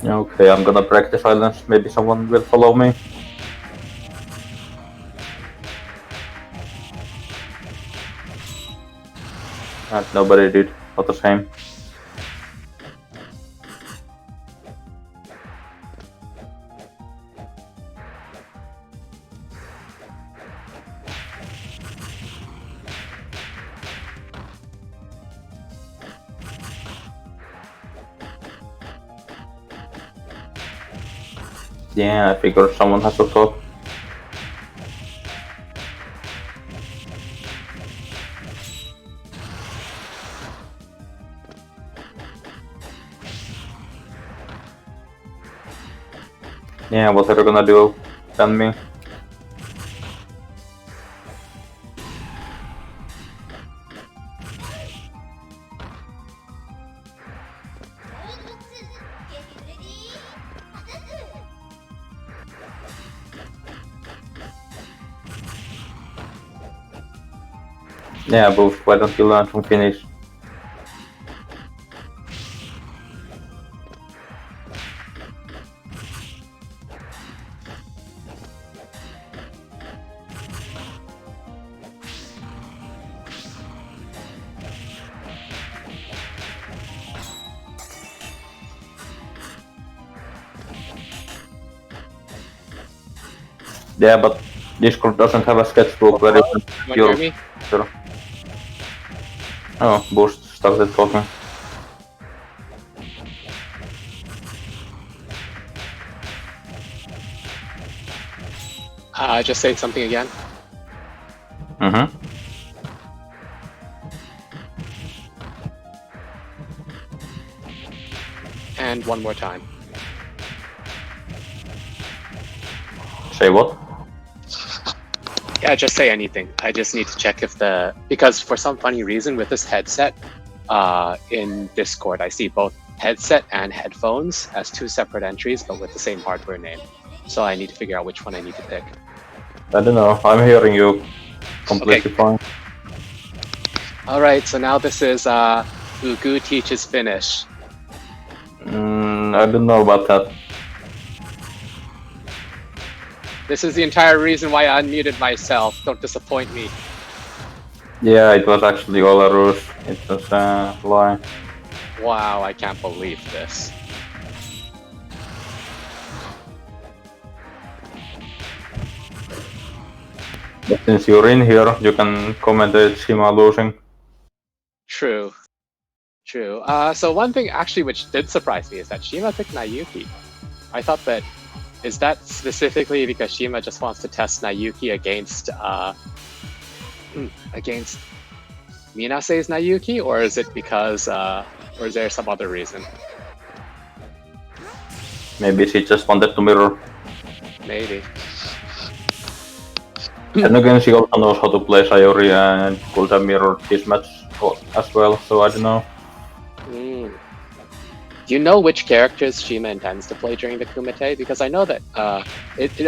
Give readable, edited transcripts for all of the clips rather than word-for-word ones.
Okay, I'm gonna break the silence. Maybe someone will follow me. And nobody did. What a shame. Yeah, I figured someone has to talk. Yeah, what are you gonna do? Tell me. Yeah, Boost, why don't you learn from Finnish? Yeah, but Discord doesn't have a sketchbook where you can Hear me? Sure. Oh, Boost started talking. Just say something again. Mm-hmm. And one more time. Say what? Yeah, just say anything. I just need to check if because for some funny reason with this headset, in Discord, I see both headset and headphones as two separate entries, but with the same hardware name. So I need to figure out which one I need to pick. I don't know. I'm hearing you completely fine. All right, so now this is Ugu teaches Finnish. I don't know about that. This is the entire reason why I unmuted myself. Don't disappoint me. Yeah, it was actually all a ruse. It was a lie. Wow, I can't believe this. But since you're in here, you can commentate Shima losing. True. True. So one thing actually which did surprise me is that Shima picked Nayuki. I thought that, is that specifically because Shima just wants to test Nayuki against Minase's Nayuki, or is it because, or is there some other reason? Maybe she just wanted to mirror. Maybe. And again, she also knows how to play Sayori and could have mirrored this match as well, so I don't know. Do you know which characters Shima intends to play during the Kumite? Because I know that I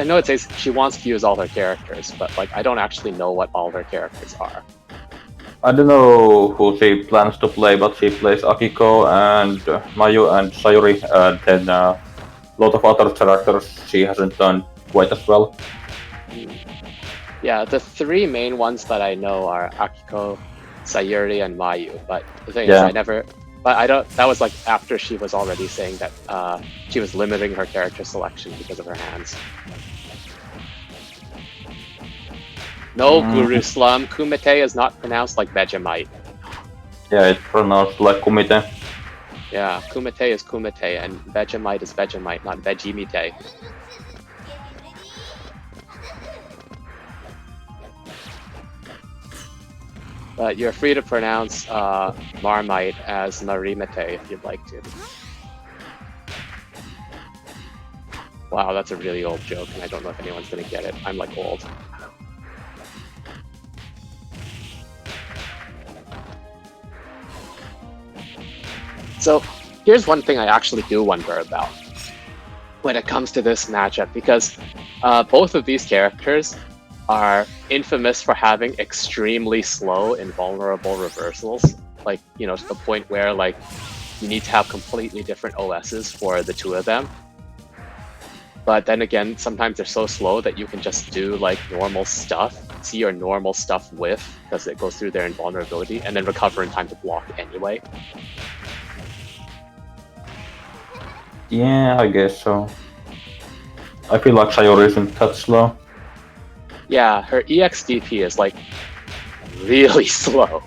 know it says she wants to use all her characters, but like I don't actually know what all her characters are. I don't know who she plans to play, but she plays Akiko and Mayu and Sayori, and then a lot of other characters she hasn't done quite as well. Yeah, the three main ones that I know are Akiko, Sayuri, and Mayu. But the thing Yeah. is, but I don't. That was like after she was already saying that she was limiting her character selection because of her hands. No, Guru Slum, Kumite is not pronounced like Vegemite. Yeah, it's pronounced like Kumite. Yeah, Kumite is Kumite, and Vegemite is Vegemite, not Vegimite. But you're free to pronounce Marmite as Marimate if you'd like to. Wow, that's a really old joke, and I don't know if anyone's gonna get it. I'm like old. So here's one thing I actually do wonder about when it comes to this matchup, because both of these characters are infamous for having extremely slow, invulnerable reversals. Like, you know, to the point where like you need to have completely different OSs for the two of them. But then again, sometimes they're so slow that you can just do like normal stuff, see your normal stuff whiff because it goes through their invulnerability, and then recover in time to block anyway. Yeah, I guess so. I feel like Sayori isn't that slow. Yeah, her EXDP is like really slow.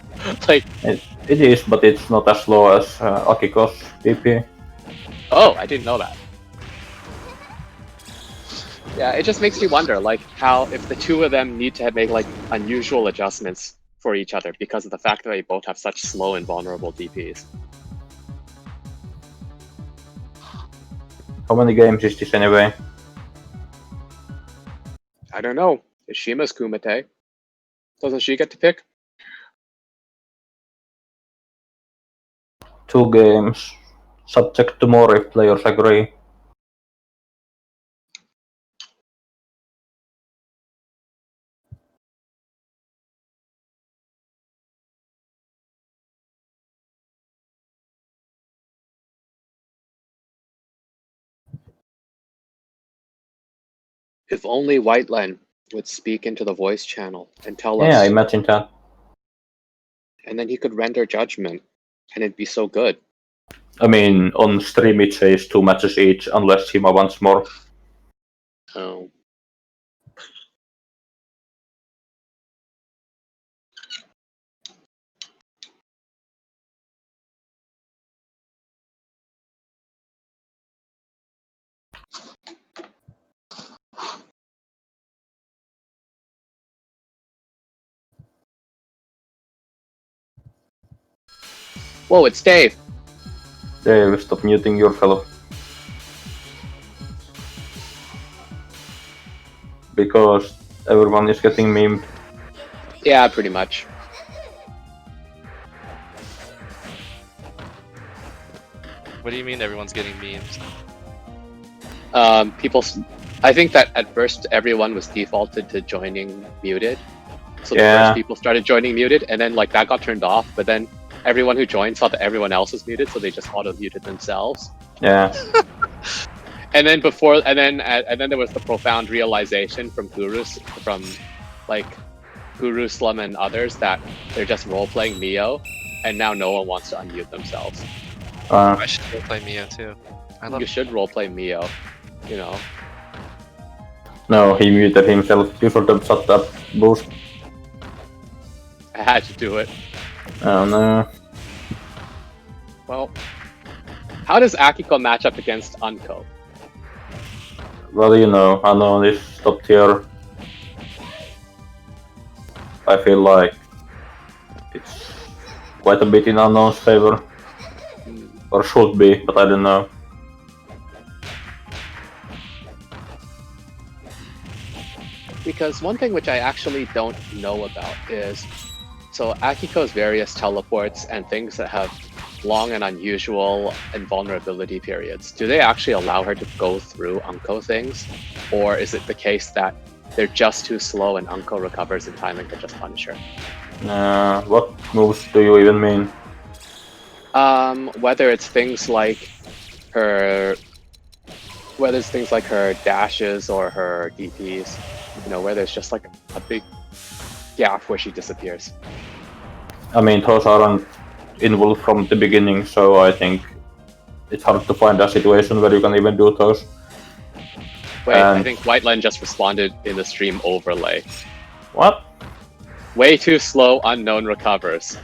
Like, It is, but it's not as slow as Akiko's DP. oh, I didn't know that. Yeah, it just makes you wonder, like, how if the two of them need to make like unusual adjustments for each other because of the fact that they both have such slow and vulnerable DPs. How many games is this anyway? I don't know. It's Shima's Kumite. Doesn't she get to pick? 2 games. Subject to more if players agree. If only Whiteline would speak into the voice channel and tell Yeah, us, imagine that. and then he could render judgment, and it'd be so good. I mean, on stream it says 2 matches each, unless Shima wants more. Oh. Whoa, it's Dave. Dave, stop muting yourself. Because everyone is getting memed. Yeah, pretty much. What do you mean everyone's getting memes? I think that at first everyone was defaulted to joining muted. So the Yeah. first people started joining muted, and then like that got turned off, but then everyone who joined saw that everyone else was muted, so they just auto-muted themselves. Yeah. And then there was the profound realization from like Guru Slum and others that they're just role-playing Mio, and now no one wants to unmute themselves. I should go play Mio too. I love You should roleplay Mio, you know. No, he muted himself. You should have shut up, boost. I had to do it. Oh no. Well, how does Akiko match up against Unko? Well, you know, unknown is top tier. I feel like it's quite a bit in unknown's favor. Or should be, but I don't know. Because one thing which I actually don't know about is, so Akiko's various teleports and things that have long and unusual invulnerability periods, do they actually allow her to go through Unko things? Or is it the case that they're just too slow and Unko recovers in time and can just punish her? What moves do you even mean? Whether it's things like her dashes or her DPs, you know, where there's just like a big gap where she disappears. I mean, those aren't involved from the beginning, so I think it's hard to find a situation where you can even do those. Wait, I think Whiteline just responded in the stream overlay. What? Way too slow, unknown recovers.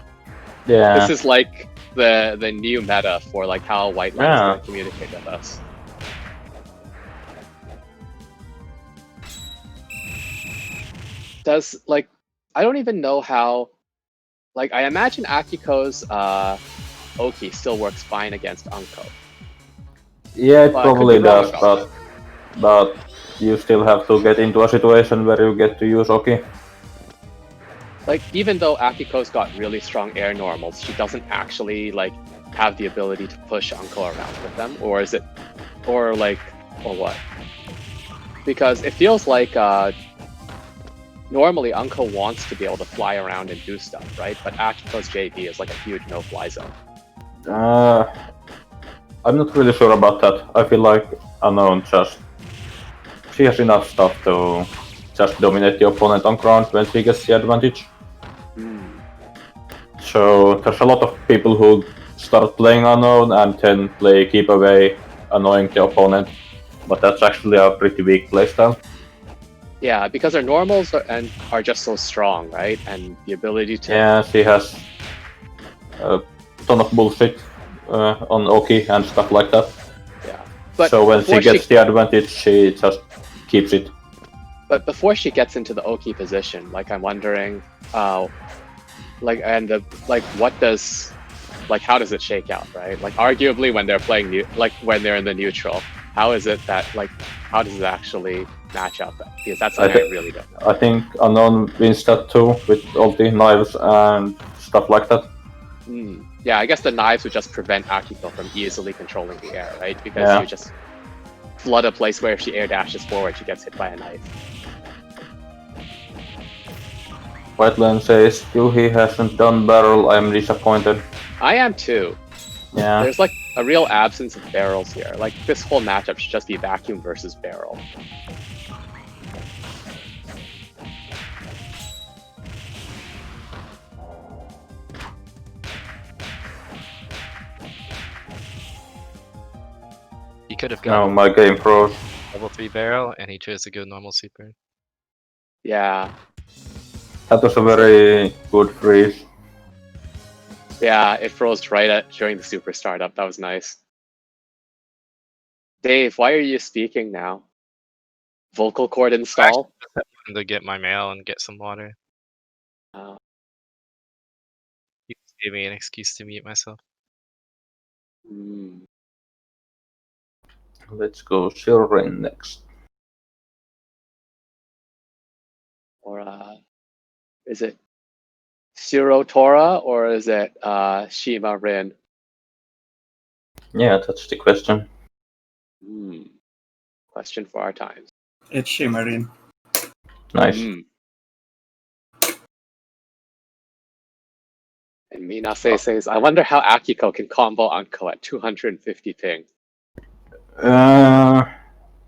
Yeah. This is like the new meta for like how Whiteline is going to communicate with us. Does like I don't even know how. Like I imagine Akiko's Oki still works fine against Unko. Yeah, it But I probably could be wrong does, about but you still have to get into a situation where you get to use Oki. Like even though Akiko's got really strong air normals, she doesn't actually like have the ability to push Unko around with them, or is it, or what? Because it feels like normally Unko wants to be able to fly around and do stuff, right? But Akiko's JP is like a huge no-fly zone. I'm not really sure about that. I feel like Unknown she has enough stuff to just dominate the opponent on ground when she gets the advantage. So there's a lot of people who start playing Unknown and then play Keep Away, annoying the opponent, but that's actually a pretty weak playstyle. Yeah, because her normals are just so strong, right? And the ability to... Yeah, she has a ton of bullshit on Oki and stuff like that. Yeah. But so when she gets the advantage, she just keeps it. But before she gets into the Oki position, like I'm wondering, how does it shake out, right? Like arguably when they're playing when they're in the neutral, how is it that how does it actually match up? Because that's something I really don't know. I think Unknown wins that too with all the knives and stuff like that. Yeah, I guess the knives would just prevent Akiko from easily controlling the air, right? Because you just flood a place where if she air dashes forward, she gets hit by a knife. Whiteland says, Yuhi hasn't done barrel, I'm disappointed. I am too. Yeah. There's like a real absence of barrels here. Like this whole matchup should just be vacuum versus barrel. He could have No, gone my game froze. level 3 barrel, and he chose to go normal super. Yeah. That was a very good freeze. Yeah, it froze right during the super startup. That was nice. Dave, why are you speaking now? Vocal cord install? I just to get my mail and get some water. You gave me an excuse to mute myself. Let's go Shirin next. Or is it Shimatora or is it Shimarin? Yeah, that's the question. Question for our times. It's Shimarin. Nice. And Minase says, I wonder how Akiko can combo Anko at 250 ping.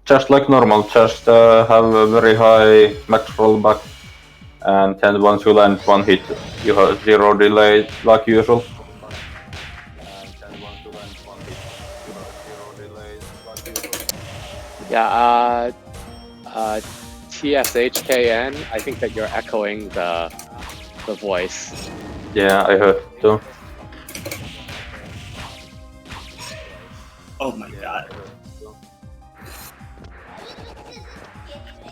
Just like normal, just have a very high max rollback, and then once you land one hit, you have 0 delay like usual. Yeah, TSHKN, I think that you're echoing the voice. Yeah, I heard too. Oh my god.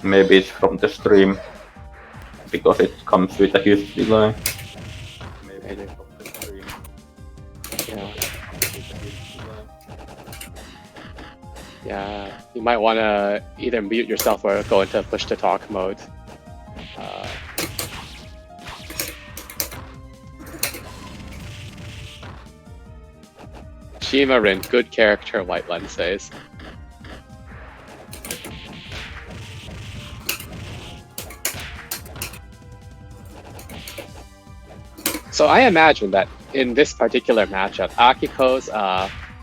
Maybe it's from the stream, because it comes with a huge delay. Maybe. Yeah, you might want to either mute yourself or go into push to talk mode. Shimarin, good character, Whiteland says. So I imagine that in this particular matchup, Akiko's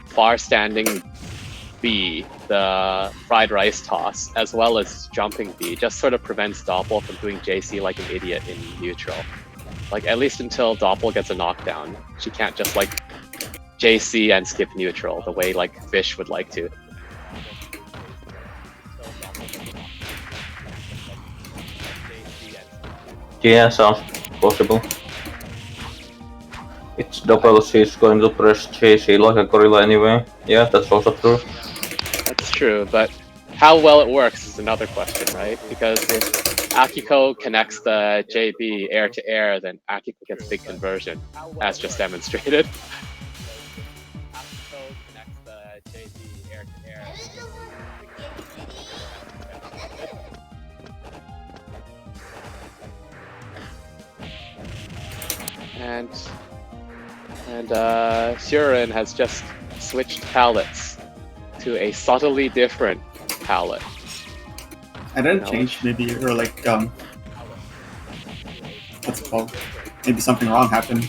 far-standing B, the fried rice toss, as well as jumping B, just sort of prevents Doppel from doing JC like an idiot in neutral. Like, at least until Doppel gets a knockdown, she can't just, like, JC and skip neutral the way, like, Fish would like to. Yeah, sounds possible. It's Doppel, she's going to press JC like a gorilla anyway. Yeah, that's also true. That's true, but how well it works is another question, right? Because if Akiko connects the JB air to air, then Akiko gets big conversion, as just demonstrated. And Shirin has just switched palettes to a subtly different palette. I didn't change, maybe, or like, what's it called? Maybe something wrong happened.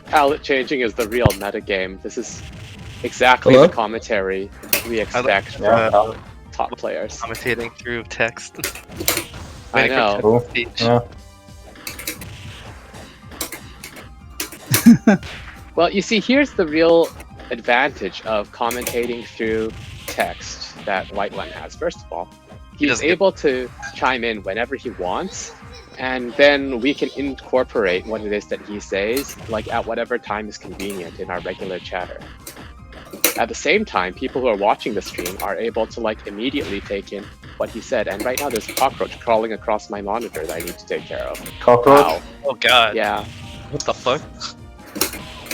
Palette changing is the real metagame. This is exactly Hello? the commentary we expect from Yeah, top players. Commentating through text. I Waiting for know. text cool. speech. Yeah. Well, you see, here's the real advantage of commentating through text that White One has. First of all, he's doesn't get- able to chime in whenever he wants, and then we can incorporate what it is that he says, like at whatever time is convenient in our regular chatter. At the same time, people who are watching the stream are able to like immediately take in what he said. And right now, there's a cockroach crawling across my monitor that I need to take care of. Cockroach. Wow. Oh god. Yeah. What the fuck?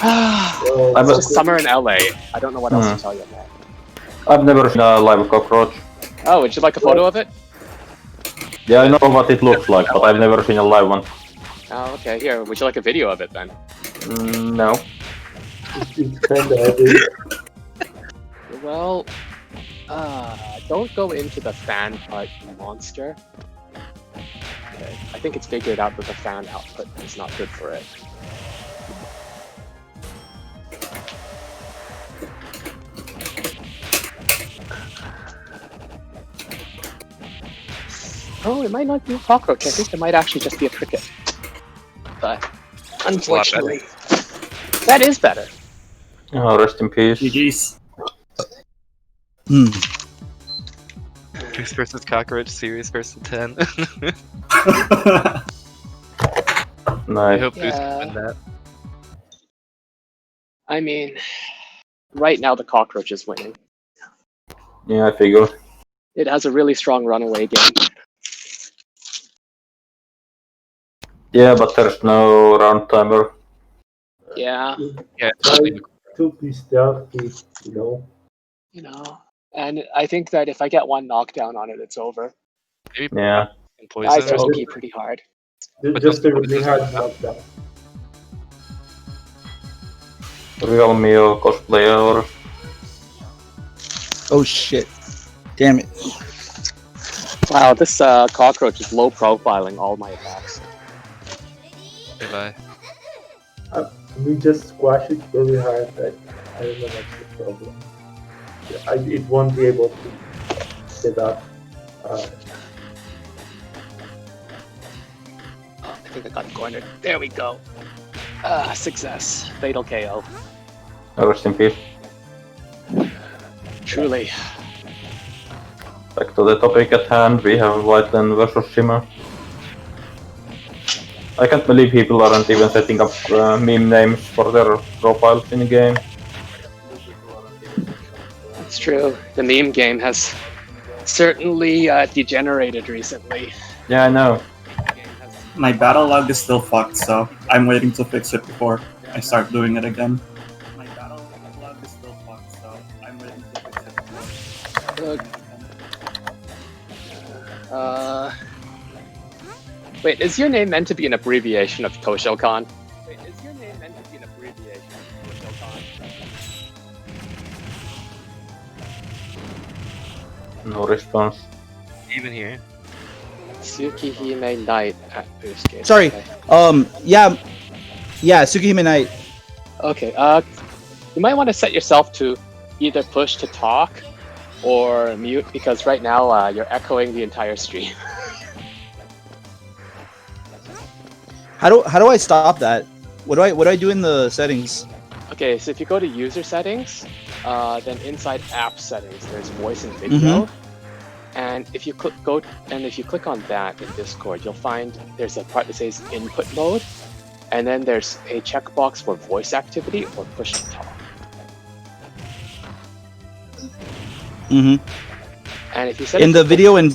It's just summer in LA. I don't know what else to tell you, man. I've never seen a live cockroach. Oh, would you like a photo of it? Yeah, I know what it looks like, but I've never seen a live one. Oh, okay. Here, would you like a video of it then? No. It's kind of ugly. Well, don't go into the fan part, you monster. Okay, I think it's figured out that the fan output is not good for it. Oh, it might not be a cockroach. I think it might actually just be a cricket. But unfortunately, that is better. Oh, rest in peace. GG's. Hmm. Goose versus cockroach, series versus 10. I Nice. hope Goose Yeah. can win that. I mean, right now the cockroach is winning. Yeah, I figure. It has a really strong runaway game. Yeah, but there's no round timer. Yeah, Yeah, Try to be stealthy, you know. you know. And I think that if I get one knockdown on it, it's over. maybe Yeah. and I poison. throw Oh. P pretty hard. Just a really hard knockdown. Real Mio cosplayer. Oh shit. Damn it. Wow, this cockroach is low profiling all my attacks. Goodbye. We just squash it really hard. I don't know what's the problem. It won't be able to get up. Oh, I think I got cornered. There we go. Success. Fatal KO. Rest in peace. Truly. Back to the topic at hand, we have Whiteland versus Shima. I can't believe people aren't even setting up meme names for their profiles in the game. It's true. The meme game has certainly degenerated recently. Yeah, I know. My battle log is still fucked, so I'm waiting to fix it before I start doing it again. My battle log is still fucked, so I'm waiting to fix it before. Wait, is your name meant to be an abbreviation of Toshokan? Wait, is your name meant to be an abbreviation of Toshokan? No response. Even here. Tsukihime Knight at Boost Gate. Sorry. Okay. Yeah, Tsukihime Knight. Okay, you might want to set yourself to either push to talk or mute because right now you're echoing the entire stream. How do I stop that? What do I do in the settings? Okay, so if you go to user settings, then inside app settings, there's voice and video. And if you click on that in Discord, you'll find there's a part that says input mode, and then there's a checkbox for voice activity or push to talk. Mm-hmm. And if you set In it the to video and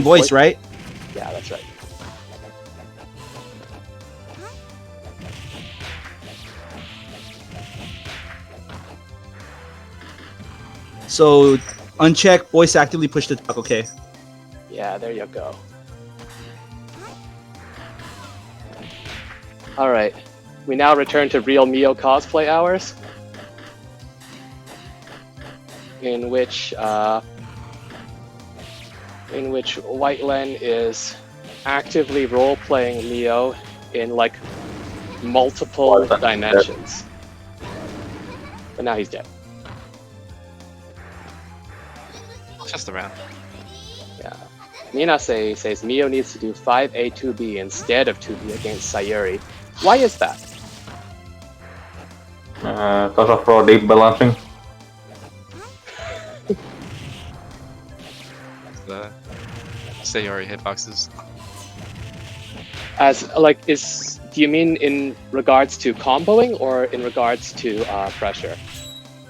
voice, right? Yeah, that's right. So uncheck voice actively push to talk. Okay. Yeah, there you go. All right, we now return to real Mio cosplay hours, in which White Len is actively role-playing Neo in like multiple dimensions. But now he's dead. Just around. Yeah. Minase says Mio needs to do 5A 2B instead of 2B against Sayuri. Why is that? Because of raw deep balancing. The Sayori hitboxes. As like do you mean in regards to comboing or in regards to pressure?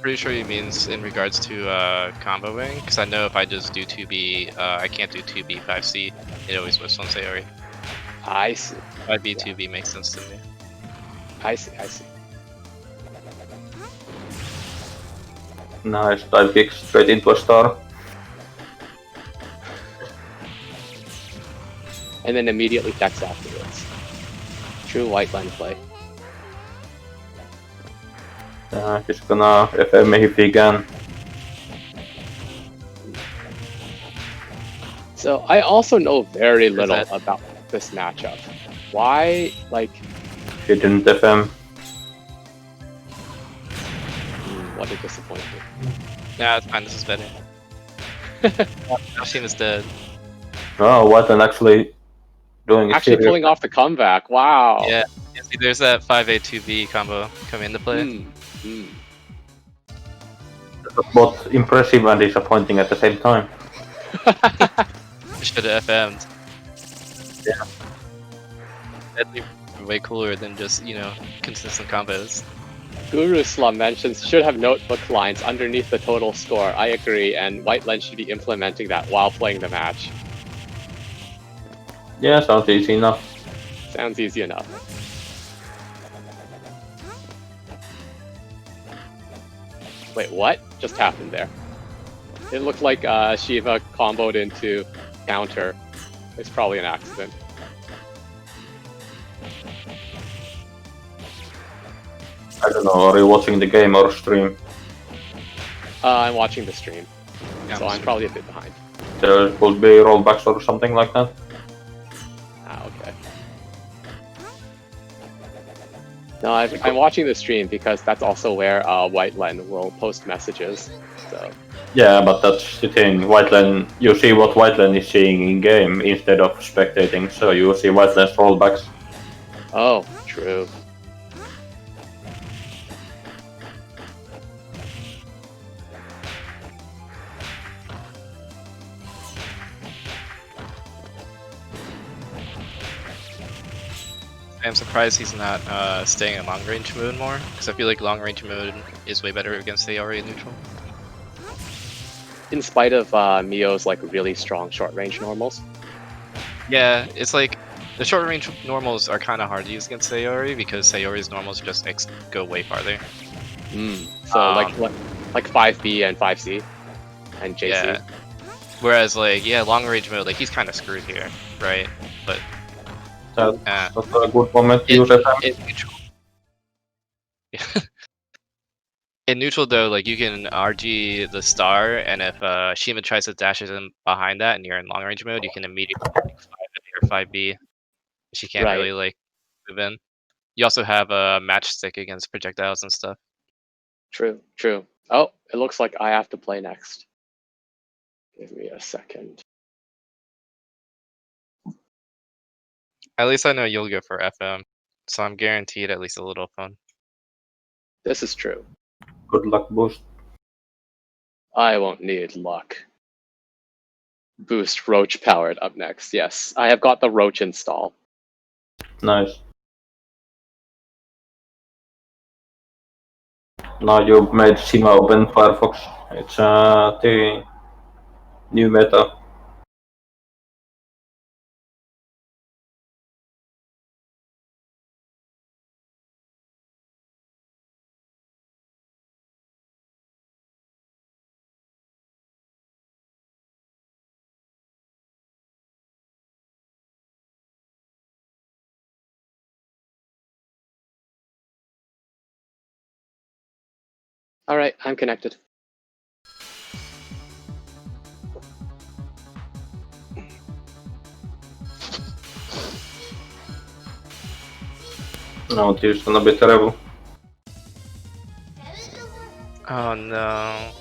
Pretty sure he means in regards to comboing, because I know if I just do 2B, I can't do 2B 5C. It always whiffs on Sayori. I see. 5B 2B makes sense to me. I see. I see. Nice dive kick straight into a star. And then immediately decks afterwards. True white line play. He's gonna FM if he can. So I also know very little that- about this matchup. Why, like, He didn't FM. what a disappointment. Nah, it's fine. This is better. Machine is dead. Oh, Whiteland actually doing a Actually serious. pulling off the comeback. Wow. Yeah. See, there's that 5A 2B combo coming into play. Both impressive and disappointing at the same time. Should have FM'd. Yeah. That'd be way cooler than just, consistent combos. Guru Slum mentions should have notebook lines underneath the total score. I agree, and White Lens should be implementing that while playing the match. Yeah, sounds easy enough. Sounds easy enough. Wait, what just happened there? It looked like Shiva comboed into counter. It's probably an accident. I don't know, are you watching the game or stream? I'm watching the stream, Yeah, so I'm probably a bit behind. There could be rollbacks or something like that. Ah, okay. No, I'm watching the stream because that's also where White Len will post messages. So Yeah, but that's the thing. Whiteland, you see what Whiteland is seeing in game instead of spectating, so you see Whiteland's rollbacks. oh, true. I'm surprised he's not staying in long range mode more, because I feel like long range mode is way better against Sayori in neutral. In spite of Mio's like really strong short range normals. Yeah, it's like the short range normals are kind of hard to use against Sayori because Sayori's normals just go way farther. So like 5B and 5C and JC. Yeah. Whereas like long range mode, like he's kind of screwed here, right? But That's not a good moment to use FM. in neutral. In neutral though, like you can RG the star, and if Shima tries to dash in behind that and you're in long range mode, you can immediately like 5A or 5B. She can't Right. really like move in. You also have a matchstick against projectiles and stuff. True, true. Oh, it looks like I have to play next. Give me a second. At least I know you'll go for FM, so I'm guaranteed at least a little fun. This is true. Good luck boost. I won't need luck. Boost Roach powered up next. Yes, I have got the Roach install. Nice. Now you've made Shima open Firefox. It's the new meta. All right, I'm connected. No, this is gonna be terrible. Oh no.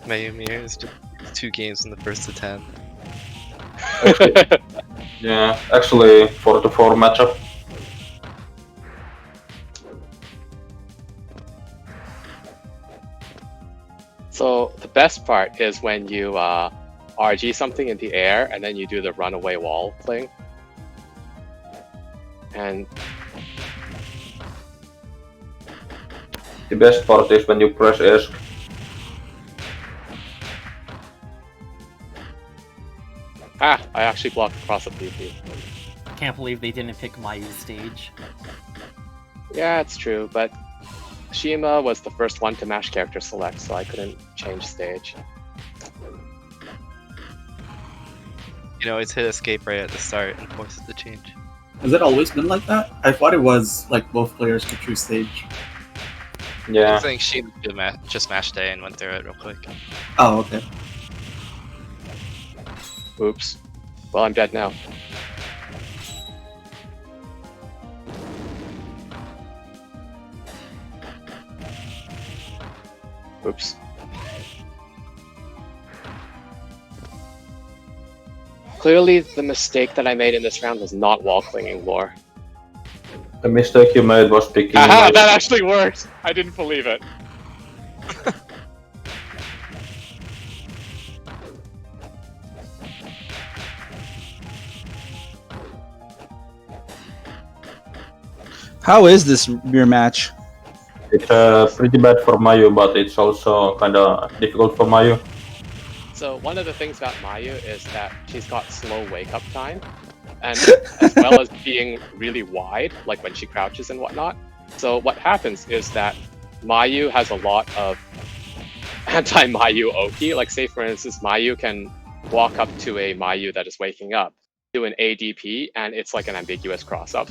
Mayumi is just 2 games in the first attempt. Yeah, actually 4-4 matchup. So the best part is when you RG something in the air and then you do the runaway wall thing. And The best part is when you press ESC. I actually blocked across a PP. Can't believe they didn't pick Mayu's stage. Yeah, it's true, but Shima was the first one to mash character select, so I couldn't change stage. You know, it's hit escape right at the start and forces the change. Has it always been like that? I thought it was like both players could choose stage. I Yeah, think she just mashed A and went through it real quick. Oh, okay. Oops. Well, I'm dead now. Oops. Clearly, the mistake that I made in this round was not wall clinging lore. the mistake you made was picking. Haha, that actually worked! I didn't believe it. How is this mirror match? It's pretty bad for Mayu, but it's also kinda difficult for Mayu. So one of the things about Mayu is that she's got slow wake-up time, and as well as being really wide, like when she crouches and whatnot. So what happens is that Mayu has a lot of anti-Mayu Oki. Like say for instance, Mayu can walk up to a Mayu that is waking up, do an ADP, and it's like an ambiguous cross-up.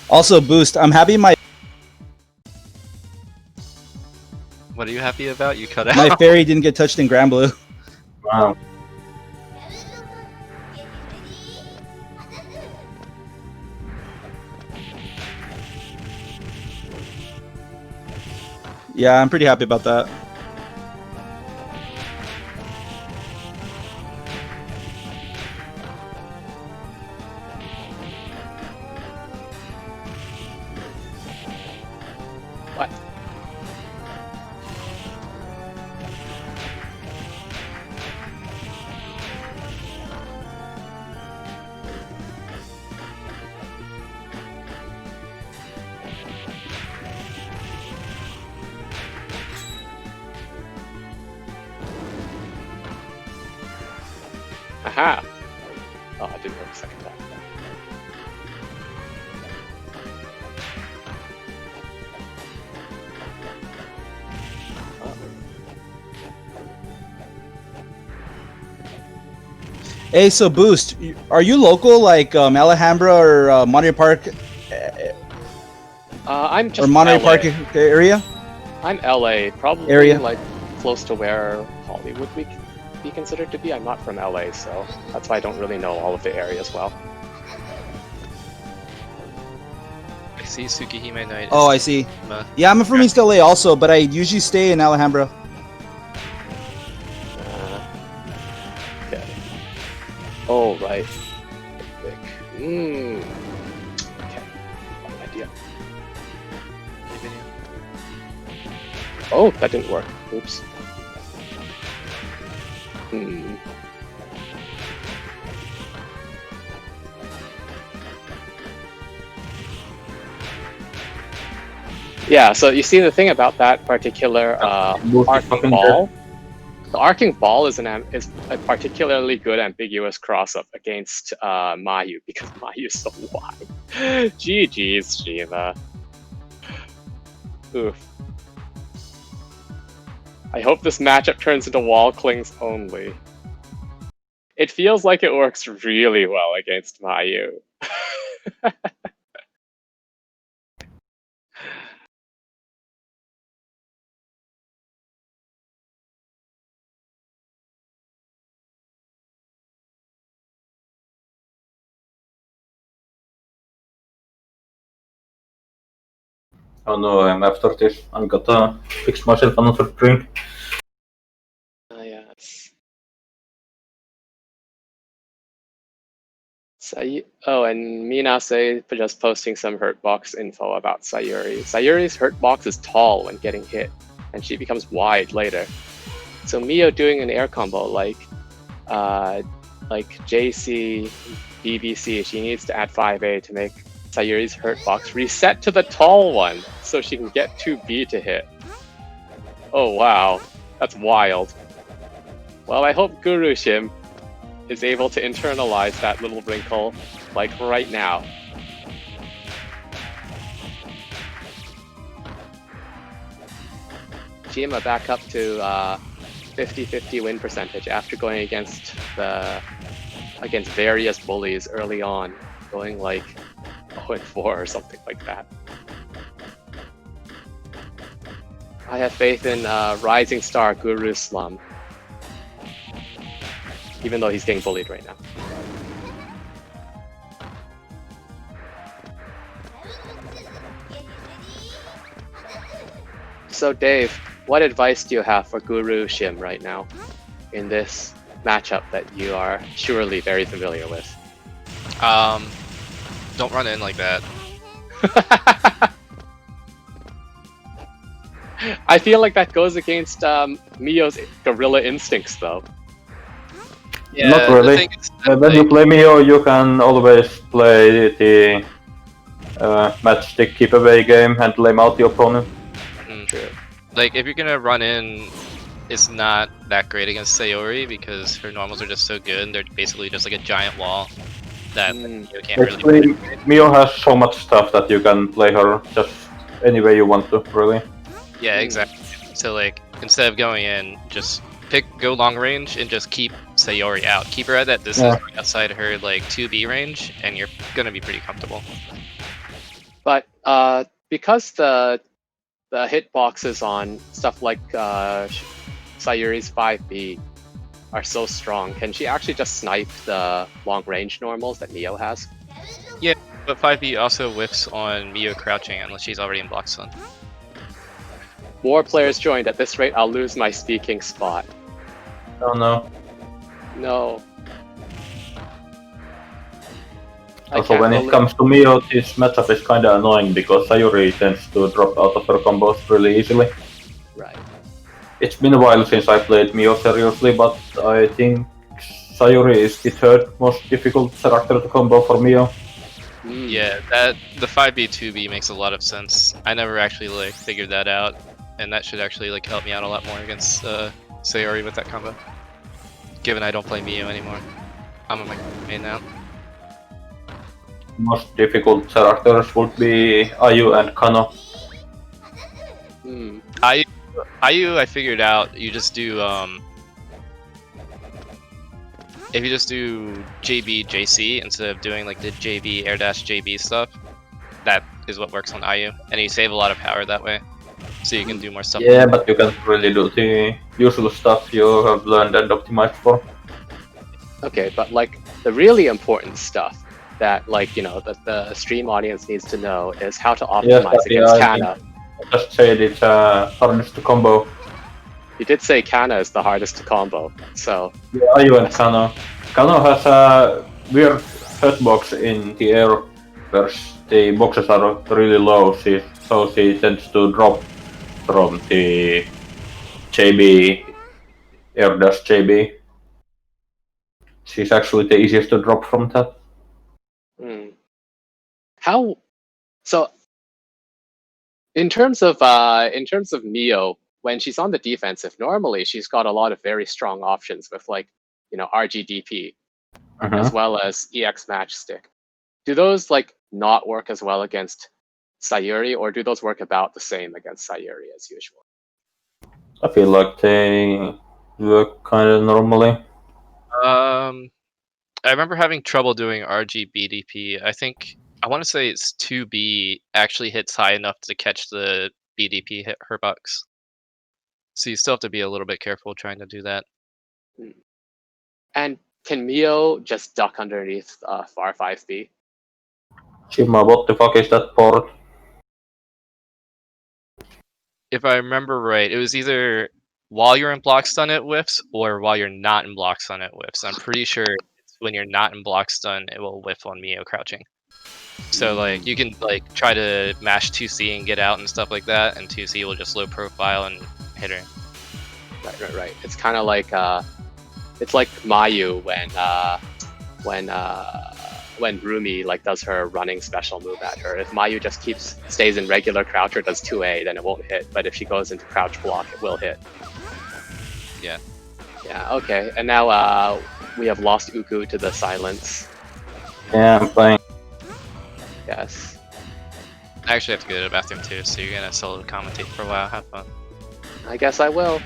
Also, boost. I'm happy my What are you happy about? You cut out. my fairy didn't get touched in Grand Blue. Wow. Yeah, I'm pretty happy about that. What? Aha! Oh, I didn't work a second time. Hey, so boost. Are you local, like Alhambra or Monterey Park I'm just or Monterey LA. Park area? I'm LA, probably Area. like close to where Hollywood would be considered to be. I'm not from LA, so that's why I don't really know all of the areas well. I see Tsukihime Knight. Oh, I is see. Shima. Yeah, I'm from East LA also, but I usually stay in Alhambra. Okay. Oh, right. Okay. Got an idea. Oh, that didn't work. Oops. Yeah, so you see the thing about that particular Boost is arcing fucking ball. The arcing ball is a particularly good ambiguous cross-up against Mayu because Mayu is so wide. GG's, Shima. Oof. I hope this matchup turns into wall clings only. It feels like it works really well against Mayu. Oh no, I'm after this. I'm gonna fix myself another drink. Yes. Oh, and Minase just posting some hurtbox info about Sayuri. Sayuri's hurtbox is tall when getting hit, and she becomes wide later. So Mio doing an air combo like JC, BBC, she needs to add 5A to make Sayuri's hurtbox reset to the tall one so she can get 2B to hit. Oh wow, that's wild. Well, I hope Guru Shim is able to internalize that little wrinkle, like right now. Shima back up to 50-50 win percentage after going against various bullies early on, going like 0-4 or something like that. I have faith in rising star Guru Slum, even though he's getting bullied right now. So Dave, what advice do you have for Guru Shim right now in this matchup that you are surely very familiar with? Don't run in like that. I feel like that goes against Mio's gorilla instincts, though. Yeah, Not the really. thing is that, When you like, play Mio, you can always play the matchstick keep away game and lame out the opponent. True. like if you're gonna run in, it's not that great against Sayori because her normals are just so good. They're basically just like a giant wall that you can't really. Basically, Mio has so much stuff that you can play her just any way you want to, really. Yeah, exactly. So like instead of going in, just go long range and just keep Sayori out. Keep her at that distance right outside her like 2B range, and you're gonna be pretty comfortable. But because the hitboxes on stuff like Sayuri's 5B are so strong, can she actually just snipe the long range normals that Mio has? Yeah, but 5B also whiffs on Mio crouching unless she's already in block stun. More players joined. At this rate, I'll lose my speaking spot. Oh no. No. Also, when it comes to Mio, this matchup is kinda annoying because Sayuri tends to drop out of her combos really easily. Right. It's been a while since I played Mio seriously, but I think Sayuri is the third most difficult character to combo for Mio. Yeah, the 5B 2B makes a lot of sense. I never actually like figured that out, and that should actually like help me out a lot more against Sayori with that combo. Given I don't play Mio anymore, I'm on my main now. Most difficult characters would be Ayu and Kano. Ayu, I figured out. You just do if you just do JB JC instead of doing like the JB air dash JB stuff, that is what works on Ayu, and you save a lot of power that way, so you can do more stuff. Yeah, but you can't really do the usual stuff you have learned and optimized for. Okay, but like the really important stuff that like the stream audience needs to know is how to optimize against Kana. I just said it's hardest to combo. You did say Kana is the hardest to combo, so... Yeah, Ayu and Kano. Kano has a weird hurtbox in the air where the boxes are really low, so she tends to drop from the JB, air dash JB. She's actually the easiest to drop from that. How... So, in terms of Mio, when she's on the defensive, normally she's got a lot of very strong options with like, RGDP, as well as EX Matchstick. Do those like not work as well against Sayuri, or do those work about the same against Sayuri as usual? I feel like they work kind of normally. I remember having trouble doing RG BDP. I want to say it's 2B actually hits high enough to catch the BDP hit her bucks. So you still have to be a little bit careful trying to do that. And can Mio just duck underneath Far 5B? Shima, what the fuck is that port? If I remember right, it was either while you're in block stun it whiffs or while you're not in block stun it whiffs. I'm pretty sure it's when you're not in block stun it will whiff on Mio crouching. So like you can like try to mash 2C and get out and stuff like that, and 2C will just low profile and hit her. Right. It's kind of like it's like Mayu when Rumi like does her running special move at her. If Mayu just stays in regular crouch or does 2A, then it won't hit. But if she goes into crouch block, it will hit. Yeah. Yeah. Okay. And now we have lost Uku to the silence. Yeah, I'm playing. Yes. I actually have to go to the bathroom too, so you're gonna solo commentate for a while. Have fun. I guess I will.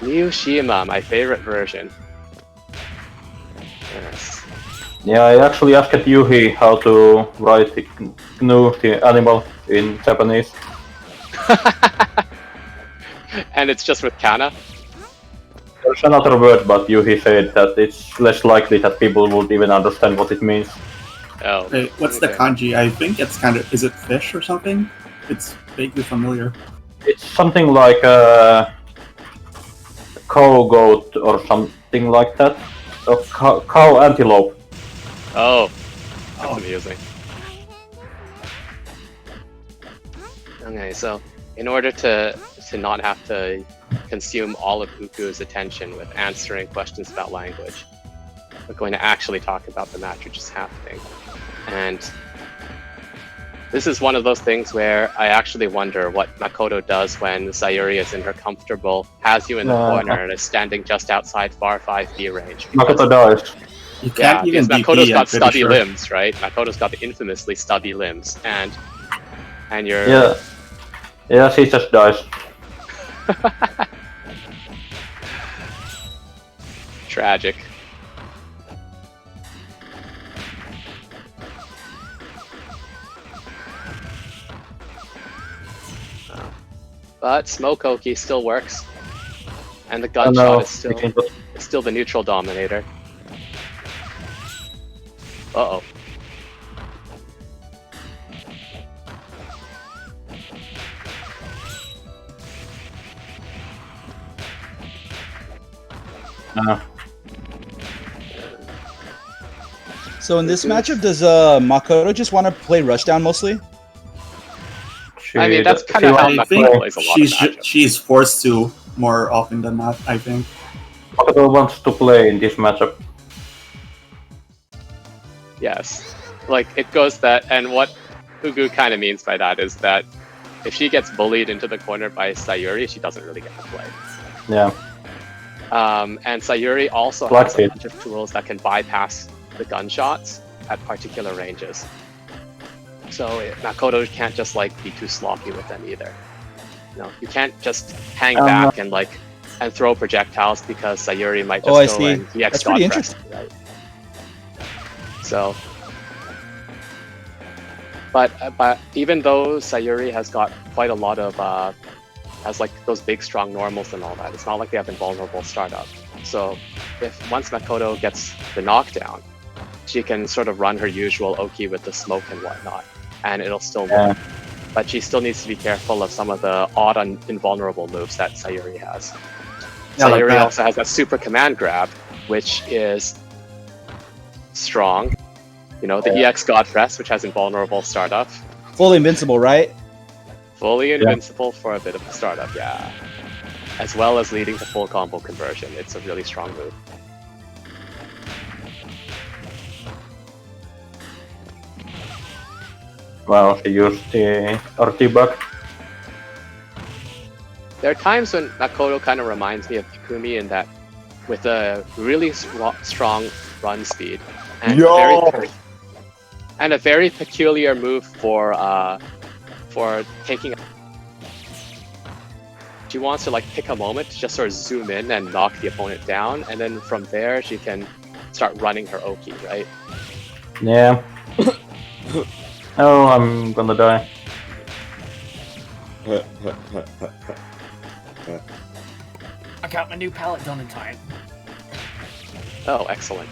New Shima, my favorite version. Yes. Yeah, I actually asked Yuhi how to write GNU, the animal, in Japanese. And it's just with kana? There's another word, but Yuhi said that it's less likely that people would even understand what it means. Oh. Wait, what's the kanji? I think it's kind of... Is it fish or something? It's vaguely familiar. It's something like a cow goat or something like that. A cow antelope. Oh. That's amusing. Okay, so in order to not have to consume all of Uku's attention with answering questions about language, we're going to actually talk about the match which is happening. And this is one of those things where I actually wonder what Makoto does when Sayuri is in her comfortable, has you in the corner, and is standing just outside far 5B range. Makoto dies. You can't even because DP, Makoto's got I'm pretty stubby sure. limbs, right? Makoto's got the infamously stubby limbs, and you're... Yeah, she just dies. Tragic. But Smoke Oki still works. And the gunshot is still the neutral dominator. Uh-oh. So in this matchup, does Makoto just want to play rushdown mostly? I mean, that's kind of how Makoto plays a lot of matchups. She's forced to more often than not, I think. Makoto wants to play in this matchup. Yes. Like, it goes that, and what Ugu kind of means by that is that if she gets bullied into the corner by Sayuri, she doesn't really get to play. Yeah. And Sayuri also has a bunch of tools that can bypass the gunshots at particular ranges. So Makoto can't just like be too sloppy with them either. You know, you can't just hang back and throw projectiles because Sayuri might just go and EX God press, right? So, but even though Sayuri has got quite a lot of has like those big strong normals and all that, it's not like they have invulnerable startup. So if once Makoto gets the knockdown, she can sort of run her usual Oki with the smoke and whatnot, and it'll still work. But she still needs to be careful of some of the odd invulnerable moves that Sayuri has. Yeah, Sayuri like also has that super command grab, which is strong. You know, the EX God Press, which has invulnerable startup. Fully invincible, right? Fully invincible for a bit of a startup, yeah. As well as leading to full combo conversion. It's a really strong move. Well, she used the RT bug. There are times when Makoto kind of reminds me of Ikumi in that with a really strong run speed and a very peculiar move for taking she wants to like pick a moment to just sort of zoom in and knock the opponent down, and then from there she can start running her Oki, right? Yeah. Oh, I'm gonna die. I got my new palette done in time. Oh, excellent.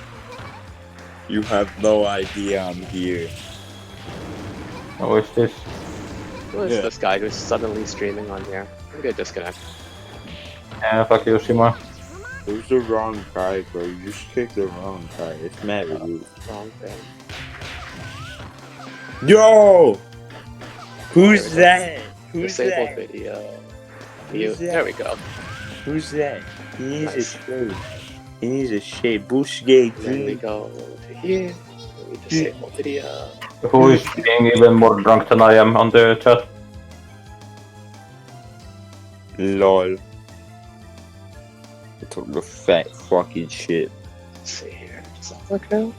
You have no idea I'm here. How is this? Who is Yeah. this guy who's suddenly streaming on here? I'm gonna disconnect. Yeah, fuck you, Shima. Who's the wrong guy, bro? You just picked the wrong guy. It's mad rude. Wrong thing. Yo! Who's There that? Who's Disable that? video. Who's Mute. that? There we go. Who's that? He needs Nice. a shade. He needs a shade. Boost gate. And then we go to here. We disable video. Who is being even more drunk than I am on the chat? LOL. I took the fat fucking shit. Let's see here. Does that work now?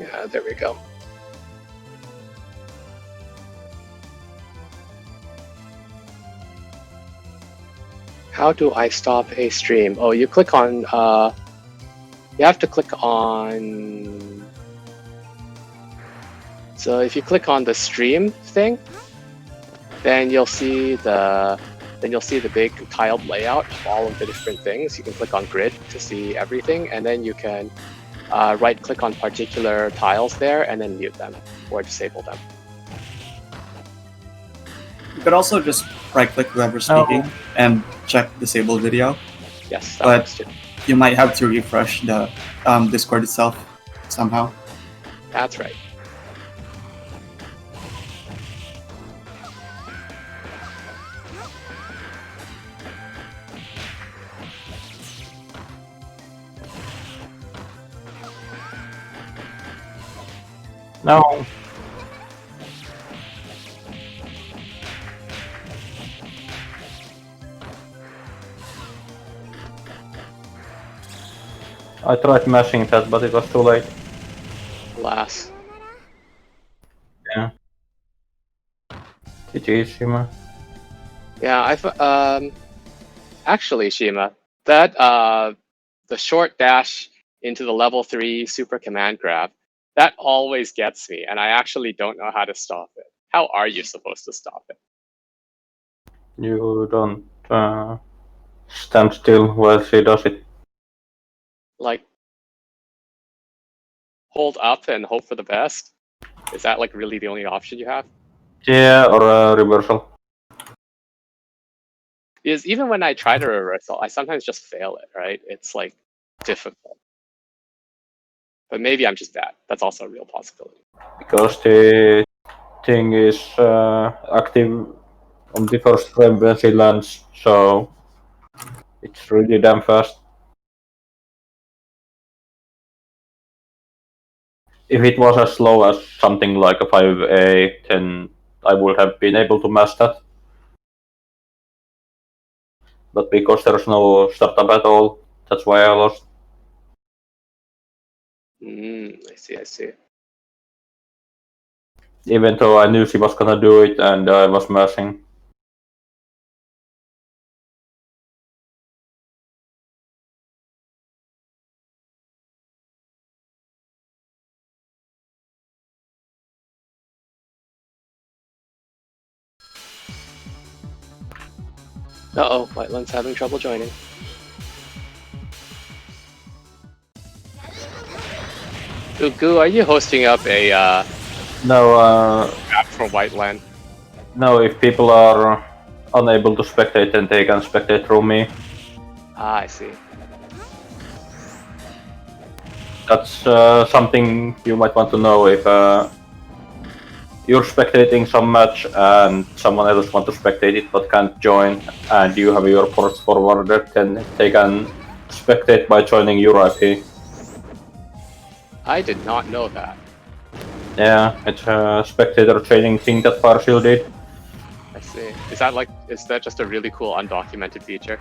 Yeah, there we go. How do I stop a stream? Oh, you click on, you have to click on, so if you click on the stream thing, then you'll see the big tiled layout of all of the different things. You can click on grid to see everything, and then you can right click on particular tiles there and then mute them or disable them. You could also just right-click whoever's speaking and check disable video. Yes, that But- works too. You might have to refresh the Discord itself somehow. That's right. No. I tried mashing that, but it was too late. Alas. Yeah. GG, Shima. Yeah, actually, Shima, that the short dash into the level 3 super command grab, that always gets me, and I actually don't know how to stop it. How are you supposed to stop it? You don't stand still while she does it. Like, hold up and hope for the best? Is that like really the only option you have? Yeah, or a reversal. Because even when I try to reversal, I sometimes just fail it, right? It's like difficult. But maybe I'm just bad. That's also a real possibility. Because the thing is active on the first frame when she lands, so it's really damn fast. If it was as slow as something like a 5A, then I would have been able to mash that. But because there's no startup at all, that's why I lost. I see, I see. Even though I knew she was gonna do it and I was mashing. Uh-oh, Whiteland's having trouble joining. Goo, are you hosting up a No, app for Whiteland? no, if people are unable to spectate, then they can spectate through me. Ah, I see. That's something you might want to know if you're spectating some match and someone else wants to spectate it but can't join, and you have your port forwarded, then they can spectate by joining your IP. I did not know that. Yeah, it's a spectator training thing that Partial did. I see. Is that just a really cool undocumented feature?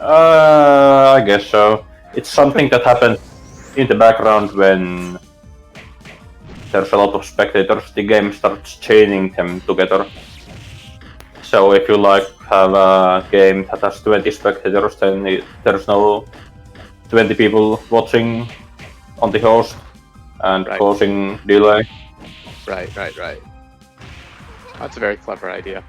I guess so. It's something that happens in the background when there's a lot of spectators. The game starts chaining them together. So if you like have a game that has 20 spectators, then there's no 20 people watching on the host and Right. causing delay. Right. That's a very clever idea.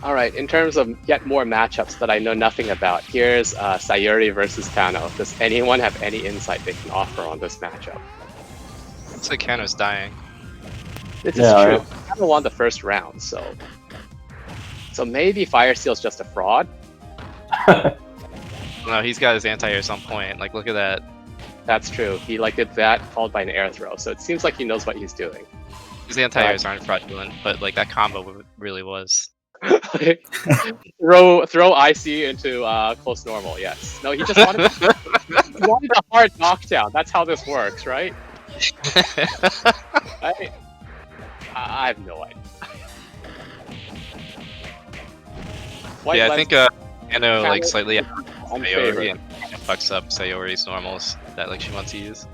All right, in terms of yet more matchups that I know nothing about, here's Sayuri versus Kano. Does anyone have any insight they can offer on this matchup? Looks like Kano's dying. This is Yeah, true. Kano won the first round, so maybe Fire Steel's just a fraud. No, he's got his anti-air at some point. Like, look at that. That's true. He did that followed by an air throw, so it seems like he knows what he's doing. His anti-airs aren't fraudulent, but like that combo really was. throw IC into close normal. Yes. No, he just wanted he wanted a hard knockdown. That's how this works, right? I have no idea. Yeah, I think Kano like slightly unfavored. Sayori and fucks up Sayori's normals that like she wants to use.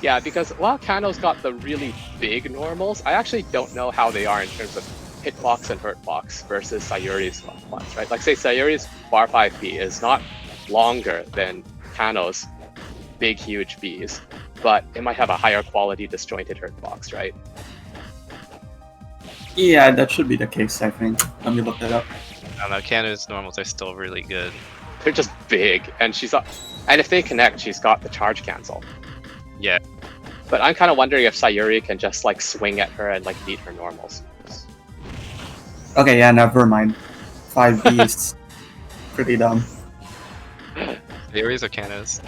Yeah, because while Kano's got the really big normals, I actually don't know how they are in terms of hitbox and hurtbox versus Sayuri's ones, right? Like say Sayuri's bar 5B is not longer than Kano's big huge Bs, but it might have a higher quality disjointed hurtbox, right? Yeah, that should be the case, I think. Let me look that up. I don't know, Kano's normals are still really good. They're just big, and and if they connect, she's got the charge cancel. Yeah. But I'm kind of wondering if Sayuri can just like swing at her and like beat her normals. Okay, yeah, never mind. 5B is pretty dumb. Sayori's or Kano's?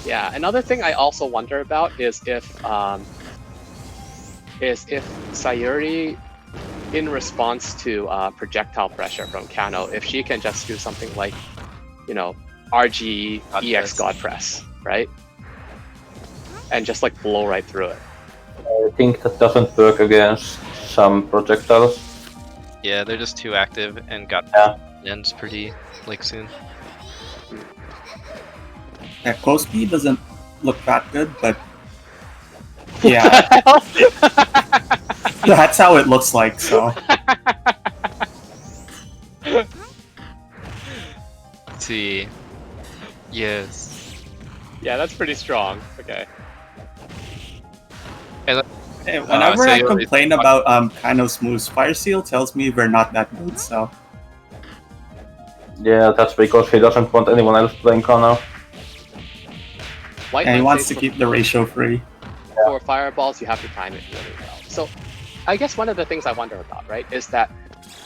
Yeah, another thing I also wonder about is if Sayuri, in response to projectile pressure from Kano, if she can just do something like, RG EX God Press, right? And just like blow right through it. I think that doesn't work against some projectiles. Yeah, they're just too active and got ends pretty like soon. Yeah, close speed doesn't look that good, but yeah, that's how it looks like, so. Let's see. Yes. Yeah, that's pretty strong. Okay. Hey, whenever I Sayori's complain about Kano's moves, Fire Seal tells me we're not that good, so. Yeah, that's because he doesn't want anyone else playing Kano. White And he might wants say to keep the ratio free. for fireballs, you have to time it really well. So, I guess one of the things I wonder about, right, is that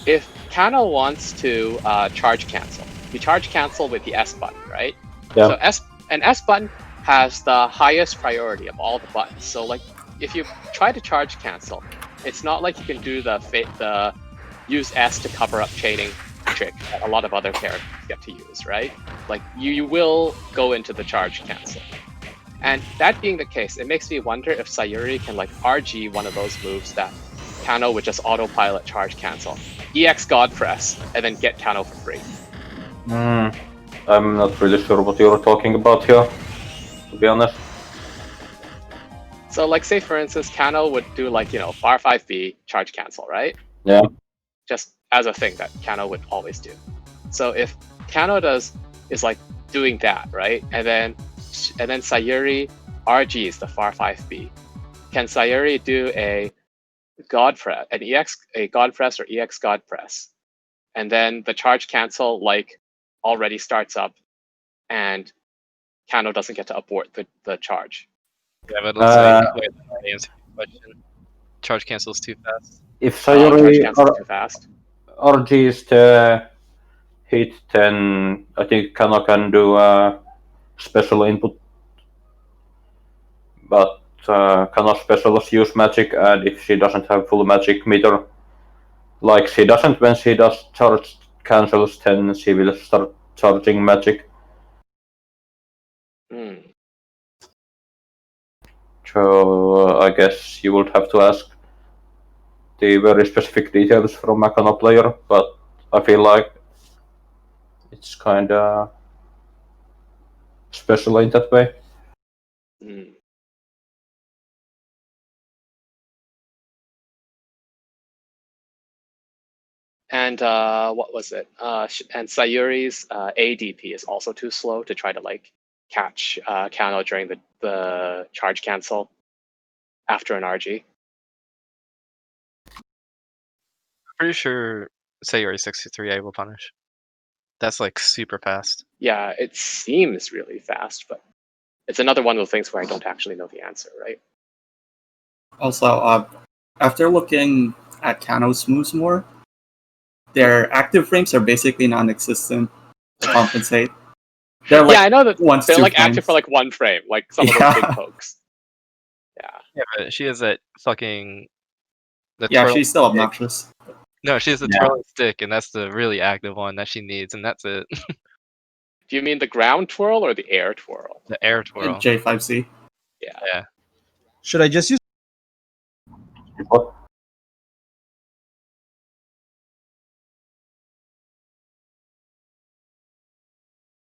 if Kano wants to charge cancel, you charge cancel with the S button, right? Yeah. So S button has the highest priority of all the buttons. So, like, if you try to charge cancel, it's not like you can do the use S to cover up chaining trick that a lot of other characters get to use, right? Like, you will go into the charge cancel. And that being the case, it makes me wonder if Sayuri can like RG one of those moves that Kano would just autopilot charge cancel, EX God Press, and then get Kano for free. I'm not really sure what you're talking about here, to be honest. So like say for instance, Kano would do like, bar 5B, charge cancel, right? Yeah. Just as a thing that Kano would always do. So if Kano is like doing that, right? And then Sayuri RGs the far 5B. Can Sayuri do a God Press, a God Press or EX God Press? And then the charge cancel like already starts up and Kano doesn't get to abort the charge. Yeah, but it looks like I answered the question. Charge cancels too fast. If Charge Sayuri cancel too fast. RGs the hit, then I think Kano can do a special input. But Kano specials use magic, and if she doesn't have full magic meter, like she doesn't when she does charge cancels, then she will start charging magic. So I guess you would have to ask the very specific details from a Kano player, but I feel like It's kind of special in that way. Hmm. And what was it? And Sayuri's ADP is also too slow to try to like catch Kano during the charge cancel after an RG. Pretty sure Sayori 63 I will punish. That's like super fast. Yeah, it seems really fast, but it's another one of those things where I don't actually know the answer, right? Also, after looking at Kano's moves more, their active frames are basically non-existent to compensate. They're like yeah, I know that once they're two like frames. active for like one frame, like some of Yeah. those big pokes. Yeah. Yeah, but she has that fucking the Yeah, twirl she's still stick. obnoxious. No, she has the Yeah. twirling stick, and that's the really active one that she needs, and that's it. Do you mean the ground twirl or the air twirl? The air twirl. J5C. Yeah. Yeah. Should I just use? What?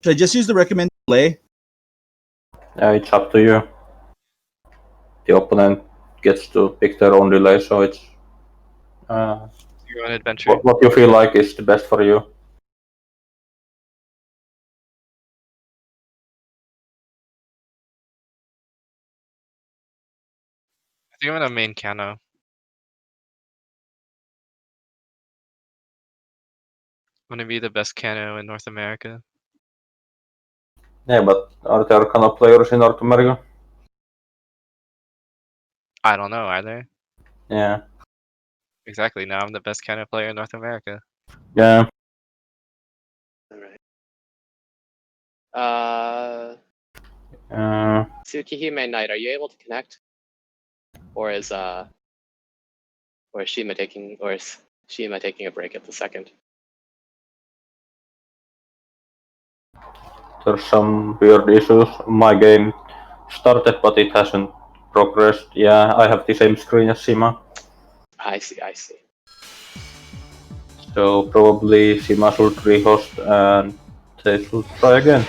Should I just use the recommended delay? It's up to you. The opponent gets to pick their own delay, so it's Your own adventure. what you feel like is the best for you. I think I'm gonna main Kano. I'm gonna be the best Kano in North America. Yeah, but are there Kano players in North America? I don't know, are there? Yeah. Exactly. Now I'm the best Kano player in North America. Yeah. All right. Tsukihime Knight, are you able to connect? Or is Shima taking a break at the second? There's some weird issues. My game started, but it hasn't progressed. Yeah, I have the same screen as Shima. I see. So probably Shima should rehost and they should try again.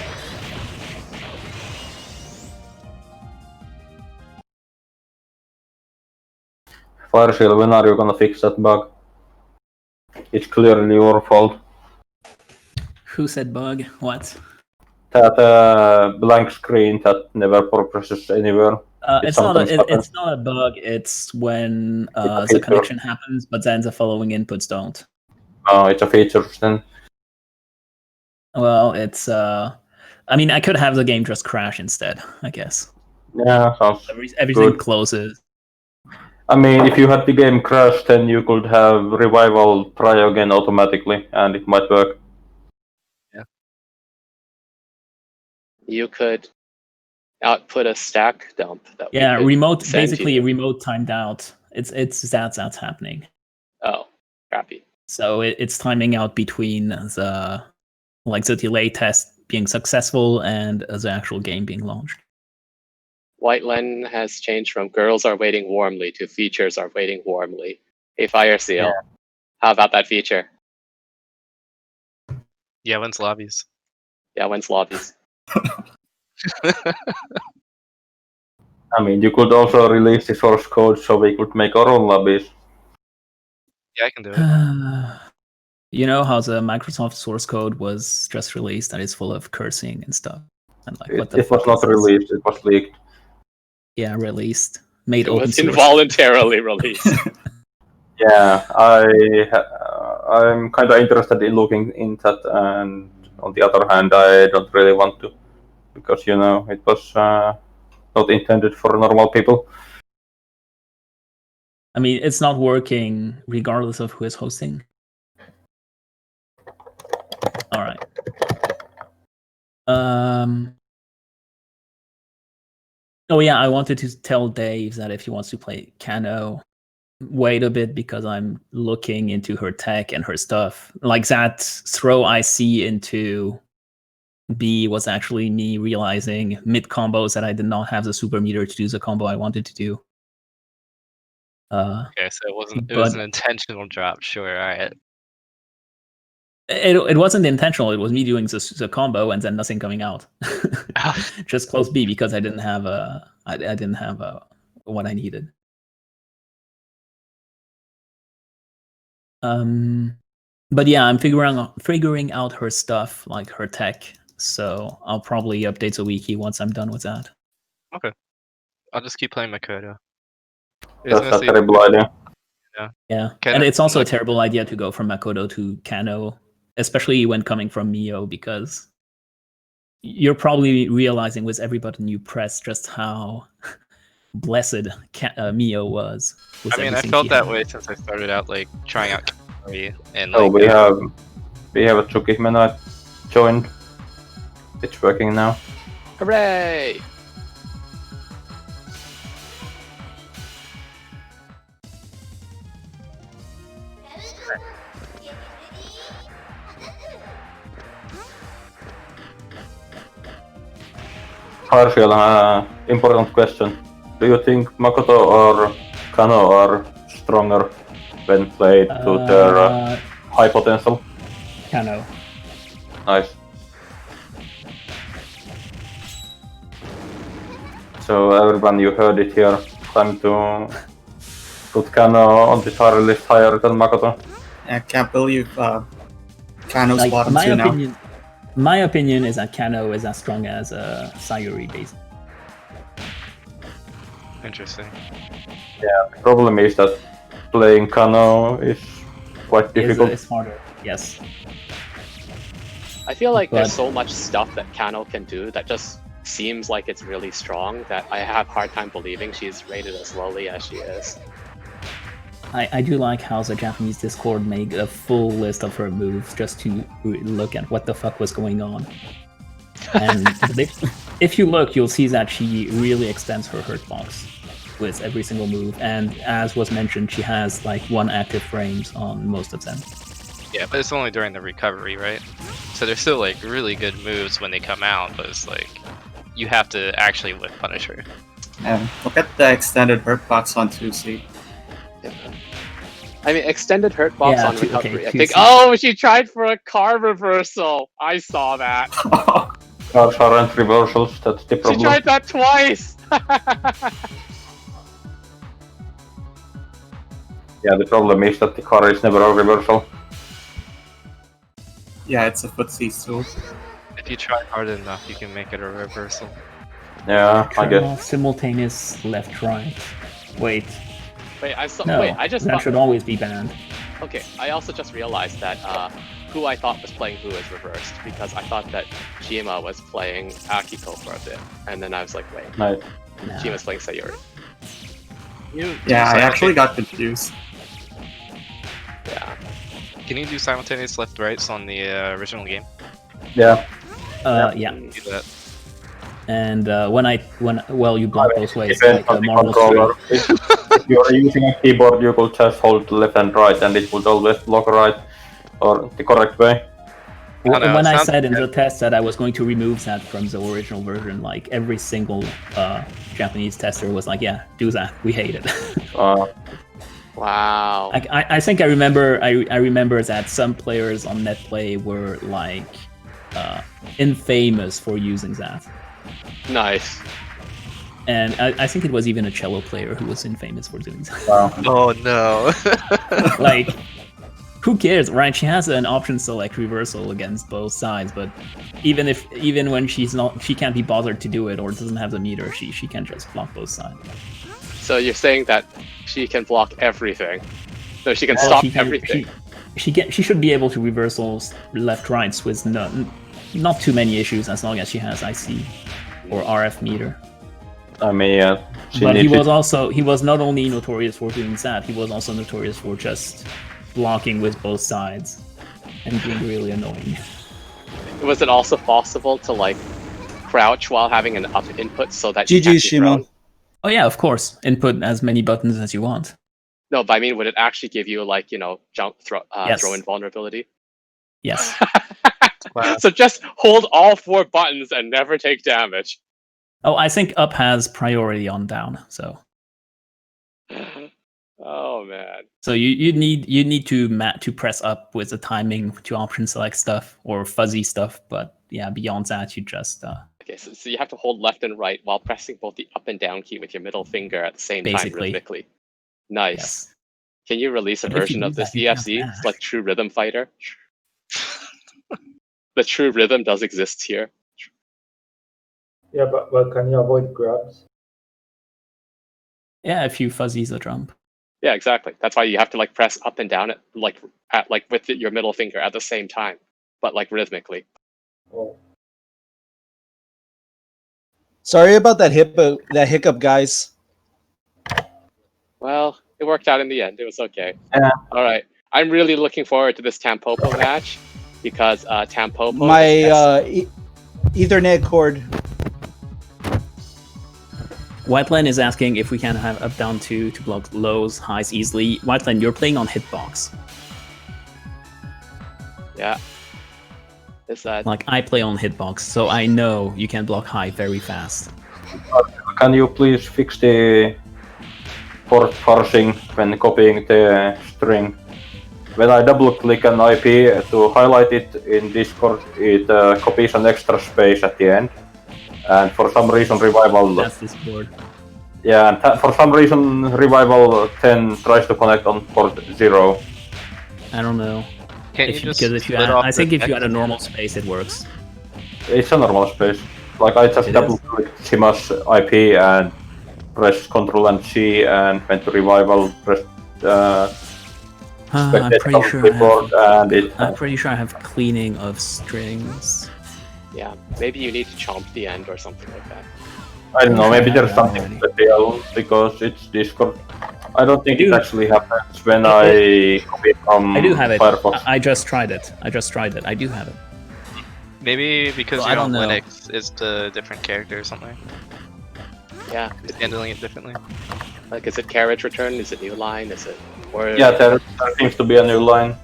Fireshield, when are you gonna fix that bug? It's clearly your fault. Who said bug? What? That blank screen that never progresses anywhere. It's not sometimes happens. it's not a bug. It's when It's a the feature. connection happens, but then the following inputs don't. Oh, it's a feature then. Well, it's I mean, I could have the game just crash instead, I guess. Yeah, sounds Everything good. closes. I mean, if you had the game crash, then you could have revival try again automatically, and it might work. You could output a stack dump that we Yeah, could remote send basically you. remote timed out. It's that's happening. Oh, crappy. So it's timing out between the delay test being successful and the actual game being launched. White Len has changed from girls are waiting warmly to features are waiting warmly. Hey, Fire Seal, how about that feature? Yeah, when's lobbies? Yeah, when's lobbies? I mean, you could also release the source code so we could make our own lobbies. Yeah, I can do it. You know how the Microsoft source code was just released and it's full of cursing and stuff. And like, what the It fuck was not is this? released, it was leaked. Yeah, released. Made It open was source. involuntarily released. Yeah, I'm kind of interested in looking in that, and on the other hand, I don't really want to, because you know it was not intended for normal people. I mean, it's not working regardless of who is hosting. All right. Oh yeah, I wanted to tell Dave that if he wants to play Kano, wait a bit because I'm looking into her tech and her stuff. Like that throw I see into B was actually me realizing mid combos that I did not have the super meter to do the combo I wanted to do. Okay, so it was an intentional drop, sure, alright. It wasn't intentional. It was me doing the combo and then nothing coming out. Just close B because I didn't have what I needed. But yeah, I'm figuring out her stuff, like her tech. So I'll probably update the wiki once I'm done with that. Okay. I'll just keep playing Makoto. That's a terrible idea. Yeah, Kano- and it's also a like- terrible idea to go from Makoto to Kano, especially when coming from Mio, because you're probably realizing with every button you press just how blessed Mio was. With I mean, I everything felt she that had. way since I started out like trying out Katamari and Oh, like we have a Tsukihime joined. It's working now. Hooray! Partial, important question. Do you think Makoto or Kano are stronger when played to their high potential? Kano. Nice. So everyone, you heard it here. Time to put Kano on the tier list higher than Makoto. I can't believe Kano's Like, bottom two now. my opinion is that Kano is as strong as Sayuri, basically. interesting. The problem is that playing Kano is quite difficult. It's harder. Yes. I feel like But- there's so much stuff that Kano can do that just seems like it's really strong that I have a hard time believing she's rated as lowly as she is. I do like how the Japanese Discord made a full list of her moves just to look at what the fuck was going on. And if you look, you'll see that she really extends her hurt box with every single move. And as was mentioned, she has like 1 active frames on most of them. Yeah, but it's only during the recovery, right? So they're still like really good moves when they come out, but it's like you have to actually whip punish her. Look at the extended hurt box on 2C. I mean, extended hurt box Yeah, on okay, recovery. I 2C. think. Oh, she tried for a car reversal. I saw that. Cars aren't reversals, that's the She problem. tried that twice. Yeah, the problem is that the car is never a reversal. Yeah, it's a footsie tool. If you try hard enough, you can make it a reversal. Yeah, I guess. Simultaneous left-right. Wait, Wait, I saw. no, Wait, I just that thought. should always be banned. Okay, I also just realized that who I thought was playing who is reversed because I thought that Shima was playing Akiko for a bit, and then I was like, wait, Nice. Nah. Shima's playing Sayuri. Yeah, I actually got confused. Yeah. Can you do simultaneous left-rights on the original game? Yeah. Yeah. Do that. And when you block both ways, Depends like a on the Marvel controller. Street. If you're using a keyboard, you could just hold left and right, and it would always block right, or the correct way. I don't know, When it I sounds said in good. the test that I was going to remove that from the original version, like every single Japanese tester was like, "Yeah, do that. We hate it." Wow. I think I remember that some players on NetPlay were like infamous for using that, Nice. and I think it was even a cello player who was infamous for doing that. Wow. Oh no. Like, who cares, right? She has an option select reversal against both sides, but even when she can't be bothered to do it or doesn't have the meter, she can just block both sides. So you're saying that she can block everything? So she can Well, stop she can- everything? She should be able to reversals left rights with not too many issues as long as she has IC or RF meter. I mean, yeah. But he was not only notorious for doing that, he was also notorious for just blocking with both sides and being really annoying. Was it also possible to like crouch while having an up input so that she can't GG, be thrown? Shimo. Oh yeah, of course. Input as many buttons as you want. No, but I mean, would it actually give you like jump Yes. throw invulnerability? Yes. So just hold all 4 buttons and never take damage. Oh, I think up has priority on down, so Oh man. So you need to press up with the timing to option select stuff or fuzzy stuff, but yeah, beyond that you just Okay, so you have to hold left and right while pressing both the up and down key with your middle finger at the same time Basically. rhythmically. Nice. yes. Can you release a But if you version do of this that, you can't EFZ? smash. It's like True Rhythm Fighter. The True Rhythm does exist here. Yeah, but can you avoid grabs? Yeah, if you fuzzies a jump. Yeah, exactly. That's why you have to like press up and down it like with your middle finger at the same time, but like rhythmically. Oh, Sorry about that hiccup, guys. Well, it worked out in the end. It was okay. Yeah. All right. I'm really looking forward to this Tampopo match because Tampopo. My Ethernet cord. Whiteland is asking if we can have up down to block lows, highs easily. Whiteland, you're playing on hitbox. Yeah. Is that Like I play on hitbox, so I know you can block high very fast. Can you please fix the port parsing when copying the string? When I double click an IP to highlight it in Discord, it copies an extra space at the end. And for some reason Revival... That's Discord. Yeah, and for some reason Revival 10 tries to connect on port 0. I don't know. Can't you just Because if you split add, off I think the if you text? add a normal space, it works. It's a normal space. Like I just It double is? clicked Shima's IP and pressed Ctrl and C and went to Revival, pressed I'm pretty sure keyboard, and it... I'm pretty sure I have cleaning of strings. yeah? Maybe you need to chomp the end or something like that. I don't know, maybe I there's have that something already. special because it's Discord. I don't think it do. actually happens when I copy from I do have it. Firefox. I just tried it. I do have it. Maybe because Well, I you're on don't know. Linux, it's a different character or something. Yeah. It's handling it differently. Like, is it carriage return? Is it new line? Is it or Yeah, there seems to be a new line.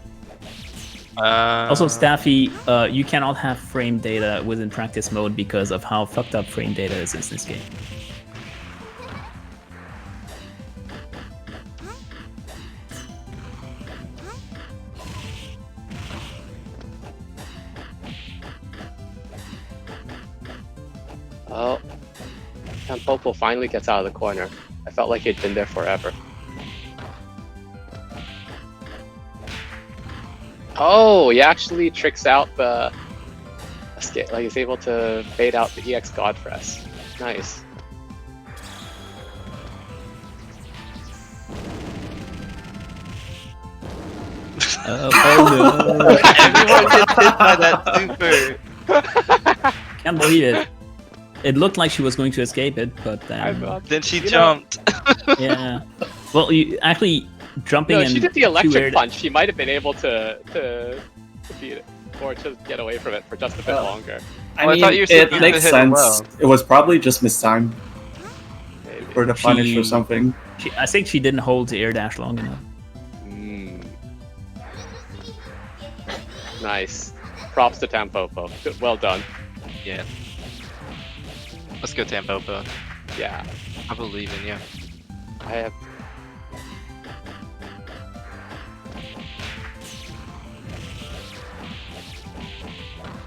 Also, Staffy, you cannot have frame data within practice mode because of how fucked up frame data is in this game. Oh, Tampopo finally gets out of the corner. I felt like he'd been there forever. Oh, he actually tricks out the escape. Like he's able to bait out the EX God Press. Nice. Oh no! Everyone gets hit by that super. Can't believe it. It looked like she was going to escape it, but Then she You know- jumped. yeah. Well, you actually jumping No, and she did the two electric air- punch. She might have been able to beat it or to get away from it for just a bit longer. I Well, I mean, thought you said it you makes could hit low. sense. It was probably just mistimed Maybe. for the punish or She- something. I think she didn't hold the air dash long enough. Nice. Props to Tampopo. Good- Well done. Yeah. Let's go Tampopo. Yeah. I believe in you. I have.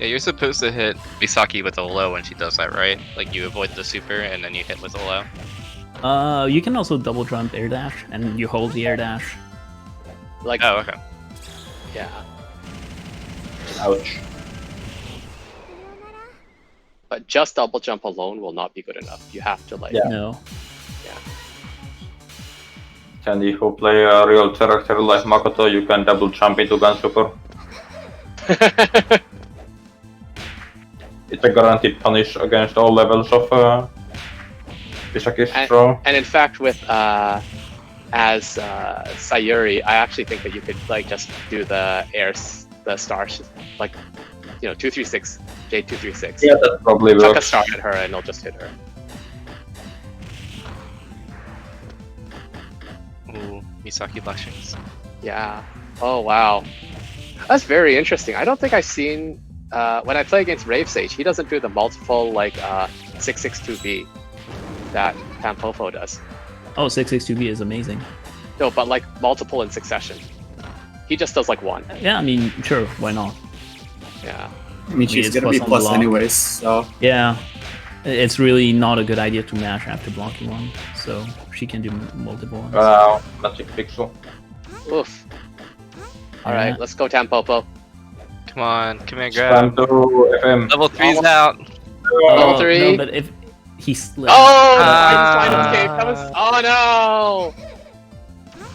Yeah, you're supposed to hit Misaki with a low when she does that, right? Like you avoid the super and then you hit with a low. You can also double jump air dash and you hold the air dash. Like, Oh, okay. yeah. Ouch. But just double jump alone will not be good enough. You have to, like. Yeah. No. And if you play a real character like Makoto, you can double jump into Gun Super. It's a guaranteed punish against all levels of Misaki's throw. And in fact, with as Sayuri, I actually think that you could like just do the the star, like 236 J236. Yeah, that probably Chuck a works. star at her and it'll just hit her. Ooh, Misaki blessings. Yeah. Oh wow, that's very interesting. I don't think I've seen when I play against Rave Sage, he doesn't do the multiple like 662B that Tampopo does. Oh, 662B is amazing. No, but like multiple in succession. He just does like one. Yeah, I mean, sure, why not? Yeah. I mean, she's it's gonna be plus on plus block. anyways, so Yeah, it's really not a good idea to mash after blocking one, so she can do multiple ones. Wow, magic pixel. Oof. Alright, Yeah. let's go Tampopo. Come on, command Spam grab. to FM. Level 3's Almost. out. Level Oh, 3. no, but if he slipped. Oh, the Ah. Einstein escape. That was. Oh no!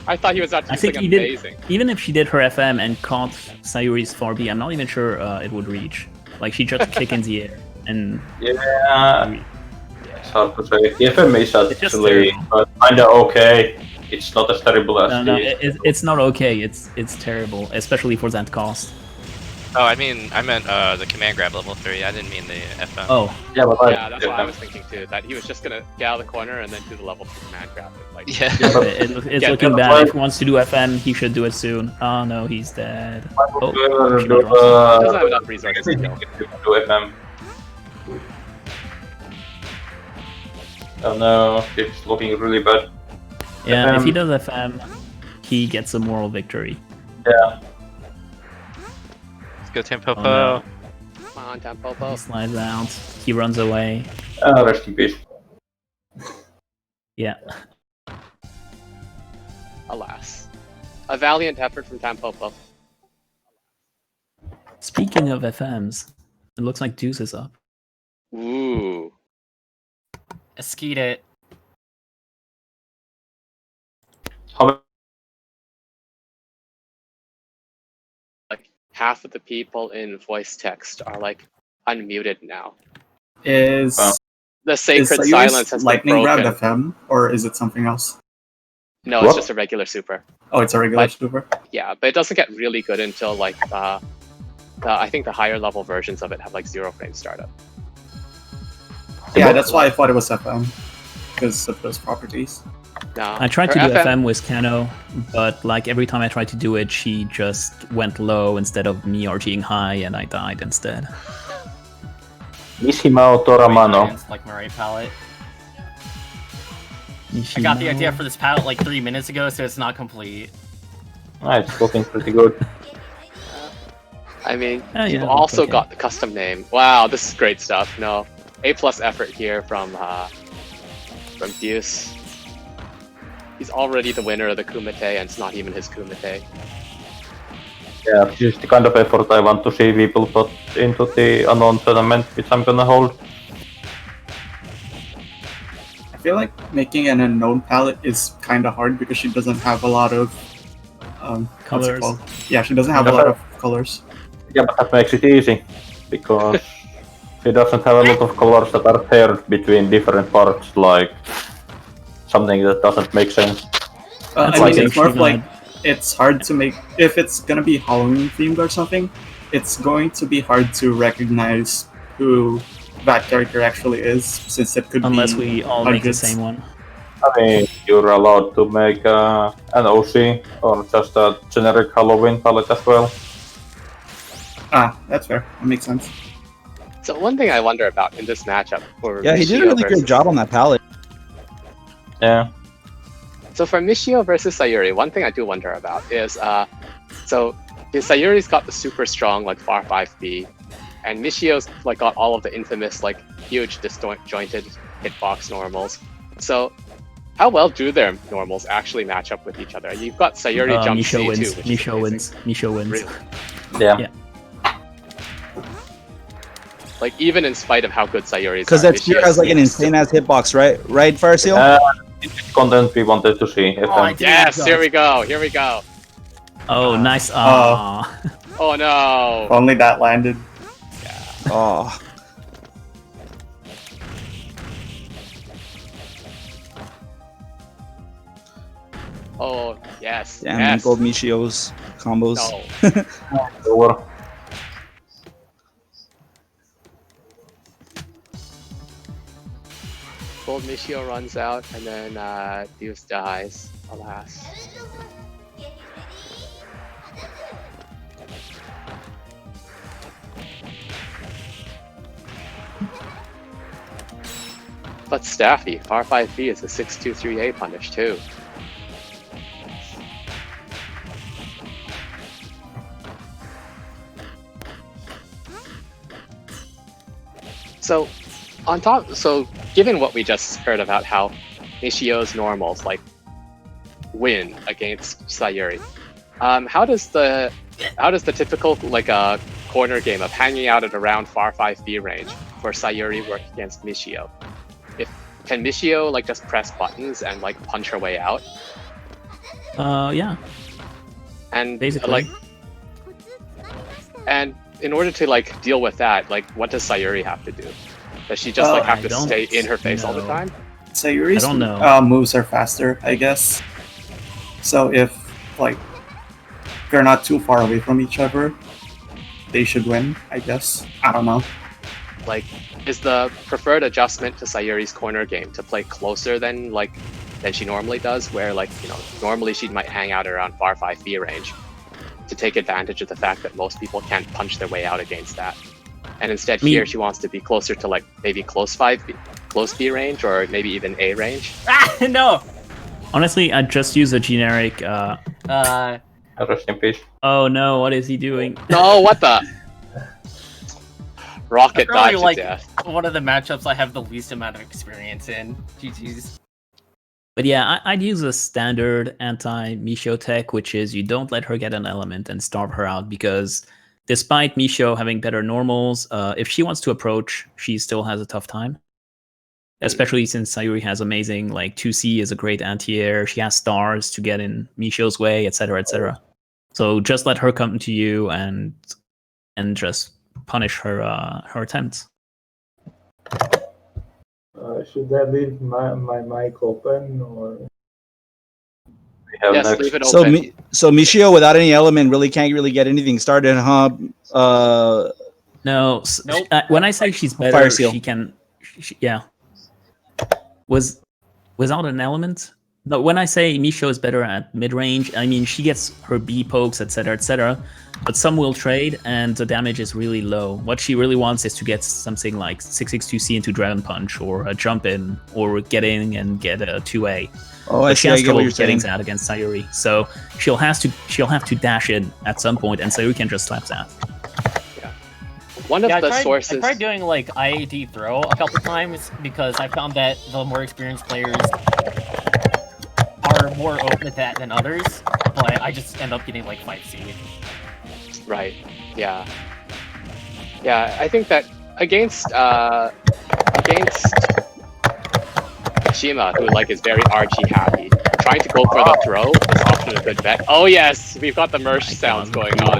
I thought he was about to I do think something he did. amazing. Even if she did her FM and caught Sayuri's 4B, I'm not even sure it would reach. Like she just kick in the air and Yeah, it's hard to say. The FM is It's just actually kinda okay. It's not as terrible as no, the... it's not okay. It's terrible, especially for that cost. Oh, I meant the command grab level 3. I didn't mean the FM. Oh, Yeah, but Yeah, that's what I was thinking too. That he was just gonna get out of the corner and then do the level 2 command grab. Like, Yeah. it's Yeah, looking but bad. why- If he wants to do FM, he should do it soon. Oh no, he's dead. Oh, Do, she drops doesn't have enough resources to kill. do FM. Oh no, it's looking really bad. Yeah, if he FM. does FM, he gets a moral victory. Yeah. Let's go Tampopo. Oh, no. Come on, He Tampopo. slides out. He runs away. Rest in peace. Yeah. Alas. A valiant effort from Tampopo. Speaking of FMs, it looks like Deuce is up. Ooh. Eskeet it. How Like half of the people in voice text are like unmuted now. is Wow. The is sacred Sayuri's silence has been lightning grab broken. FM or is it something else? No, What? it's just a regular super. Oh, it's a regular But- super. Yeah, but it doesn't get really good until like I think the higher level versions of it have like 0 frame startup. Yeah, that's why I thought it was FM because of those properties. No, I tried her to do FM with Kano, but like every time I tried to do it, she just went low instead of me RGing high, and I died instead. Shimatora mano. Against, like my right palette. I got the idea for this palette like 3 minutes ago, so it's not complete. It's looking pretty good. I mean, Oh, yeah, you've that's also okay. got the custom name. Wow, this is great stuff. No, A+ effort here from Deuce. He's already the winner of the Kumite, and it's not even his Kumite. Yeah, this is the kind of effort I want to see people put into the unknown tournament, which I'm gonna hold. I feel like making an unknown palette is kind of hard because she doesn't have a lot of what's it Colors. called? Yeah, she doesn't have a lot of colors. Yeah, but that makes it easy, because she doesn't have a lot of colors that are paired between different parts, like something that doesn't make sense. That's I like mean, it's more of actually like it's hard to make if it's gonna be Halloween themed or something. It's going to be hard to recognize who that character actually is, since it could Unless be we all make the hundreds. same one. I mean, you're allowed to make an OC or just a generic Halloween palette as well. Ah, that's fair. That makes sense. So one thing I wonder about in this matchup for Yeah, he did a Michio really versus- good job on that palette. Yeah. So for Michio versus Sayuri, one thing I do wonder about is so Sayuri's got the super strong like far 5B, and Michio's like got all of the infamous like huge disjointed hitbox normals. So how well do their normals actually match up with each other? You've got Sayuri jump Misho C2, wins. which is Misho amazing. wins. Misho wins. Really? Yeah. Yeah. Like even in spite of how good Sayuri is, Because that spear has like an insane ass hitbox, right? Right, Farseal? It's content we wanted to see. Oh, I did. Yes, here we go. Here we go. Oh, nice. Ah. Oh no. If only that landed. Oh. Oh yes. Damn, yes. gold Michio's combos. No. Over. Gold Michio runs out, and then Deuce dies. Alas. But Staffy, R5B is a 623A punish too. So, given what we just heard about how Nishio's normals like win against Sayuri, how does the typical like corner game of hanging out at around far 5B range for Sayuri work against Nishio? Can Nishio like just press buttons and like punch her way out? Yeah. And Basically. and in order to like deal with that, like what does Sayuri have to do? Does she just like have to stay in her face all the time? Sayuri's I don't know. moves are faster, I guess. So if like they're not too far away from each other, they should win, I guess. I don't know. Like, is the preferred adjustment to Sayuri's corner game to play closer than she normally does, where like, you know, normally she might hang out around far 5B range to take advantage of the fact that most people can't punch their way out against that. And instead here she wants to be closer to like maybe close B range, or maybe even A range. No. Honestly, I just use a generic. Rest in peace. Oh no! What is he doing? No, what the? Rocket Probably dive to like death. one of the matchups I have the least amount of experience in. GG's. But yeah, I'd use a standard anti-Misho tech, which is you don't let her get an element and starve her out, because despite Misho having better normals, if she wants to approach, she still has a tough time. Especially since Sayuri has amazing, like 2C is a great anti-air, she has stars to get in Misho's way, etc., etc. So just let her come to you and just punish her attempts. Should I leave my mic open or? We have Yes, next. leave it open. So Michio without any element really can't really get anything started, huh? No, Nope. When I say she's better, Fire Seal. she can. Yeah. Without an element? No, when I say Misho is better at mid-range, I mean she gets her B pokes, etc., etc. But some will trade, and the damage is really low. What she really wants is to get something like 662C into Dragon Punch, or a jump in, or get in and get a 2A. Oh, I But see. she I has get trouble what you're getting saying. that against Sayuri, so she'll have to dash in at some point, and Sayuri can just slap that. One of Yeah, the I sources. tried doing like IAD throw a couple times because I found that the more experienced players are more open to that than others, but I just end up getting like 5C. Right. Yeah. Yeah, I think that against Shima, who like is very RG happy, trying to go for the throw is often a good bet. Oh yes, we've got the merch sounds going on.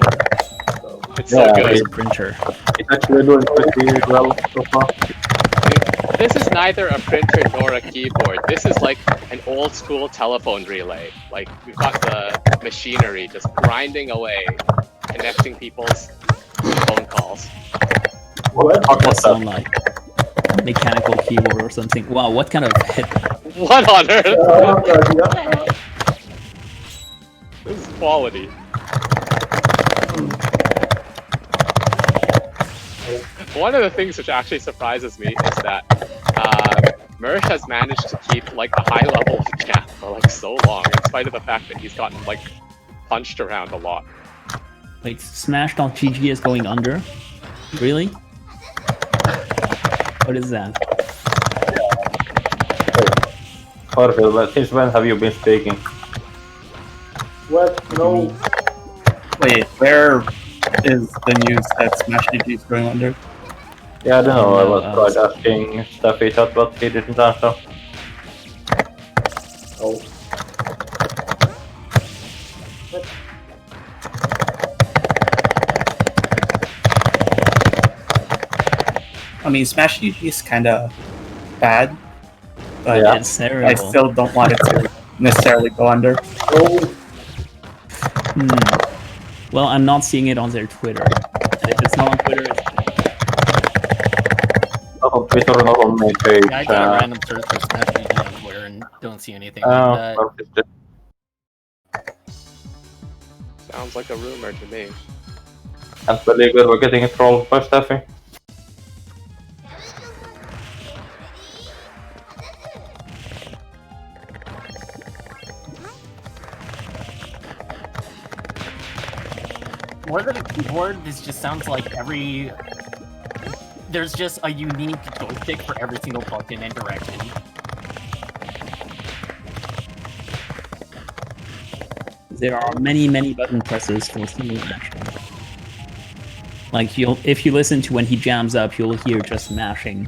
It's so Yeah, good. There's a printer. It's actually doing pretty well so far. This is neither a printer nor a keyboard. This is like an old school telephone relay. Like, we've got the machinery just grinding away, connecting people's phone calls. What? That sound like mechanical keyboard or something. Wow, what kind of hit? What on earth? Yeah. This is quality. One of the things which actually surprises me is that Mersh has managed to keep like a high level of champ for like so long, in spite of the fact that he's gotten like punched around a lot. Wait, Smash.gg is going under? Really? What is that? Orville, since when have you been speaking? What? No. Wait, where is the news that Smash GG is going under? Yeah, I don't know. I was No, tried asking Staffy that, but he didn't answer. Oh. I mean, Smash GG is kind of bad, but Yeah. It's I terrible. still don't want it to necessarily go under. Oh. Well, I'm not seeing it on their Twitter. And if it's not on Twitter, it's... Not on Twitter, not on main page. Yeah, I did a random search for Smash GG on Twitter and don't see anything like that. well, it's just- Sounds like a rumor to me. Can't believe we're getting it trolled by Staffy. More than a keyboard, this just sounds like every there's just a unique joystick for every single button and direction. There are many button presses for single action. Like if you listen to when he jams up, you'll hear just mashing.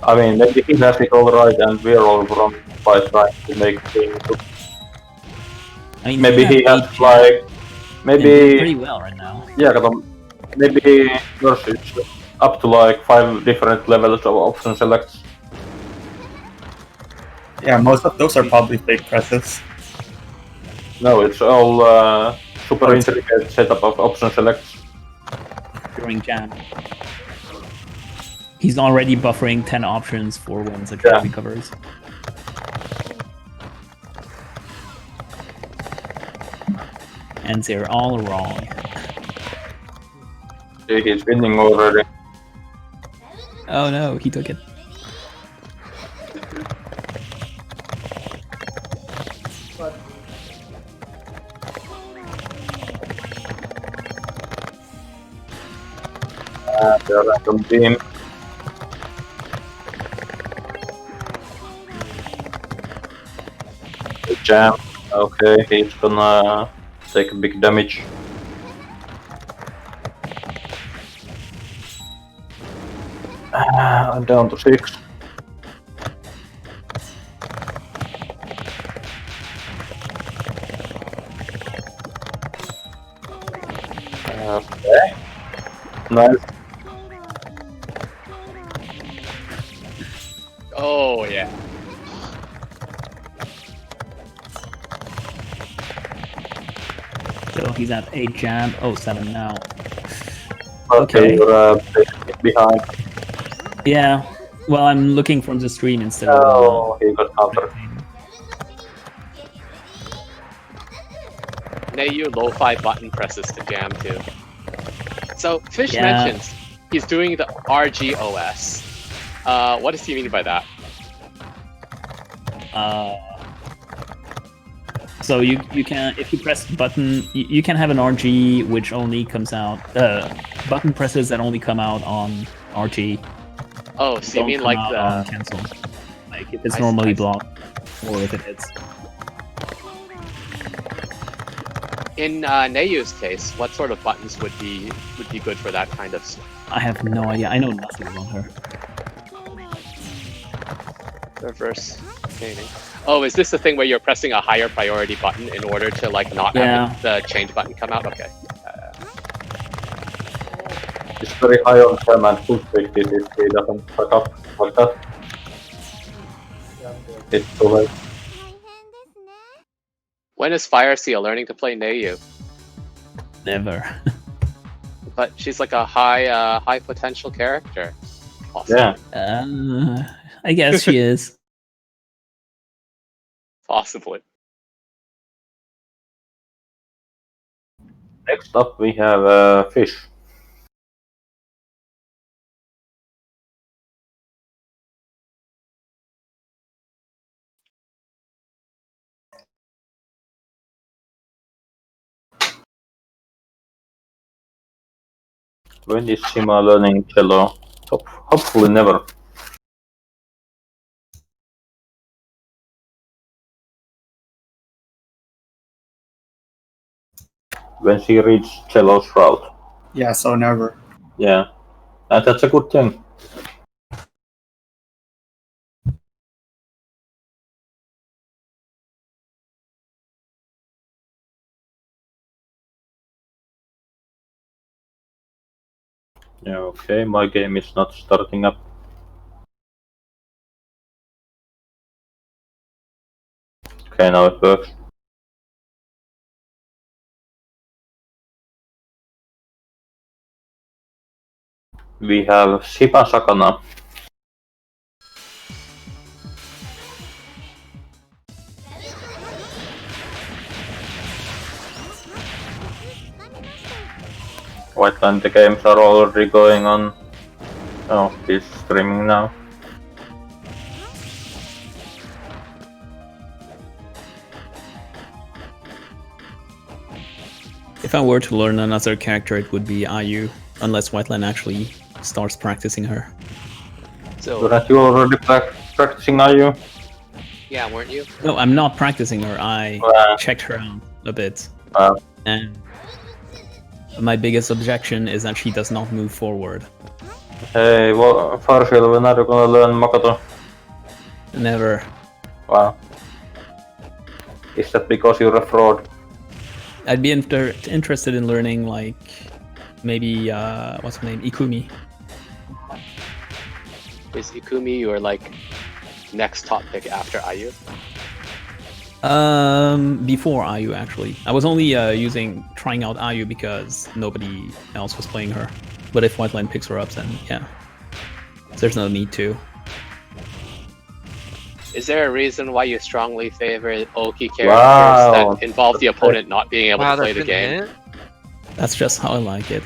I mean, maybe he has it all right and we're all wrong by trying to make things. I mean, Maybe he has eight like, jams, doing pretty maybe, well right now. yeah, maybe yours is up to like 5 different levels of option selects. Yeah, most of those are probably fake presses. No, it's all super intricate setup of option selects. During jam. He's already buffering 10 options for when Zachary recovers. And they're all wrong. See, he's winning already. Oh no, he took it. The random team. The jam. Okay, he's gonna take a big damage. I'm down to 6. Okay. Nice. Oh yeah. So he's at 8 jam. Oh, 7 now. Okay, Okay. you're behind. Yeah. Well, I'm looking from the stream instead of. Oh, he got counter. Nayu lo-fi button presses to jam too. So Fish Yeah. mentions he's doing the RGOS. What does he mean by that? So you can, if you press button, you can have an RG which only comes out button presses that only come out on RG. Oh, so you Don't mean come like out the on cancel. Like if it's I see, normally I see. blocked, or if it hits. in Nayu's case, what sort of buttons would be good for that kind of I have no idea. I know nothing about her. reverse chaining? Oh, is this the thing where you're pressing a higher priority button in order to like not Yeah. have the change button come out? Okay. It's very high on time and full speed if he doesn't fuck up like that. It's too late. When is Fire Seal learning to play Nayu? Never. But she's like a high potential character. Possibly. Yeah. I guess she is. Possibly. Next up we have Fish. When is Shima learning cello? Hopefully never. When she reads cello's route. Yeah, so never. Yeah. And that's a good thing. Yeah, okay, my game is not starting up. Okay, now it works. We have Shiba Sakana. What time the games are already going on? Oh, he's streaming now. If I were to learn another character, it would be Ayu, unless Whiteland actually starts practicing her. So Weren't you already practicing, are you? yeah, weren't you? No, I'm not practicing her. I Wow. checked her out a bit. Wow. And my biggest objection is that she does not move forward. Hey, Farfield, when are you gonna learn Makoto? Never. Wow. Is that because you're a fraud? I'd be interested in learning, like, maybe, what's her name? Ikumi. Is Ikumi your like next top pick after Ayu? Before Ayu, actually. I was only trying out Ayu because nobody else was playing her. But if Whiteline picks her up, then yeah. There's no need to. Is there a reason why you strongly favor Oki characters Wow. that involve the opponent not being able to play the that's game? been That's just how I like it.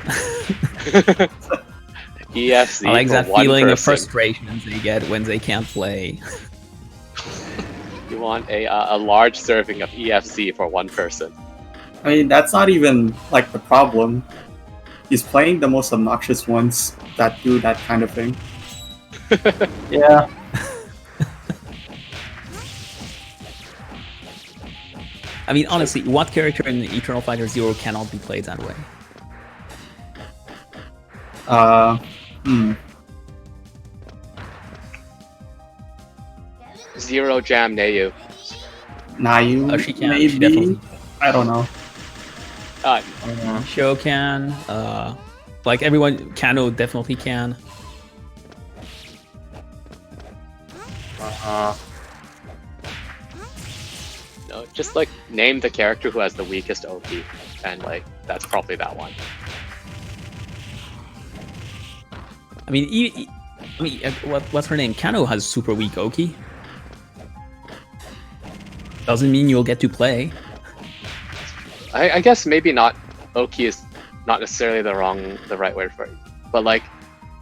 EFZ I like for that one feeling of person. frustration they get when they can't play. You want a large serving of EFZ for one person. I mean, that's not even like the problem. He's playing the most obnoxious ones that do that kind of thing. Yeah. I mean, honestly, what character in Eternal Fighter Zero cannot be played that way? Zero Jam Neyu. Nayu, She can. maybe. She definitely. I don't know. Sho can. Like everyone, Kano definitely can. No, just like name the character who has the weakest Oki, and like that's probably that one. I mean, what's her name? Kano has super weak Oki. Doesn't mean you'll get to play. I guess maybe not. Oki is not necessarily the right word for it, but like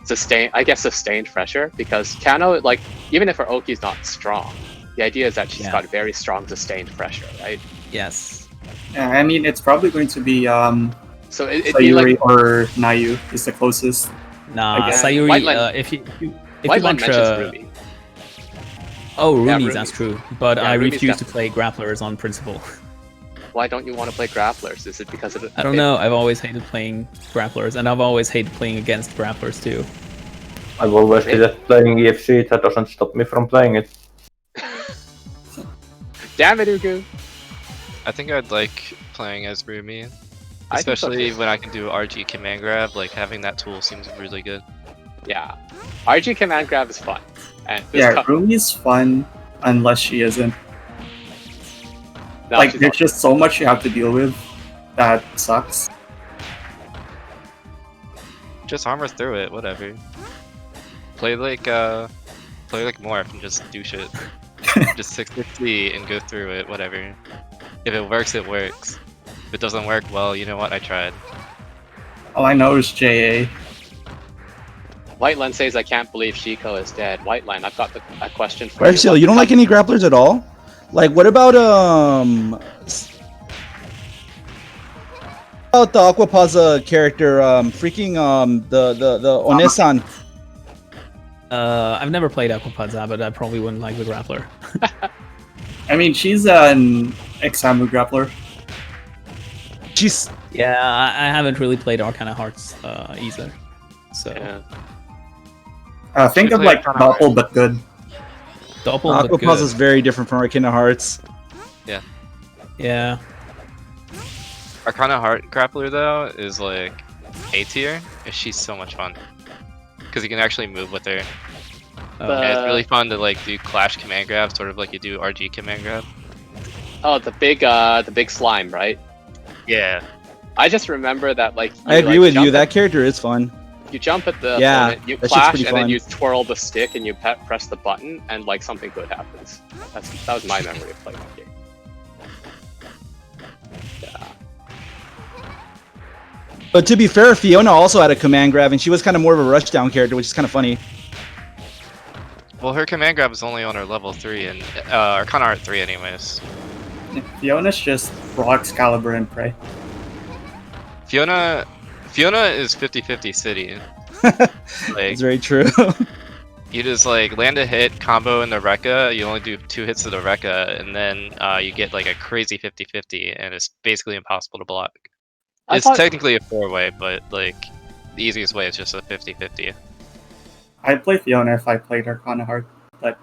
sustained. I guess sustained pressure, because Kano, like, even if her Oki is not strong, the idea is that she's got very strong sustained pressure, right? Yes. Yeah, I mean, it's probably going to be So it'd be Sayuri like or Nayu is the closest. Nah, Again, Sayuri. Whiteland- If you Whiteland want mentions Ruby. Oh, Yeah, Rumi's, Ruby. that's true. But Yeah, I Rumi's refuse to play grapplers on principle. Why don't you want to play grapplers? Is it because of the? I don't know. I've always hated playing grapplers, and I've always hated playing against grapplers too. I've always hated playing EFC, that doesn't stop me from playing it. Damn it, Ugu! I think I'd like playing as Rumi, I think so especially too. when I can do RG command grab. Like having that tool seems really good. Yeah, RG command grab is fun, and this Yeah, Rumi's fun unless she isn't. no, Like, she's there's not. just so much you have to deal with that sucks. Just armor through it, whatever. Play like Morph and just do shit. Just 660 and go through it, whatever. If it works, it works. If it doesn't work, well, you know what? I tried. All I know is JA. Whiteland says, "I can't believe Shiko is dead." Whiteland, I've got a question for you. Rexil, you don't like any grapplers at all? Like, what about the Aquapaza character, the Onesan? I've never played Aquapadza, but I probably wouldn't like the grappler. I mean, she's an Examu grappler. She's Yeah, I haven't really played Arcana Hearts either. So Yeah. Think Should of play like Arcana Doppel, but good. Doppel, but Aquapaza good. is very different from Arcana Hearts. Yeah. Arcana Heart Grappler though is like A tier, and she's so much fun. Because you can actually move with her. But- And it's really fun to like do Clash command grab, sort of like you do RG command grab. Oh, the big slime, right? Yeah. I just remember that, like, I agree with you. jump That character is fun. You jump at the Yeah, opponent, you that shit's clash, pretty and then fun. you twirl the stick and you press the button, and like something good happens. That was my memory of playing that game. Yeah. But to be fair, Fiona also had a command grab, and she was kind of more of a rushdown character, which is kind of funny. Well, her command grab is only on her level 3, and Arcana Heart 3 anyways. Fiona's just raw Excalibur and Prey. Fiona is 50-50 city. Like, It's very true. you just like land a hit, combo in the Rekka, you only do 2 hits to the Rekka, and then you get like a crazy 50-50, and it's basically impossible to block. It's technically a 4-way, but like the easiest way is just a 50-50. I'd play Fiona if I played her kind of hard, but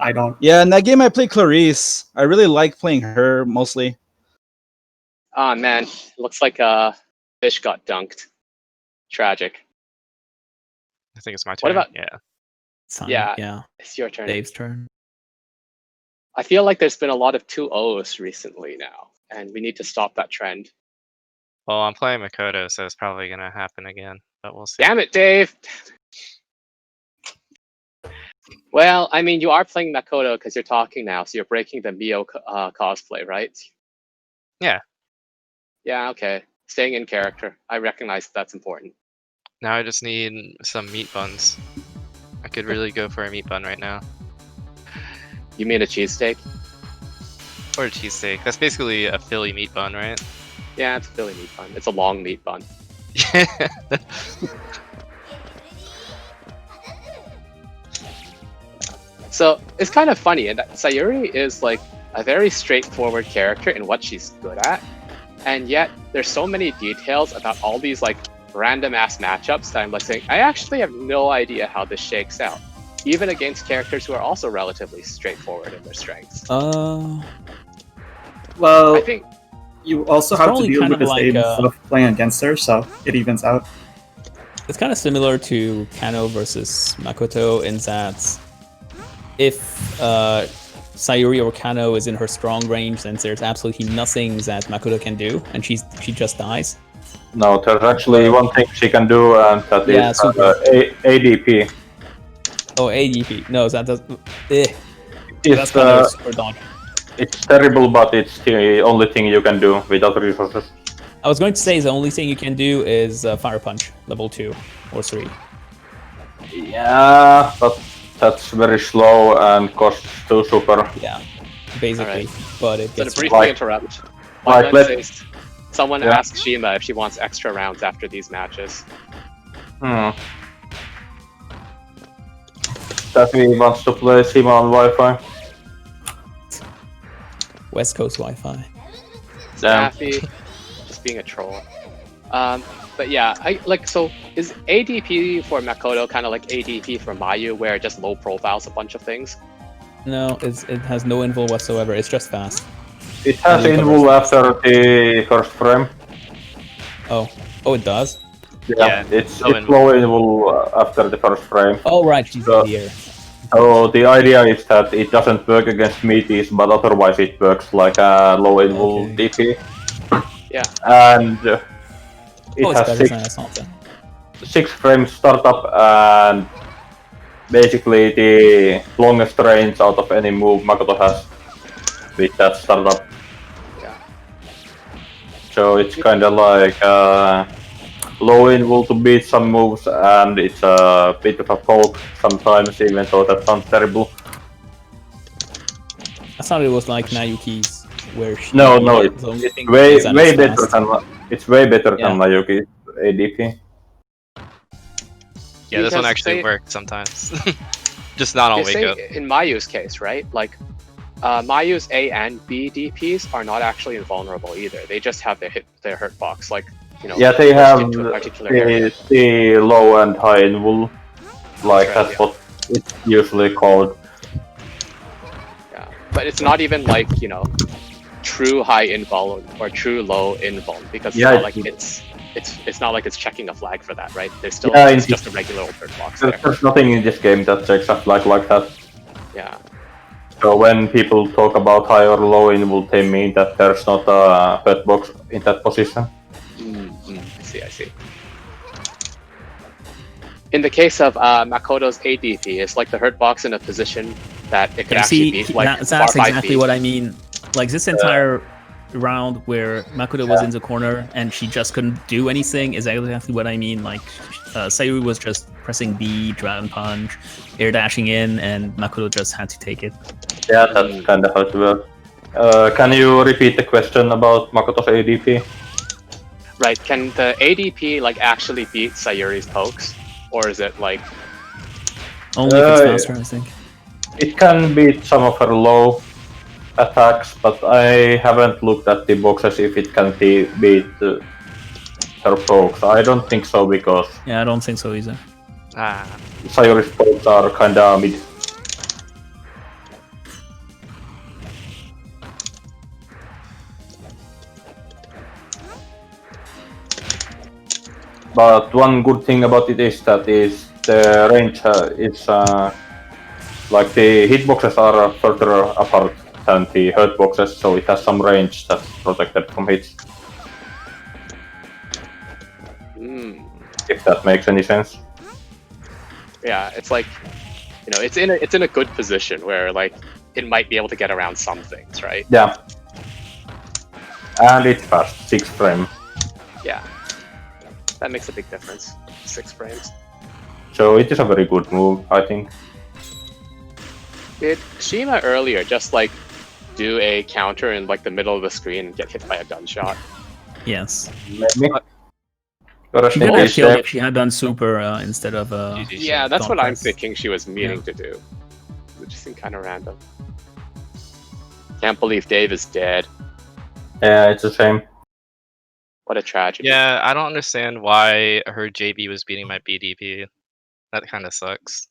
I don't. Yeah, in that game I played Clarice. I really like playing her mostly. Oh man, looks like fish got dunked. Tragic. I think it's my turn. What about? Yeah. Yeah. It's your turn. Dave's turn. I feel like there's been a lot of 2-0s recently now, and we need to stop that trend. Well, I'm playing Makoto, so it's probably gonna happen again, but we'll see. Damn it, Dave! Well, I mean, you are playing Makoto because you're talking now, so you're breaking the Mio cosplay, right? Yeah. Yeah, okay. Staying in character. I recognize that's important. Now I just need some meat buns. I could really go for a meat bun right now. You mean a cheesesteak? Or a cheesesteak. That's basically a Philly meat bun, right? Yeah, it's a Philly meat bun. It's a long meat bun. So it's kind of funny, and Sayuri is like a very straightforward character in what she's good at, and yet there's so many details about all these like random ass matchups that I'm like saying, I actually have no idea how this shakes out, even against characters who are also relatively straightforward in their strengths. Well, I think you also It's have to probably deal kind with of the like, same stuff playing against her, so it evens out. It's kind of similar to Kano versus Makoto in that if Sayuri or Kano is in her strong range, then there's absolutely nothing that Makoto can do, and she just dies. No, there's actually one thing she can do, and that is ADP. Oh, ADP. No, that does. It's, That's kind of super dodgy. It's terrible, but it's the only thing you can do without resources. I was going to say the only thing you can do is Fire Punch, level 2 or 3. Yeah, but that's very slow and costs 2 super. Yeah, basically. Right. But it So gets to briefly interrupt, someone asked Shima if she wants extra rounds after these matches. Staffy wants to play Shima on Wi-Fi. West Coast Wi-Fi. Staffy, just being a troll. But yeah, so is ADP for Makoto kind of like ADP for Mayu, where it just low profiles a bunch of things? No, it has no invul whatsoever. It's just fast. It has invul after the first frame. Oh, it does? Yeah, it's low invul after the first frame. Oh right, she's here. So the idea is that it doesn't work against meaties, but otherwise it works like a low invul DP. Yeah. And it has 6 frames startup, and basically the longest range out of any move Makoto has with that startup. Yeah. So it's kind of like low invul to beat some moves, and it's a bit of a poke sometimes, even though that sounds terrible. I thought it was like Nayuki's, where she No, it's way better than Nayuki's ADP. Yeah, this one actually worked sometimes. Just not on Wake Up. In Mayu's case, right? Like, Mayu's A and B DPs are not actually invulnerable either. They just have their hurt box, like, you know. Yeah, they have the low and high invul. Like, that's what it's usually called. Yeah, but it's not even like, you know, true high invul or true low invul, because it's not like it's not like it's checking a flag for that, right? There's still it's just a regular old hurt box there. There's nothing in this game that checks a flag like that. Yeah. So when people talk about high or low invul, they mean that there's not a hurt box in that position. I see. In the case of Makoto's ADP, it's like the hurt box in a position that it could actually beat. Like that's exactly what I mean. Like this entire round where Makoto was in the corner and she just couldn't do anything is exactly what I mean. Like Sayuri was just pressing B, Dragon Punch, air dashing in, and Makoto just had to take it. Yeah, that's kind of how it works. Can you repeat the question about Makoto's ADP? Right, can the ADP like actually beat Sayuri's pokes? Or is it like Only if it's faster, I think. It can beat some of her low attacks, but I haven't looked at the boxes if it can beat her pokes. I don't think so because Yeah, I don't think so either. Sayuri's pokes are kinda mid. But one good thing about it is that the range is like the hitboxes are further apart than the hurt boxes, so it has some range that's protected from hits. If that makes any sense. yeah, it's like it's in a good position where like it might be able to get around some things, right? Yeah. And it's fast, 6 frame. Yeah. That makes a big difference. 6 frames. So it is a very good move, I think. Did Shima earlier just like do a counter in like the middle of the screen and get hit by a gunshot? Yes. Maybe. She could have killed if she had done super instead of. Yeah, that's what I'm press. thinking she was meaning to do. It just seemed kind of random. Can't believe Dave is dead. Yeah, it's a shame. What a tragedy. Yeah, I don't understand why her JB was beating my BDP. That kind of sucks.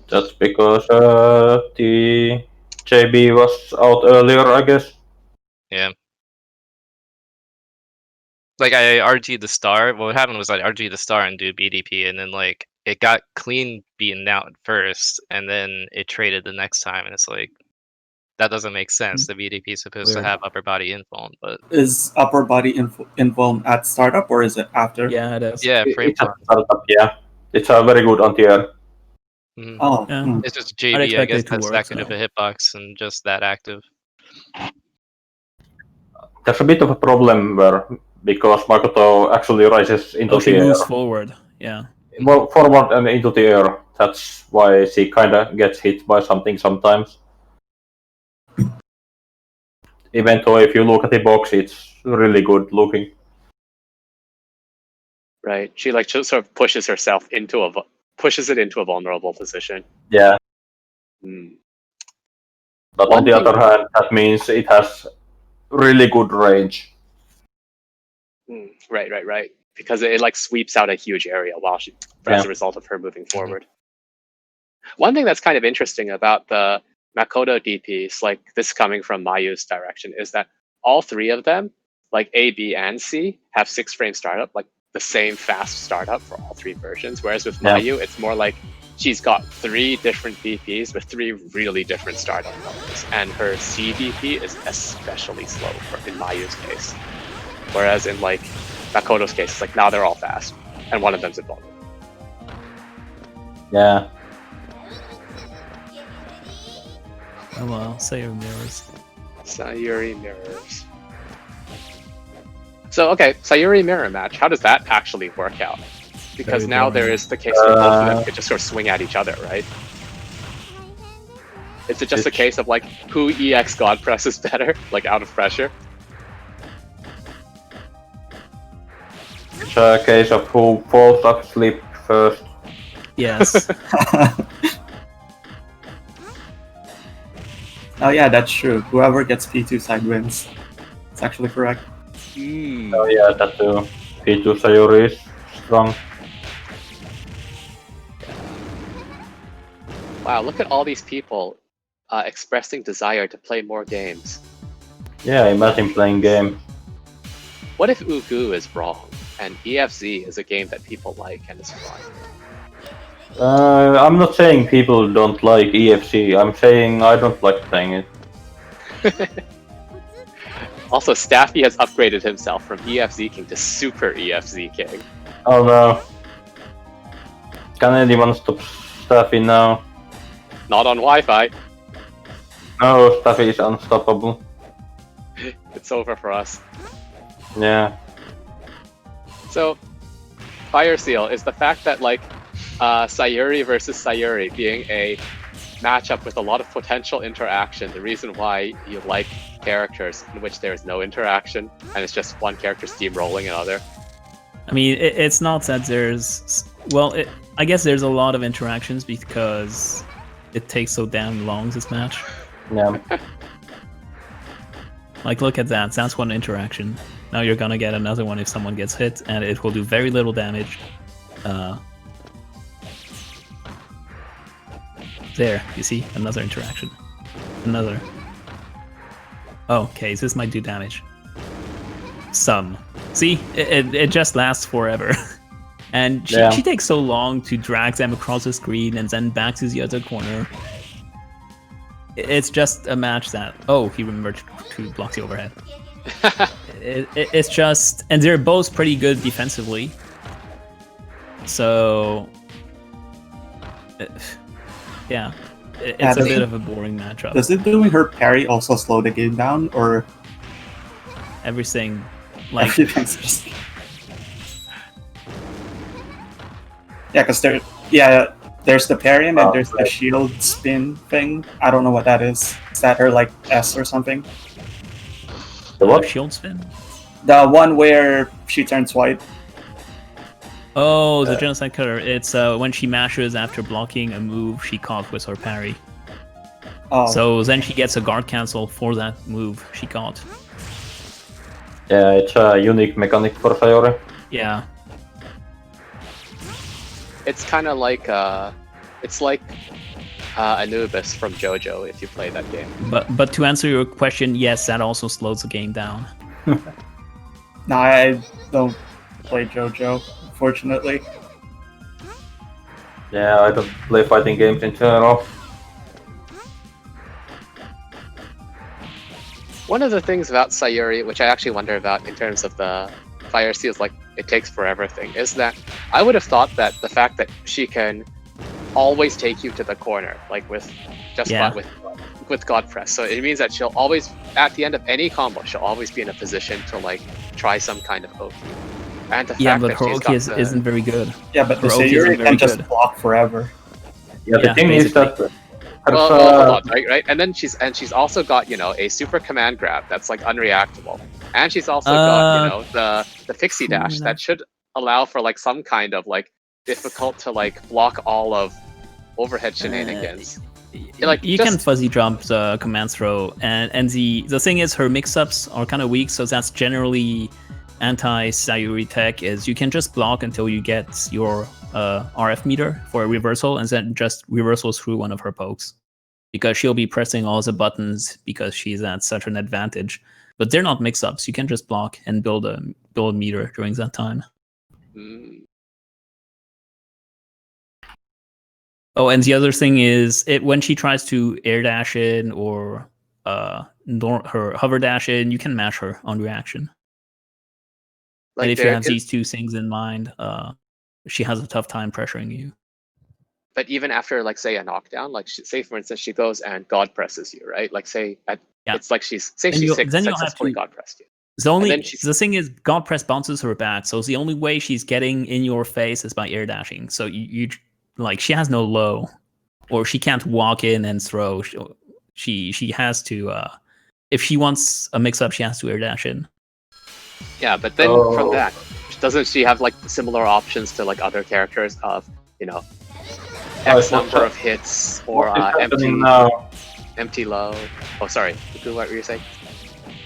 Just because the JB was out earlier, I guess. Yeah. Like I RG'd the star. What happened was I RG'd the star and do BDP, and then like it got clean beaten out first, and then it traded the next time, and it's like that doesn't make sense. The BDP is supposed to Weird. have upper body invuln, but Is upper body invuln at startup or is it after? Yeah, it is. yeah, frame It's a startup, yeah. It's a very good anti-air. Mhm. Oh, Yeah. It's just I'd JB, I expect guess, it to has work, that good so. of a hitbox and just that active. There's a bit of a problem where, because Makoto actually rises into Oh, she the air. moves forward. Yeah. Well, forward and into the air. That's why she kinda gets hit by something sometimes. Even though if you look at the box, it's really good looking. Right. She like just sort of pushes herself into pushes it into a vulnerable position. Yeah. Hmm. But One on the thing- other hand, that means it has really good range. Right. Because it like sweeps out a huge area while she, as a result of her moving forward. One thing that's kind of interesting about the Makoto DPs, like this coming from Mayu's direction, is that all three of them, like A, B, and C, have 6 frame startup, like the same fast startup for all 3 versions. Whereas with Mayu, it's more like she's got 3 different DPs with 3 really different startup numbers, and her C DP is especially slow in Mayu's case. Whereas in like Makoto's case, it's like now they're all fast, and one of them's invulnerable. Yeah. Oh well, Sayuri mirrors. Sayuri mirrors. So okay, Sayuri mirror match. How does that actually work out? Because Very now there boring. is the case where both of them could just sort of swing at each other, right? Is it just a case of like who EX God presses better, like out of pressure? It's a case of who falls asleep first. Yes. Oh yeah, that's true. Whoever gets P2 side wins. It's actually correct. Oh yeah, that too. P2 Sayuri is strong. Wow, look at all these people expressing desire to play more games. Yeah, imagine playing game. What if Ugu is wrong and EFZ is a game that people like and is fun? I'm not saying people don't like EFC. I'm saying I don't like playing it. Also, Staffy has upgraded himself from EFZ King to Super EFZ King. Oh no. Can anyone stop Staffy now? Not on Wi-Fi. No, Staffy is unstoppable. It's over for us. Yeah. So, Fire Seal is the fact that like Sayuri versus Sayuri being a matchup with a lot of potential interaction, the reason why you like characters in which there is no interaction and it's just one character steamrolling another. I mean, it's not that there's... Well, I guess there's a lot of interactions because it takes so damn long, this match. Yeah. Like, look at that. That's one interaction. Now you're gonna get another one if someone gets hit, and it will do very little damage. There, you see? Another interaction. Another. Okay, this might do damage. Some. See? It just lasts forever. And she takes so long to drag them across the screen and then back to the other corner. It's just a match that... Oh, he remembered to block the overhead. It's just... And they're both pretty good defensively. So... yeah. It's a bit of a boring matchup. Does it doing her parry also slow the game down, or... Everything... Like... Everything's just... Yeah, because there... Yeah, there's the parry and then there's the shield spin thing. I don't know what that is. Is that her, like, S or something? The what? Shield spin? The one where she turns white. Oh, the genocide cutter. It's when she mashes after blocking a move she caught with her parry. Oh. So then she gets a guard cancel for that move she caught. Yeah, it's a unique mechanic for Sayori. Yeah. It's kind of like it's like Anubis from JoJo if you play that game. But to answer your question, yes, that also slows the game down. No, I don't play JoJo, unfortunately. Yeah, I don't play fighting games in general. One of the things about Sayuri, which I actually wonder about in terms of the Fire Seal's like it takes forever thing, is that I would have thought that the fact that she can always take you to the corner, like with just with God Press, so it means that she'll always, at the end of any combo, she'll always be in a position to like try some kind of Oki. And the fact but that her she's Oki got isn't very good. Yeah, but the Her Oki Sayuri isn't can just good. block forever. Yeah, the thing is that... Well, hold on, right? And then she's also got, you know, a super command grab that's like unreactable, and she's also got, you know, the pixie dash that should allow for like some kind of like difficult to like block all of overhead shenanigans. Like you can fuzzy jump the command throw, and the thing is her mix-ups are kind of weak, so that's generally anti-Sayuri tech. Is you can just block until you get your RF meter for a reversal, and then just reversal through one of her pokes, because she'll be pressing all the buttons because she's at such an advantage. But they're not mix-ups. You can just block and build a meter during that time. Oh, and the other thing is, when she tries to air dash in or her hover dash in, you can mash her on reaction. Like and if you have these two things in mind, she has a tough time pressuring you. But even after, like, say, a knockdown, like, say, for instance, she goes and God presses you, right? Like, say, it's like she's successfully God pressed you. The thing is, God press bounces her back, so the only way she's getting in your face is by air dashing. So you like, she has no low, or she can't walk in and throw. She has to, if she wants a mix-up, she has to air dash in. Yeah, but then from that, doesn't she have like similar options to like other characters of, you know, X number of hits or empty low? Oh, sorry, what were you saying?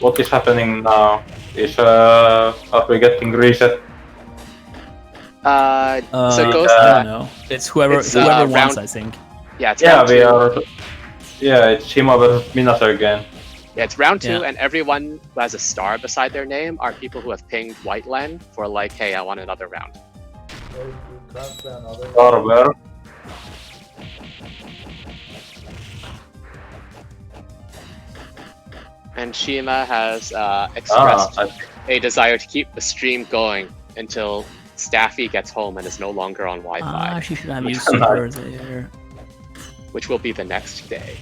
What is happening now is are we getting reset? So it goes. I don't know. It's whoever wants, I think. Yeah, it's round two. It's Shima versus Minato again. Yeah, it's round 2, and everyone who has a star beside their name are people who have pinged White Land for like, hey, I want another round. Star where? And Shima has expressed a desire to keep the stream going until Staffy gets home and is no longer on Wi-Fi. She should have used super there. Which will be the next day.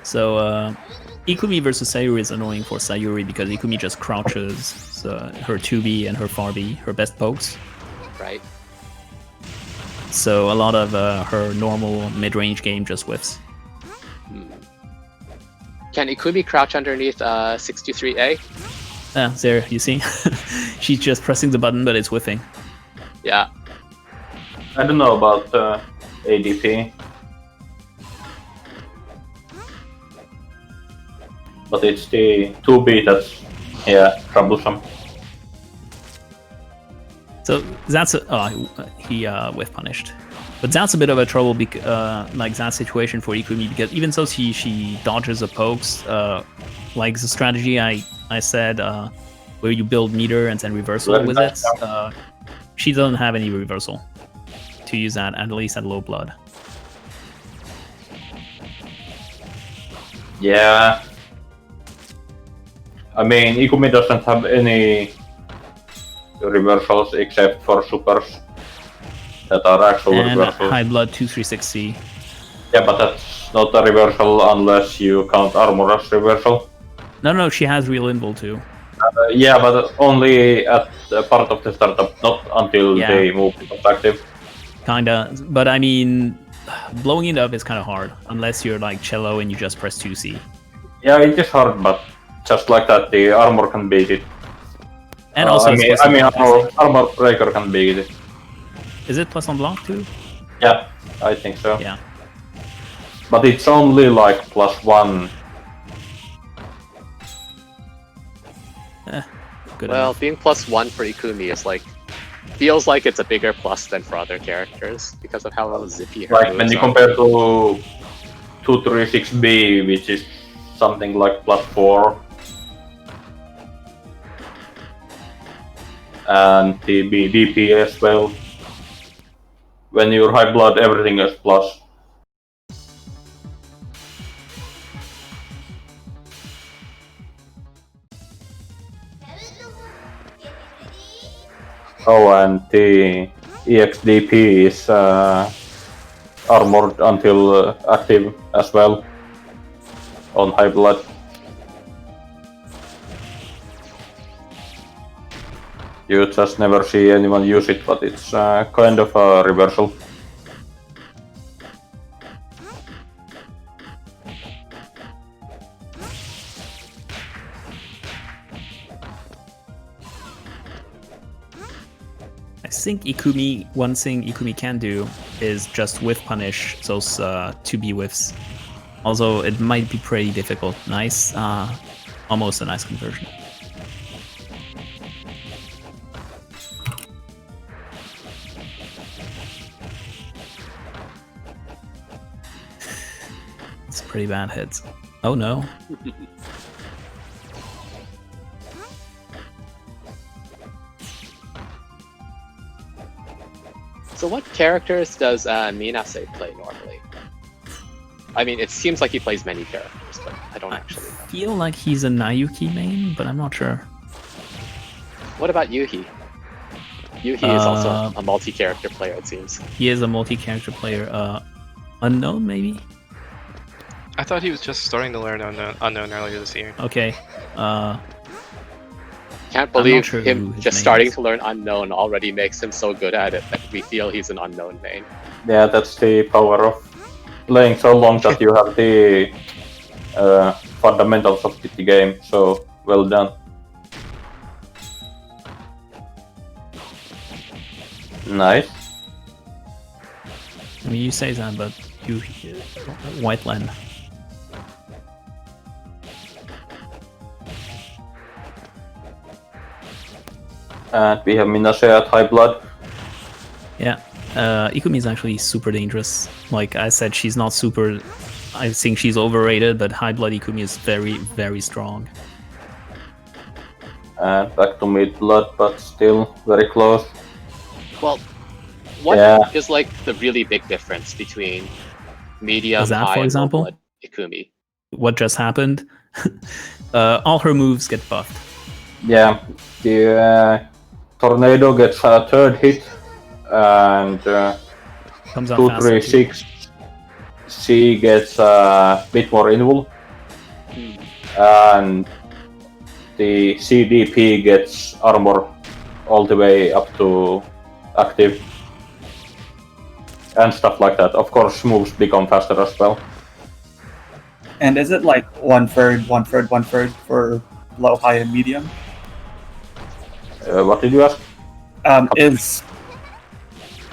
So, Ikumi versus Sayuri is annoying for Sayuri because Ikumi just crouches her 2B and her 4B, her best pokes. Right. So a lot of her normal mid-range game just whiffs. Can Ikumi crouch underneath 623A? There, you see? She's just pressing the button, but it's whiffing. Yeah. I don't know about ADP. But it's the 2B that's, yeah, troublesome. So that's he whiff punished, but that's a bit of a trouble like that situation for Ikumi, because even though she dodges the pokes, like the strategy I said, where you build meter and then reversal with it, she doesn't have any reversal to use that, at least at low blood. Yeah. I mean, Ikumi doesn't have any reversals except for supers that are actual And reversals. high blood 236C. Yeah, but that's not a reversal unless you count armor as reversal. No, she has real invul too. Yeah, but only at the part of the startup, not until they move to active. Kinda, but I mean, blowing it up is kind of hard unless you're like Cello and you just press 2C. Yeah, it is hard, but just like that, the armor can beat it. And also, armor breaker can beat it. Is it plus on block too? Yeah, I think so. Yeah. But it's only like +1. Good Well, enough. being +1 for Ikumi is like feels like it's a bigger plus than for other characters because of how zippy her Like when moves you are. compare to 236B, which is something like +4. And the DP as well. When you're high blood, everything is plus. Oh, and the EXDP is armored until active as well on high blood. You just never see anyone use it, but it's kind of a reversal. I think one thing Ikumi can do is just whiff punish those 2B whiffs. Although it might be pretty difficult. Nice, almost a nice conversion. It's pretty bad hits. Oh no. So what characters does Minase play normally? I mean, it seems like he plays many characters, but I don't actually know. I feel like he's a Nayuki main, but I'm not sure. What about Yuhi? Yuhi is also a multi-character player, it seems. He is a multi-character player. Unknown, maybe? I thought he was just starting to learn unknown earlier this year. Okay. Can't believe sure him who his just main starting is. to learn unknown already makes him so good at it that we feel he's an unknown main. Yeah, that's the power of playing so long that you have the fundamentals of the game. So well done. Nice. I mean, you say that, but you White Land. And we have Minase at high blood. Yeah. Ikumi is actually super dangerous. Like I said, she's not super. I think she's overrated, but high blood Ikumi is very, very strong. And back to mid blood, but still very close. Well, what is Yeah. like the really big difference between medium, Is that, high, for and low example? blood Ikumi? What just happened? All her moves get buffed. Yeah, the tornado gets a third hit, and Comes out faster. too. 236 C gets a bit more invul, and the CDP gets armor all the way up to active, and stuff like that. Of course, moves become faster as well. And is it like 1/3, 1/3, 1/3 for low, high, and medium? What did you ask?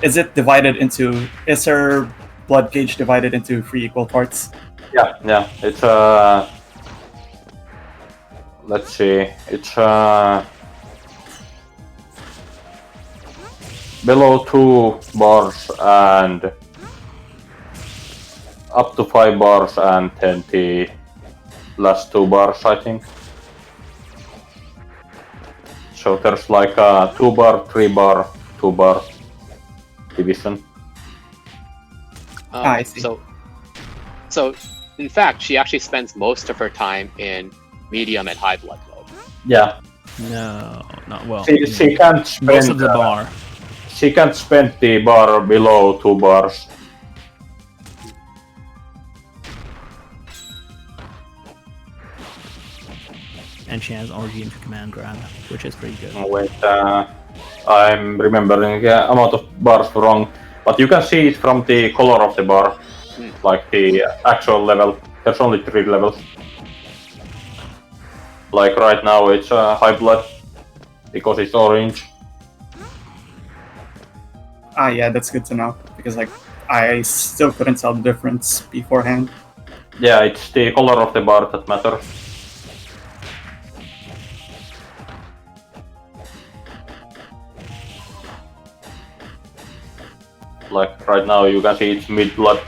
Is it divided into? Is her blood gauge divided into 3 equal parts? Yeah. It's let's see. It's below 2 bars and up to 5 bars and then the last 2 bars, I think. So there's like a 2 bar, 3 bar, 2 bar division. I see. So, in fact, she actually spends most of her time in medium and high blood mode. Yeah. No, not well. She can't spend Most of the bar. She can't spend the bar below 2 bars. And she has orgy into command grab, which is pretty good. Wait, I'm remembering the amount of bars wrong, but you can see it from the color of the bar, like the actual level. There's only 3 levels. Like right now it's high blood, because it's orange. Yeah, that's good to know, because like I still couldn't tell the difference beforehand. Yeah, it's the color of the bar that matters. Like right now you can see it's mid blood.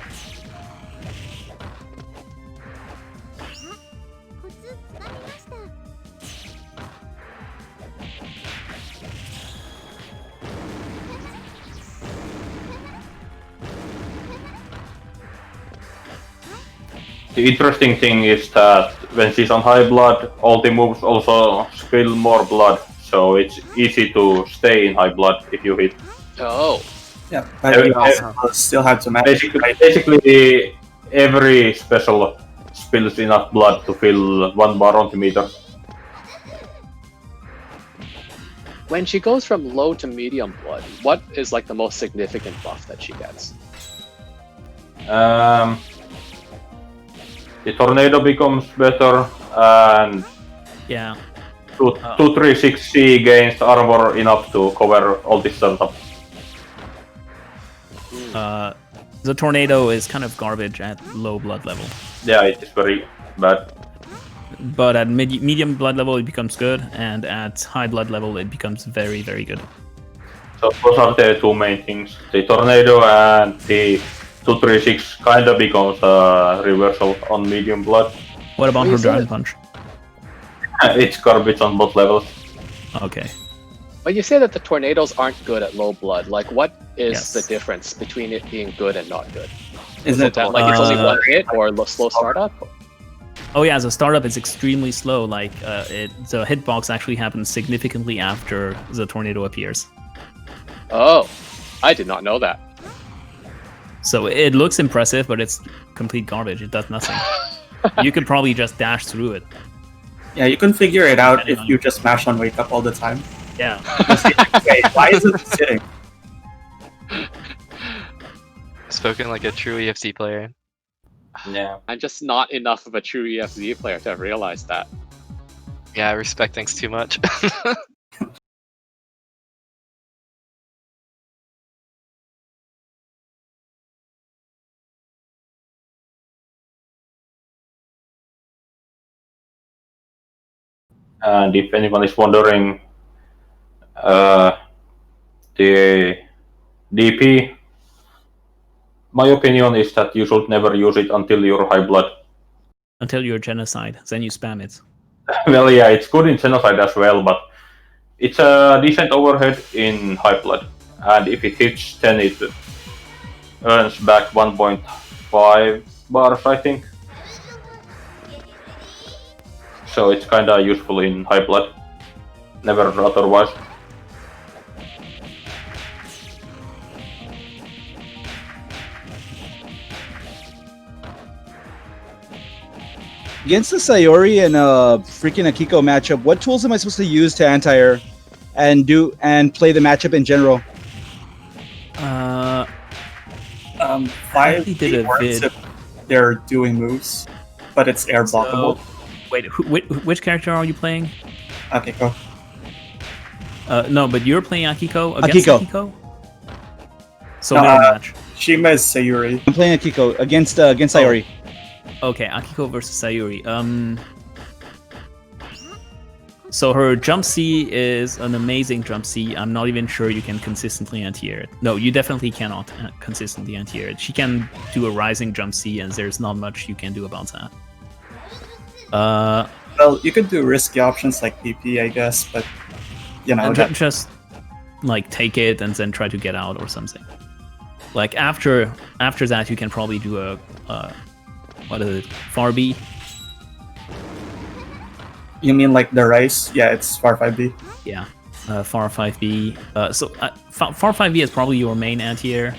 The interesting thing is that when she's on high blood, all the moves also spill more blood, so it's easy to stay in high blood if you hit. Oh. Yeah, but you also still have to manage. Basically, every special spills enough blood to fill 1 bar on the meter. When she goes from low to medium blood, what is like the most significant buff that she gets? The tornado becomes better, and Yeah. 236C gains armor enough to cover all this setup. The tornado is kind of garbage at low blood level, Yeah, it is very bad. but at medium blood level it becomes good, and at high blood level it becomes very, very good. So those are the 2 main things. The tornado and the 236 kinda becomes a reversal on medium blood. What about Well, her you said dragon it. punch? It's garbage on both levels. Okay. But you say that the tornadoes aren't good at low blood. Like, what is Yes. the difference between it being good and not good? Is Is it that like it's only 1 hit or slow startup? Oh yeah, as a startup, it's extremely slow. Like the hitbox actually happens significantly after the tornado appears. Oh, I did not know that. So it looks impressive, but it's complete garbage. It does nothing. You could probably just dash through it. Yeah, you can figure it out if you just mash on wake up all the time. Yeah. Wait, why is it sitting? Spoken like a true EFZ player. Yeah. I'm just not enough of a true EFZ player to have realized that. Yeah, I respect things too much. And if anyone is wondering, the DP, my opinion is that you should never use it until you're high blood. Until you're genocide, then you spam it. Well, yeah, it's good in genocide as well, but it's a decent overhead in high blood. And if it hits, then it earns back 1.5 bars, I think. So it's kinda useful in high blood. Never otherwise. Against the Sayori and freaking Akiko matchup, what tools am I supposed to use to anti-her and play the matchup in general? 5 did a works vid. if they're doing moves, but it's air blockable. Wait, which character are you playing? Okay, go. No, but you're playing Akiko against Akiko? So mirror match. Shima is Sayuri. I'm playing Akiko against Sayori. Okay, Akiko versus Sayuri. So her jump C is an amazing jump C. I'm not even sure you can consistently anti-air it. No, you definitely cannot consistently anti-air it. She can do a rising jump C, and there's not much you can do about that. Well, you could do risky options like PP, I guess, but you know, just like take it and then try to get out or something. Like after that, you can probably do a what is it, far B. You mean like the rice? Yeah, it's far 5B. Yeah, far 5B. Far 5B is probably your main anti-air,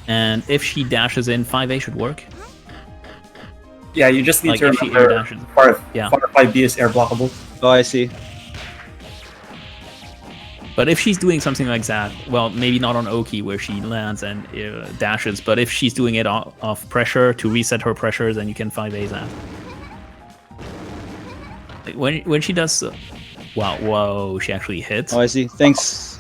and if she dashes in, 5A should work. Yeah, you just need Like to if she remember air dashes. far Yeah. 5B is air blockable. Oh, I see. But if she's doing something like that, well, maybe not on Oki where she lands and dashes, but if she's doing it off pressure to reset her pressure, then you can 5A that. Like when she does, wow, whoa, she actually hits. Oh, I see. Thanks.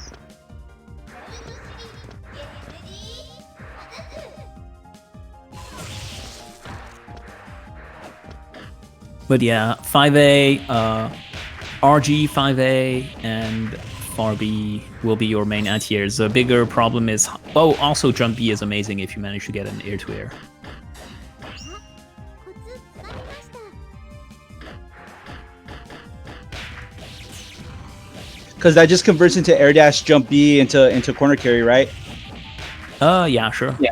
But yeah, 5A, RG 5A, and far B will be your main anti-airs. The bigger problem is, oh, also jump B is amazing if you manage to get an air-to-air. Because that just converts into air dash jump B into corner carry, right? Yeah, sure. Yeah.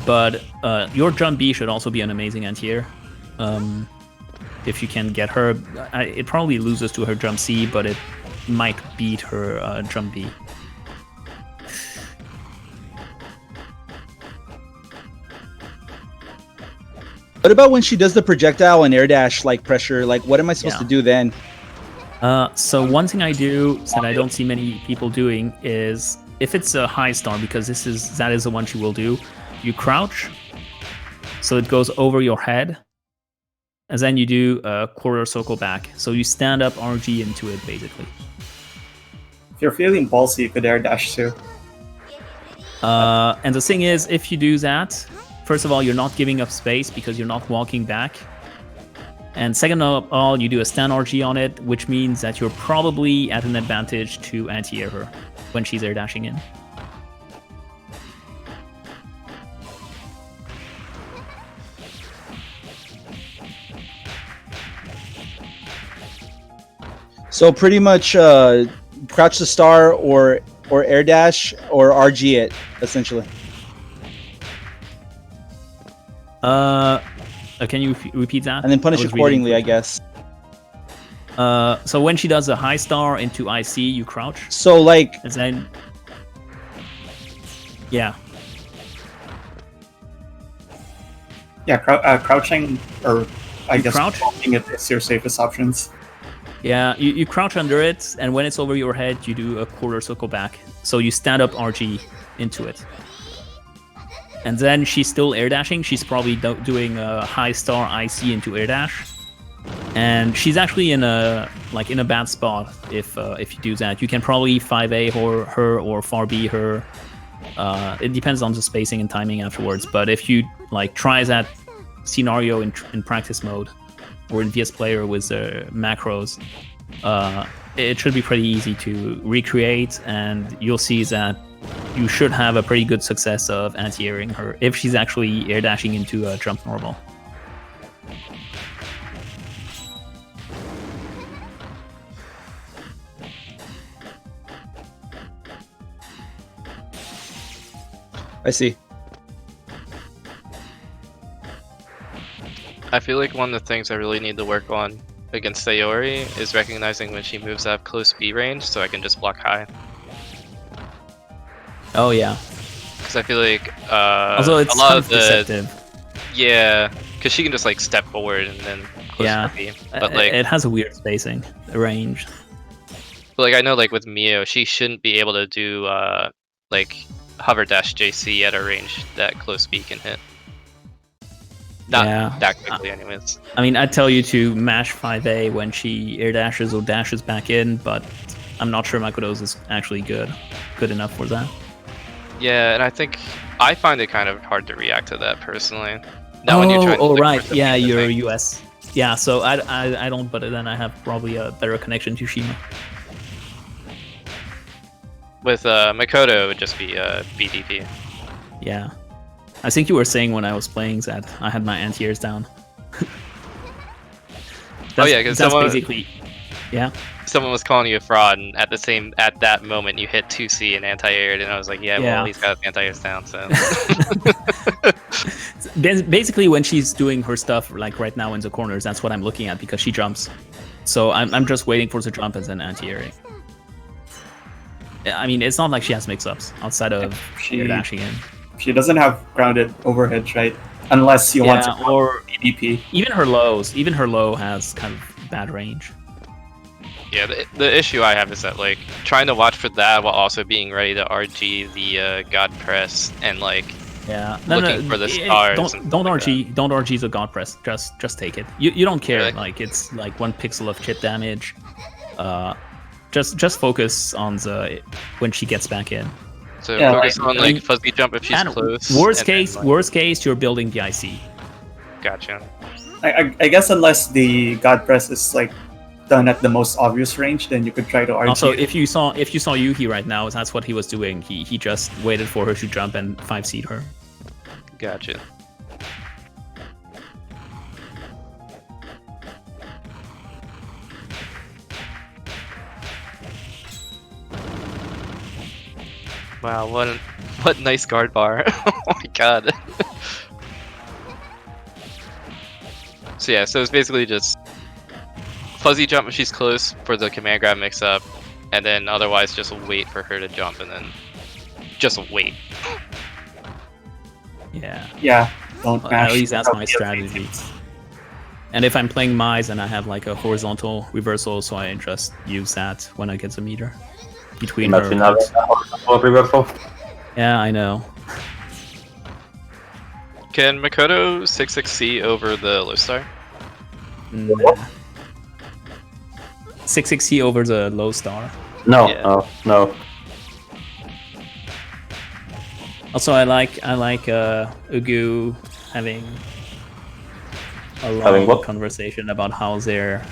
But your jump B should also be an amazing anti-air. If you can get her, it probably loses to her jump C, but it might beat her jump B. What about when she does the projectile and air dash like pressure? Like, what am I supposed to do then? So one thing I do that I don't see many people doing is if it's a high star, because that is the one she will do, you crouch, so it goes over your head, and then you do a quarter circle back. So you stand up RG into it, basically. If you're feeling ballsy, you could air dash too. And the thing is, if you do that, first of all, you're not giving up space because you're not walking back. And second of all, you do a stand RG on it, which means that you're probably at an advantage to anti-air her when she's air dashing in. So pretty much crouch the star or air dash or RG it, essentially. Can you repeat that? And then punish accordingly, I guess. So when she does a high star into IC, you crouch. So like, and then, yeah. Yeah, crouching, or I guess crouch? walking it is your safest options. Yeah, you crouch under it, and when it's over your head, you do a quarter circle back. So you stand up RG into it. And then she's still air dashing. She's probably doing a high star IC into air dash. And she's actually in a bad spot if you do that. You can probably 5A her or far B her. It depends on the spacing and timing afterwards. But if you like try that scenario in practice mode or in VS Player with macros, it should be pretty easy to recreate, and you'll see that you should have a pretty good success of anti-airing her if she's actually air dashing into a jump normal. I see. I feel like one of the things I really need to work on against Sayori is recognizing when she moves out of close B range, so I can just block high. Oh yeah. Because I feel like also it's a lot of deceptive. Yeah, because she can just like step forward and then close Yeah, B. But like it has a weird spacing range. But like I know like with Mio, she shouldn't be able to do like hover dash JC at a range that close B can hit. Not that quickly anyways. I mean, I'd tell you to mash 5A when she air dashes or dashes back in, but I'm not sure Makoto's is actually good enough for that. Yeah, and I think I find it kind of hard to react to that personally. Now when you're trying to look for right. something Yeah, to you're think. US. Yeah, so I don't, but then I have probably a better connection to Shima. With Makoto, it would just be BDP. Yeah. I think you were saying when I was playing that I had my anti-airs down. Oh yeah, because that's basically, yeah. someone was calling you a fraud, and at that moment you hit 2C and anti-aired, and I was like, yeah, well, he's got anti-airs down, so. Basically, when she's doing her stuff, like right now in the corners, that's what I'm looking at because she jumps. So I'm just waiting for the jump and then anti-airing. I mean, it's not like she has mix-ups outside of She- dashing in. She doesn't have grounded overheads, right? Unless you want to or EDP. even her low has kind of bad range. Yeah, the issue I have is that, like, trying to watch for that while also being ready to RG the God Press and, like, Yeah, looking for the stars. Don't RG the God Press. Just take it. You don't care. Really? Like it's like 1 pixel of chip damage. Just focus on the when she gets back in. So Yeah, focus like- on, like, fuzzy jump if she's And close. worst and then, case, like- worst case, you're building the IC. Gotcha. I guess unless the God Press is like done at the most obvious range, then you could try to RG. Also, if you saw Yuhi right now, that's what he was doing. He just waited for her to jump and 5C'd her. Gotcha. Wow, what nice guard bar. Oh my god. So yeah, so it's basically just fuzzy jump if she's close for the command grab mix up, and then otherwise just wait for her to jump and then just wait. Yeah. Yeah, don't At mash. least that's my That'll be a strategy. thing. And if I'm playing Mize and I have like a horizontal reversal, so I just use that when I get the meter between Imagine her. having a horizontal reversal. Yeah, I know. Can Makoto 66C over the low star? Nah. 660 over the low star. No, Yeah. no. Also, I like Ugu having a Having long what? conversation about how they're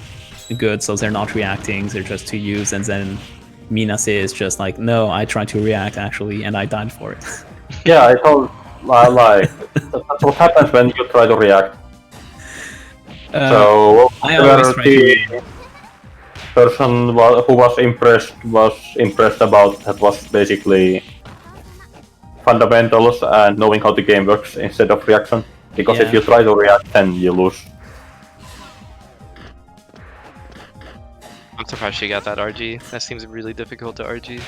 good, so they're not reacting, they're just to use, and then Minase is just like, no, I tried to react actually, and I died for it. Yeah, I told, like, that's what happens when you try to react. So, I always try to the person who was impressed about that was basically fundamentals and knowing how the game works instead of reaction. Because if Yeah. you try to react, then you lose. I'm surprised she got that RG. That seems really difficult to RG.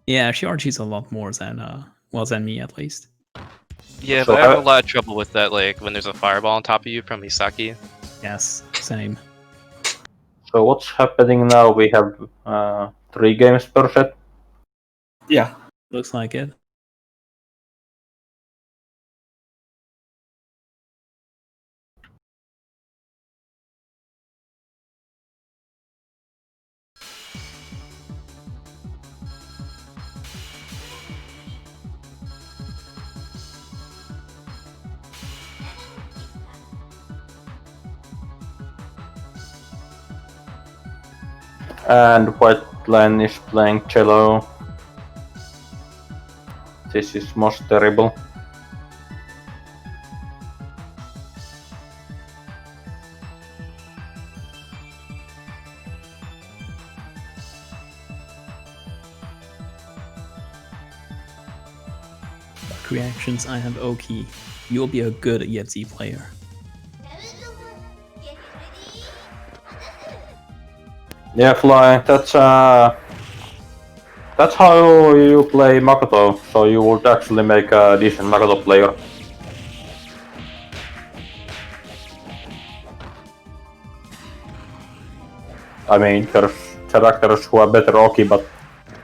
Yeah, she RGs a lot more than than me at least. Yeah, So but I have how- a lot of trouble with that, like, when there's a fireball on top of you from Misaki. Yes, same. So what's happening now? We have 3 games per set. Yeah. Looks like it. And White Line is playing cello. This is most terrible. Reactions, I have Oki. You'll be a good EFZ player. Yeah, Fly, that's how you play Makoto, so you would actually make a decent Makoto player. I mean, there's characters who are better Oki, but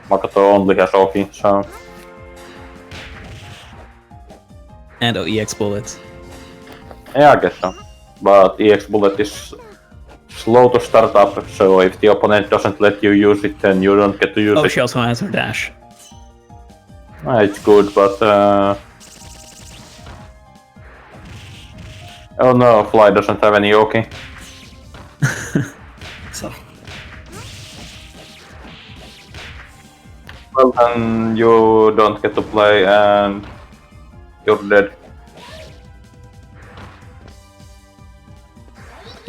Makoto only has Oki, so... And EX Bullet. Yeah, I guess so. But EX Bullet is slow to start up, so if the opponent doesn't let you use it, then you don't get to use Oh, it. she also has her dash. It's good, but oh no, Fly doesn't have any Yoki. So Well, then you don't get to play, and you're dead.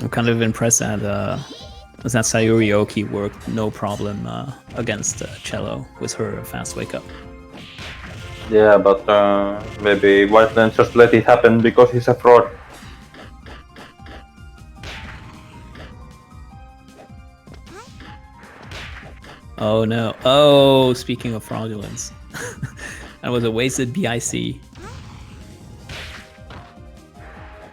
I'm kind of impressed that Sayuri Oki worked no problem against Cello with her fast wake up. Yeah, but maybe Whiteland just let it happen because he's a fraud. Oh no. Oh, speaking of fraudulence. That was a wasted BIC.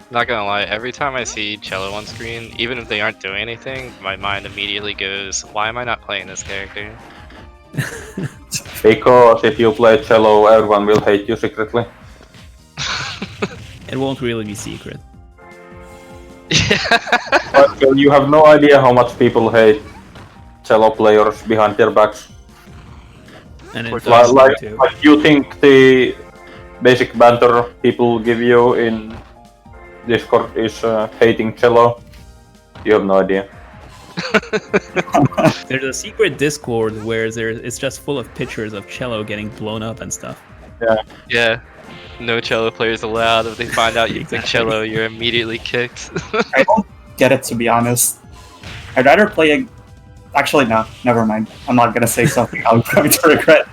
Not gonna lie, every time I see Cello on screen, even if they aren't doing anything, my mind immediately goes, why am I not playing this character? Because if you play Cello, everyone will hate you secretly. It won't really be secret. But you have no idea how much people hate Cello players behind their backs. And it Like- does Like, too. like you think the basic banter people give you in Discord is hating Cello? You have no idea. There's a secret Discord where it's just full of pictures of Cello getting blown up and stuff. Yeah. No Cello players allowed. If they find out you pick Exactly. Cello, you're immediately kicked. I don't get it, to be honest. I'd rather play a... Actually, no, never mind. I'm not gonna say something I'm going to regret.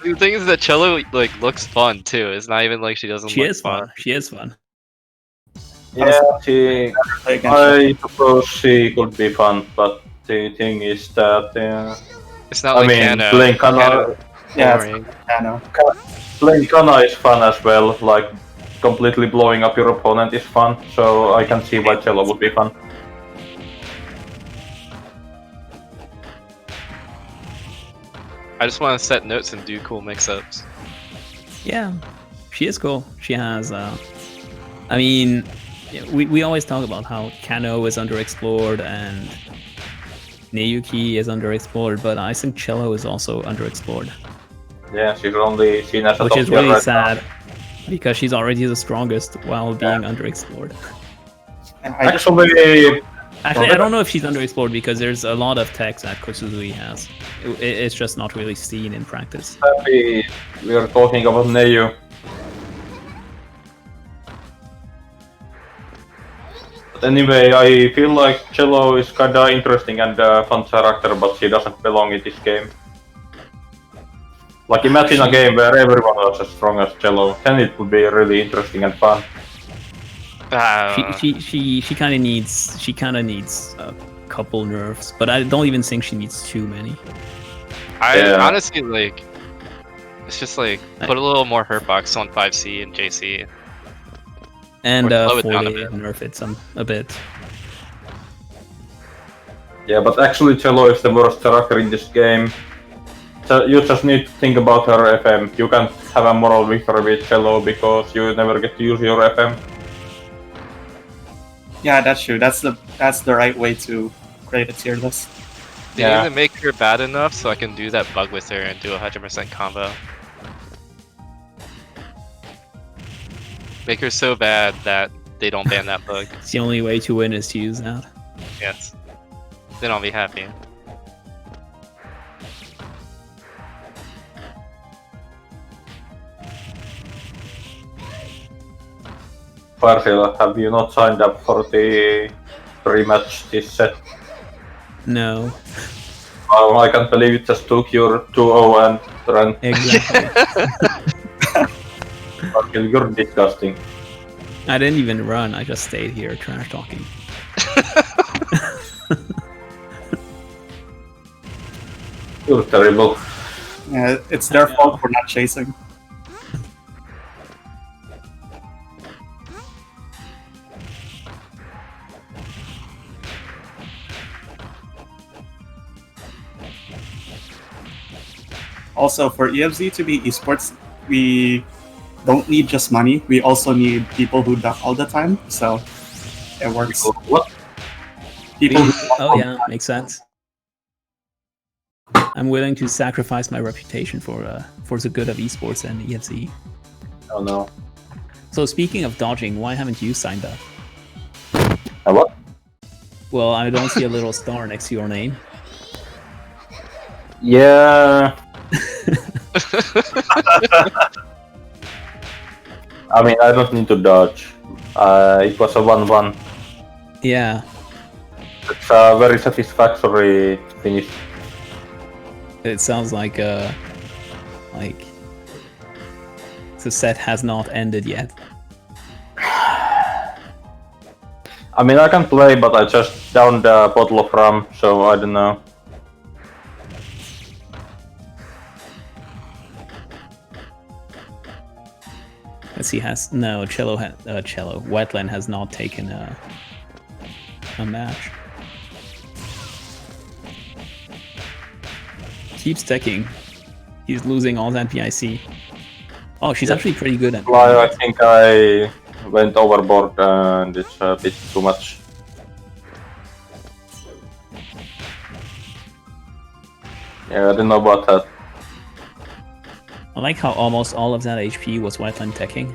The thing is that Cello like looks fun too. It's not even like she doesn't She look is fun. She is fun. Yeah, she. Play against I suppose she could be fun, but the thing is that It's not I like mean, Kano. playing Kana, Kano- Yeah, it's boring. Kano. playing Kana is fun as well. Like completely blowing up your opponent is fun. So I can see why Cello would be fun. I just want to set notes and do cool mix-ups. Yeah, she is cool. She has, I mean, we always talk about how Kano is underexplored and Neyuki is underexplored, but I think Cello is also underexplored, Yeah, she's only seen as a which top is tier really right sad because she's already the strongest while being underexplored. And now. I just Actually, Actually, I don't know if she's underexplored because there's a lot of techs that Kosuzui has. It's just not really seen in practice. happy we are talking about Neyu. But anyway, I feel like Cello is kinda interesting and fun character, but she doesn't belong in this game. Like imagine a game where everyone was as strong as Cello, then it would be really interesting and fun. She kind of needs a couple nerfs, but I don't even think she needs too many. Yeah. Honestly like, it's just like put a little more hurtbox on 5C and JC. And Or slow it 40 down a bit. nerf it a bit. Yeah, but actually Cello is the worst character in this game. So you just need to think about her FM. You can't have a moral victory with Cello because you never get to use your FM. Yeah, that's true. That's the right way to create a tier list. They Yeah. need to make her bad enough so I can do that bug with her and do a 100% combo. Make her so bad that they don't ban that bug. It's the only way to win is to use that. Yes. Then I'll be happy. Farsil, have you not signed up for the rematch this set? No, Oh, I can't believe it just took your 2-0 and ran. exactly. Farsil, you're disgusting. I didn't even run. I just stayed here trash talking. You're terrible. Yeah, it's their fault for not chasing. Also, for EFZ to be esports, we don't need just money. We also need people who duck all the time. So it works. What? People. Oh yeah, makes sense. I'm willing to sacrifice my reputation for the good of esports and EFZ. Oh no. So speaking of dodging, why haven't you signed up? What? Well, I don't see a little star next to your name. Yeah. I mean, I don't need to dodge. It was a 1-1. Yeah, It's a very satisfactory finish. it sounds like the set has not ended yet. I mean, I can play, but I just downed a bottle of rum, so I don't know. Let's see, Wetland has not taken a match. Keeps stacking. He's losing all that PIC. Oh, she's actually pretty good at Fly, I think I went overboard and it's a bit too much. Yeah, I don't know about that. I like how almost all of that HP was Wetland teching.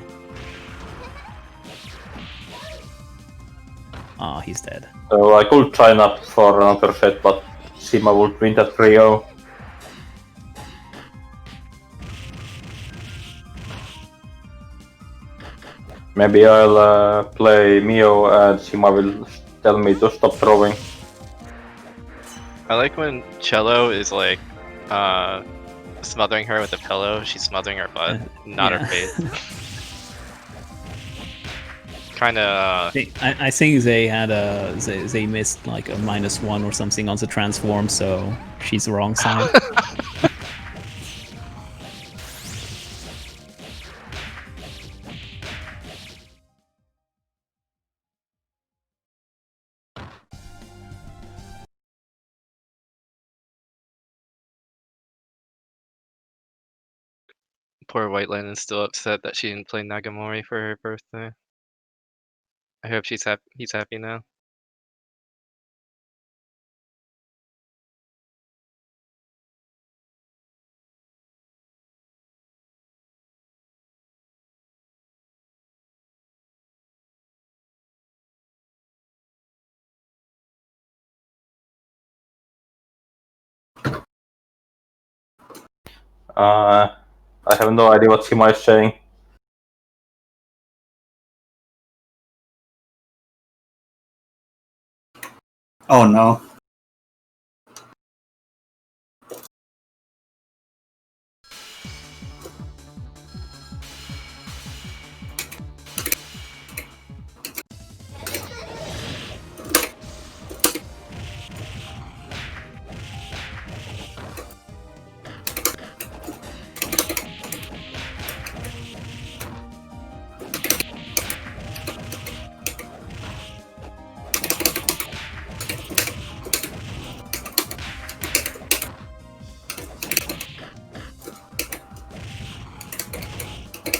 Ah, he's dead. So I could sign up for another set, but Sima would win that 3-0. Maybe I'll play Mio and Sima will tell me to stop throwing. I like when Cello is like smothering her with a pillow. She's smothering her butt, not her face. Kind of. I think they had they missed like a -1 or something on the transform, so she's the wrong side. Poor Whiteland is still upset that she didn't play Nagamori for her birthday. I hope he's happy now. I have no idea what Sima is saying. Oh no.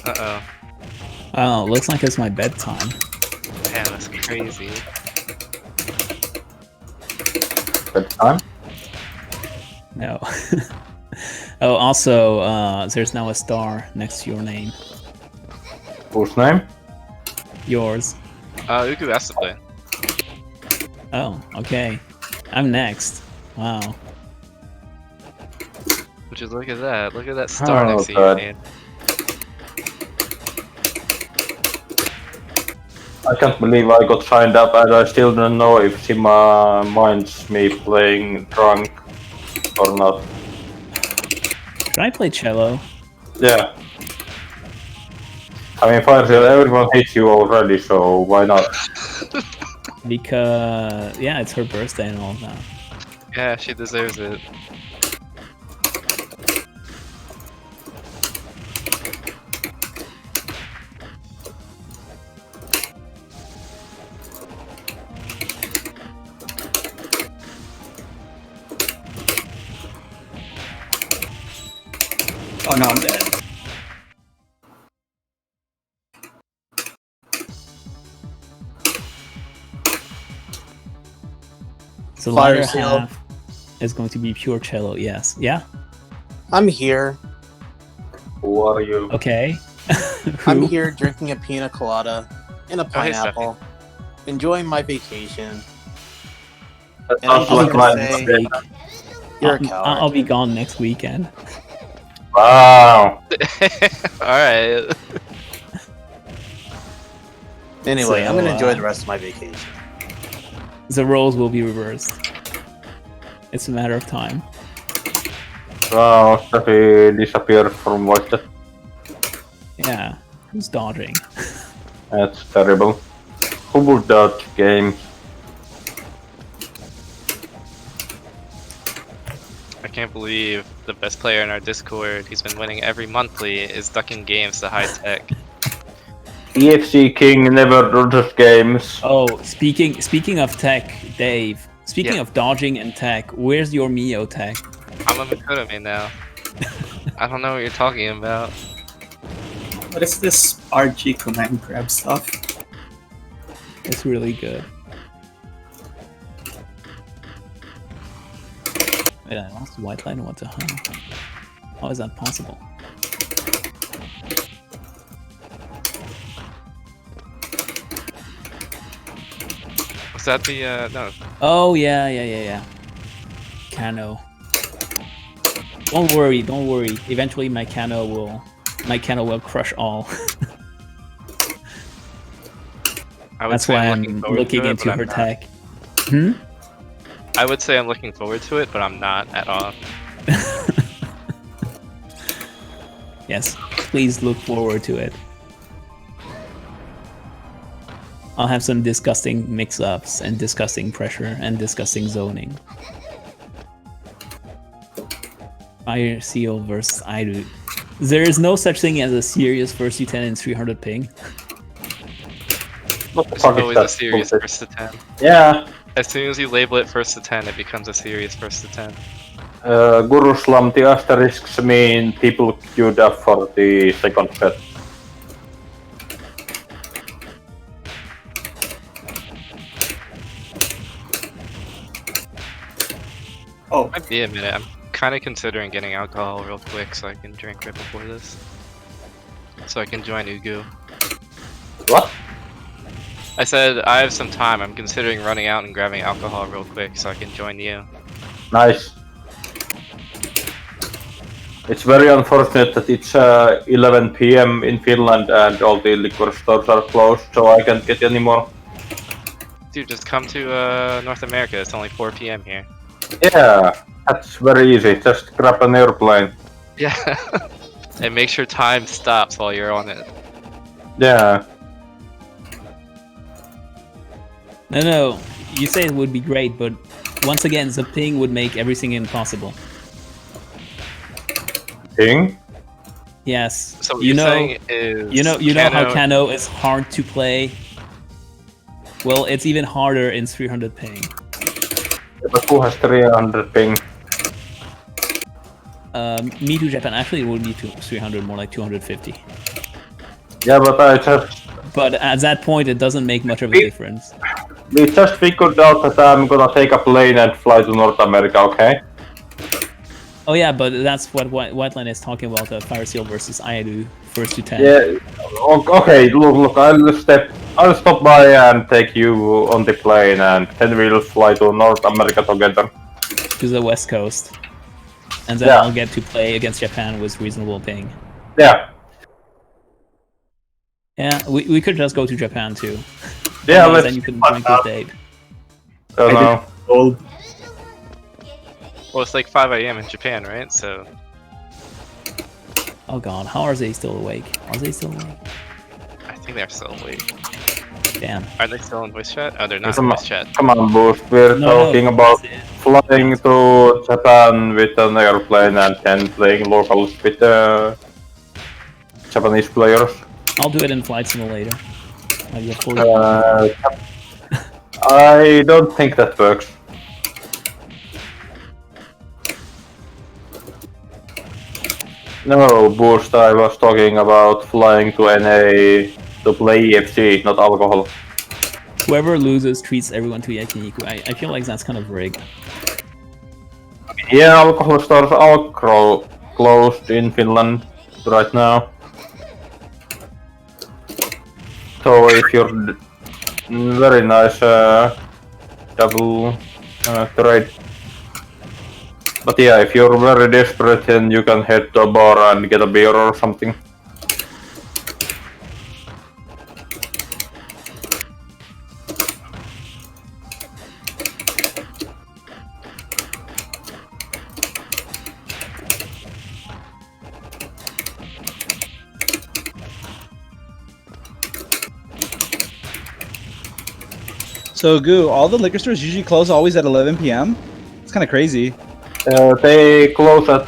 Uh-oh. Oh, looks like it's my bedtime. Damn, that's crazy. Bedtime? No. Oh, also, there's now a star next to your name. Whose name? Yours. Ugu has to play. Oh, okay. I'm next. Wow. Which is, look at that. Look at that star Oh, next to your God. name. I can't believe I got signed up and I still don't know if Sima minds me playing drunk or not. Should I play cello? Yeah. I mean, Firefield, everyone hates you already, so why not? Because, yeah, it's her birthday and all that. Yeah, she deserves it. Oh no, I'm dead. So the Fire latter seal. half is going to be pure cello. Yes. Yeah. I'm here. Who are you? Okay. I'm Who? here drinking a pina colada and a Oh, hey, pineapple, enjoying my vacation. That And I'm sounds just like gonna my say, you're a I'll coward. be gone next weekend. Wow. Alright. Anyway, I'm So, gonna enjoy the rest of my vacation. The roles will be reversed. It's a matter of time. Wow, Steffi disappeared from voice chat. Yeah. Who's dodging? That's terrible. Who would dodge games? I can't believe the best player in our Discord, he's been winning every monthly, is ducking games to high tech. EFZ King never dodges games. Oh, speaking of tech, Dave. Speaking Yeah. of dodging and tech, where's your Mio tech? I'm a Makoto now. I don't know what you're talking about. What is this RG command grab stuff? It's really good. Wait, I lost the white line. What the hell? How is that possible? Was that the, no. Oh yeah. Kano. Don't worry. Eventually my Kano will crush all. I would That's say why I'm I'm forward looking to it, into but I'm her not. tech. Hmm? I would say I'm looking forward to it, but I'm not at all. Yes, please look forward to it. I'll have some disgusting mix-ups and disgusting pressure and disgusting zoning. Fire Seal versus Idu. There is no such thing as a serious first to 10 in 300 ping. What the There's fuck is always a that serious bullshit? first to 10. Yeah. As soon as you label it first to 10, it becomes a serious first to 10. Guru Slam, the asterisks mean people queued up for the second set. Oh, Might be a minute. I'm kind of considering getting alcohol real quick so I can drink right before this. So I can join Ugu. What? I said I have some time. I'm considering running out and grabbing alcohol real quick so I can join you. Nice. It's very unfortunate that it's 11 PM in Finland and all the liquor stores are closed, so I can't get any more. Dude, just come to North America. It's only 4 PM here. Yeah, that's very easy. Just grab an airplane. Yeah. And make sure time stops while you're on it. Yeah. No, you say it would be great, but once again, the ping would make everything impossible. Thing? Yes, So what you you're know, saying is you know how Kano- Kano is hard to play. Well, it's even harder in 300 ping. But who has 300 ping? Me to Japan, actually it would be 300, more like 250. Yeah, but I just... But at that point, it doesn't make much of a difference. We just figured out that I'm gonna take a plane and fly to North America, okay? Oh yeah, but that's what Whiteline is talking about, the Fire Seal versus Aidu, first to 10. Yeah, okay, look, I'll stop by and take you on the plane and then we'll fly to North America together. To the West Coast. And then Yeah. I'll get to play against Japan with reasonable ping. Yeah. Yeah, we could just go to Japan too. Yeah, Otherwise, let's then you can fuck drink up. with Dave. Oh no. old. Well, it's like 5 AM in Japan, right? So Oh god, how are they still awake? Are they still awake? I think they're still awake. Damn. Are they still in voice chat? Oh, they're not in Come on, voice chat. come on, Boost. We're No, talking about that's it. flying to Japan with an airplane and then playing locals with Japanese players. I'll do it in Flight Simulator. Like the full I don't think that works. No, Boost, I was talking about flying to NA to play EFC, not alcohol. Whoever loses treats everyone to yakiniku. I feel like that's kind of rigged. Yeah, alcohol stores are closed in Finland right now. So if you're very nice double trade. But yeah, if you're very desperate, then you can head to a bar and get a beer or something. So, Goo, all the liquor stores usually close always at 11 p.m.? It's kind of crazy. They close at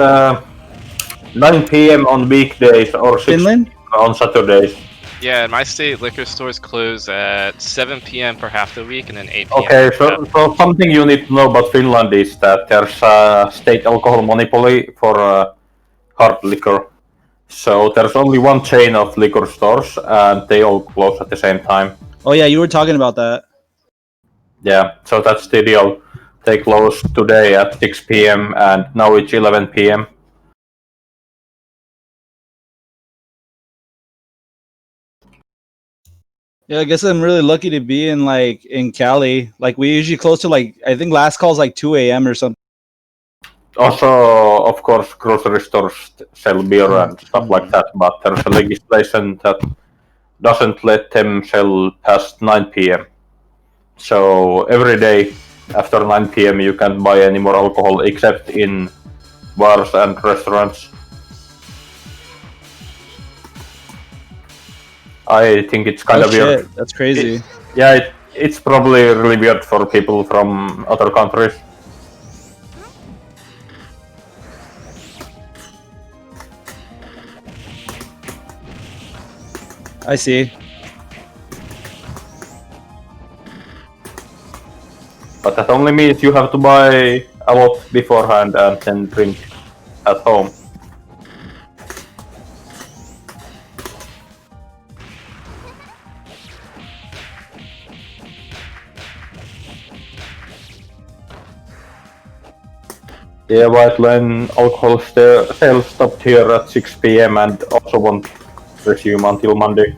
9 p.m. on weekdays or 6 Finland? on Saturdays. Yeah, in my state, liquor stores close at 7 p.m. for half the week and then 8 p.m. Okay, for half the so something you need to know about Finland is that there's a state alcohol monopoly for hard liquor. So there's only one chain of liquor stores and they all close at the same time. Oh, yeah, you were talking about that. Yeah, so that's the deal. They closed today at 6 p.m. and now it's 11 p.m. Yeah, I guess I'm really lucky to be in Cali. Like, we usually close to I think last call is 2 a.m. or something. Also, of course, grocery stores sell beer and stuff like that, but there's a legislation that doesn't let them sell past 9 p.m. So every day after 9 p.m. you can't buy any more alcohol except in bars and restaurants. I think it's kind of weird. That's crazy. It's probably really weird for people from other countries. I see. But that only means you have to buy a lot beforehand and then drink at home. Yeah, White Line alcohol sales stopped here at 6 p.m. and also won't resume until Monday.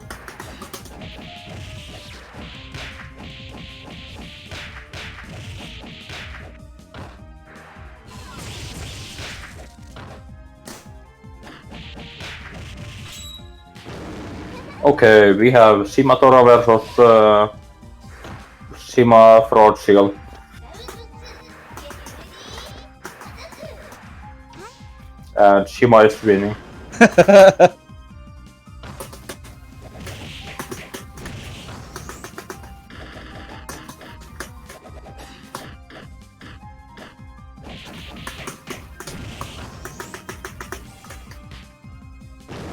Okay, we have Shimatora versus Shima Fraud Seal. And Shima is winning.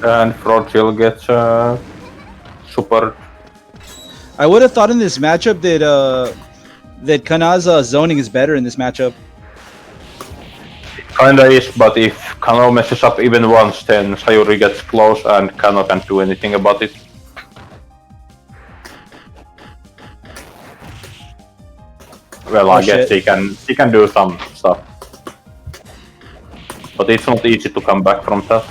And Fraud Seal gets super. I would have thought in this matchup that Kana's zoning is better in this matchup. Kinda is, but if Kano messes up even once, then Sayuri gets close and Kano can't do anything about it. Well, I guess he can do some stuff. But it's not easy to come back from that.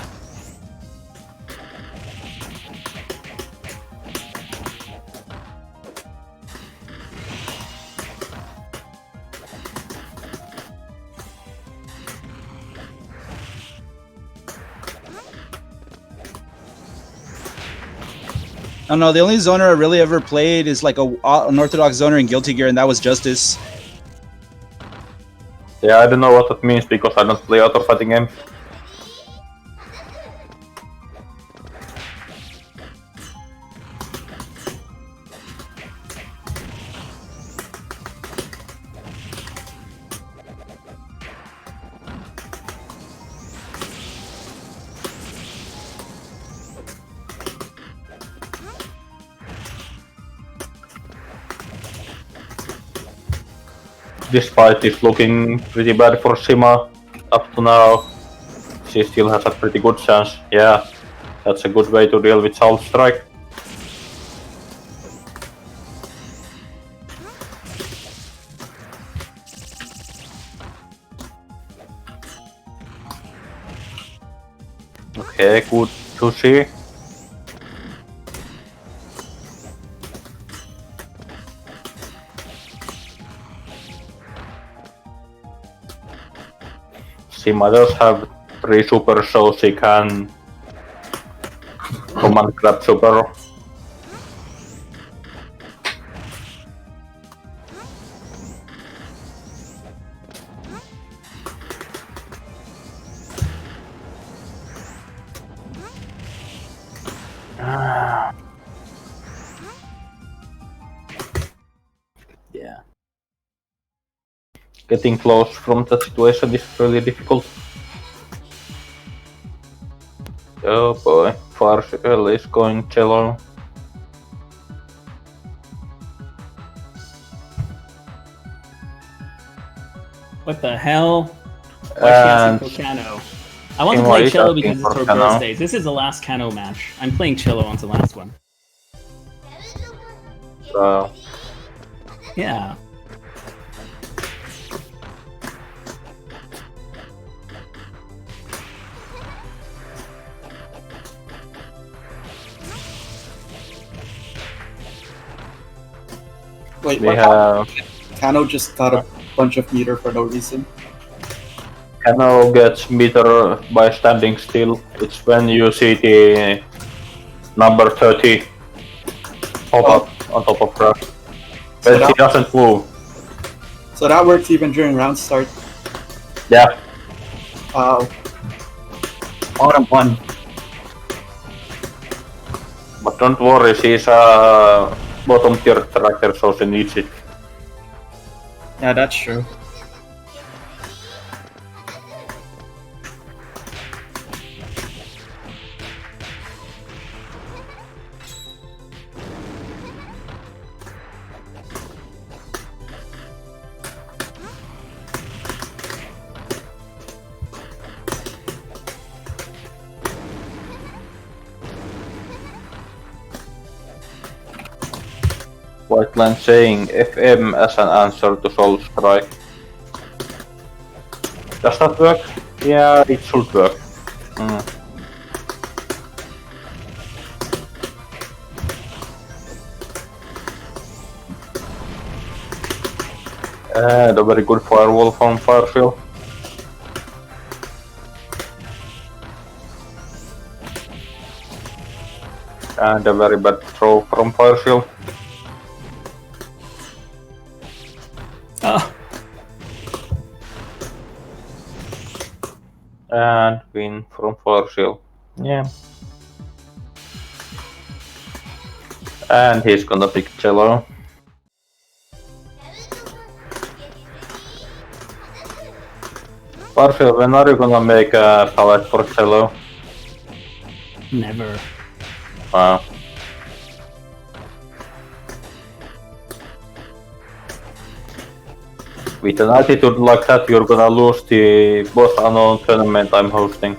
I don't know, the only zoner I really ever played is an Orthodox zoner in Guilty Gear, and that was Justice. Yeah, I don't know what that means because I don't play auto fighting games. This fight is looking pretty bad for Shima up to now. She still has a pretty good chance. Yeah, that's a good way to deal with Soul Strike. Okay, good to see. Shima does have 3 super, so she can command grab super. Yeah. Getting close from that situation is really difficult. Oh boy, Farshell is going cello. What the hell? Why she And asking for Kano? I want to Kimo play is cello asking because it's for her Kano. birthday. This is the last Kano match. I'm playing cello on the last one. Yeah. Wait, we what have Kano just got a bunch of meter for no reason. Kano gets meter by standing still. It's when you see the number 30 pop up on top of her. So But she that, doesn't move. so that works even during round start. Yeah, Bottom one. but don't worry, she's a bottom tier tracker, so she needs it. Yeah, that's true. White line saying FM as an answer to Soul Strike. Does that work? Yeah, it should work. And a very good firewall from Farfield. And a very bad throw from Farfield. Oh. And win from Farfield. Yeah. And he's gonna pick cello. Farfield, when are you gonna make a palette for cello? Never. Wow. With an attitude like that, you're gonna lose the boss unknown tournament I'm hosting.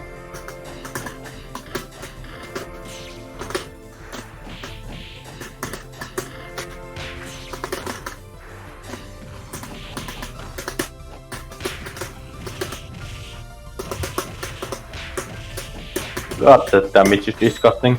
God, that damage is disgusting.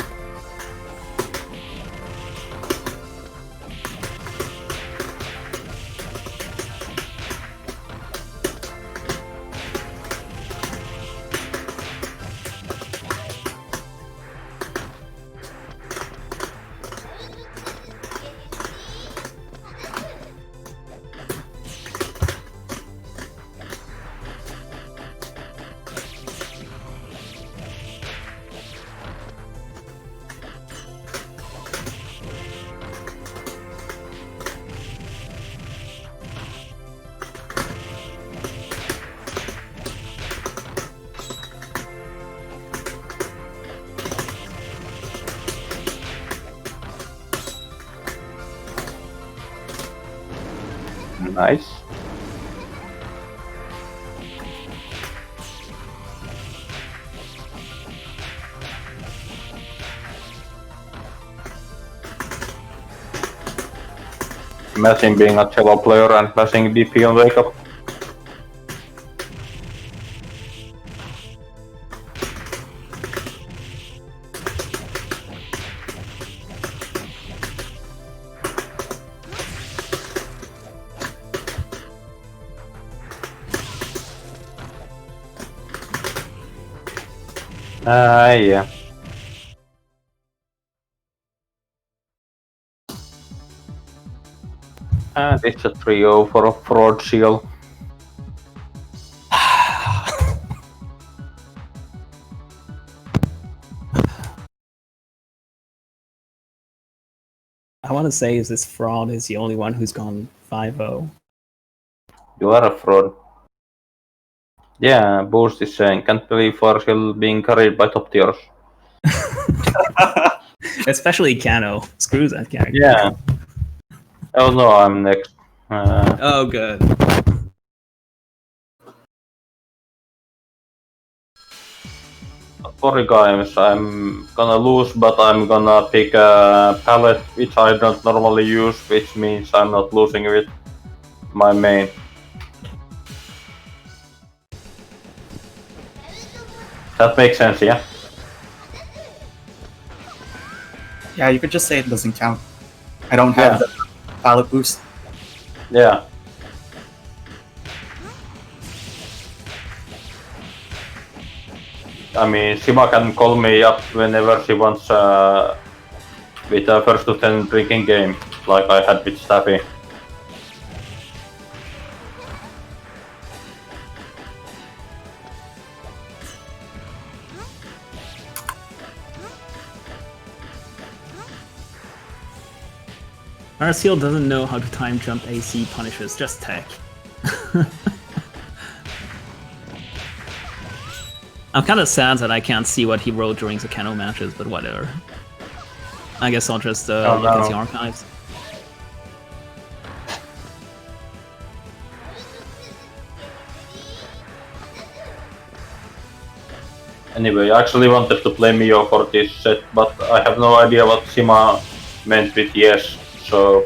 Nice. Imagine being a cello player and passing DP on wake up. Yeah. And it's a trio for a fraud seal. I want to say is this fraud is the only one who's gone 5-0. You are a fraud. Yeah, Boost is saying, can't believe Farsiel being carried by top tiers. Especially Kano. Screws that character. Yeah. Oh no, I'm next. Oh, good. Sorry guys, I'm gonna lose, but I'm gonna pick a palette which I don't normally use, which means I'm not losing with my main. That makes sense, yeah? Yeah, you could just say it doesn't count. I don't have the palette boost. Yeah. I mean, Shima can call me up whenever she wants with a first to 10 drinking game, like I had with Staffy. Arceal doesn't know how to time jump AC punishes, just tech. I'm kind of sad that I can't see what he wrote during the Kano matches, but whatever. I guess I'll just look at the archives. Anyway, I actually wanted to play Mio for this set, but I have no idea what Shima meant with yes, so...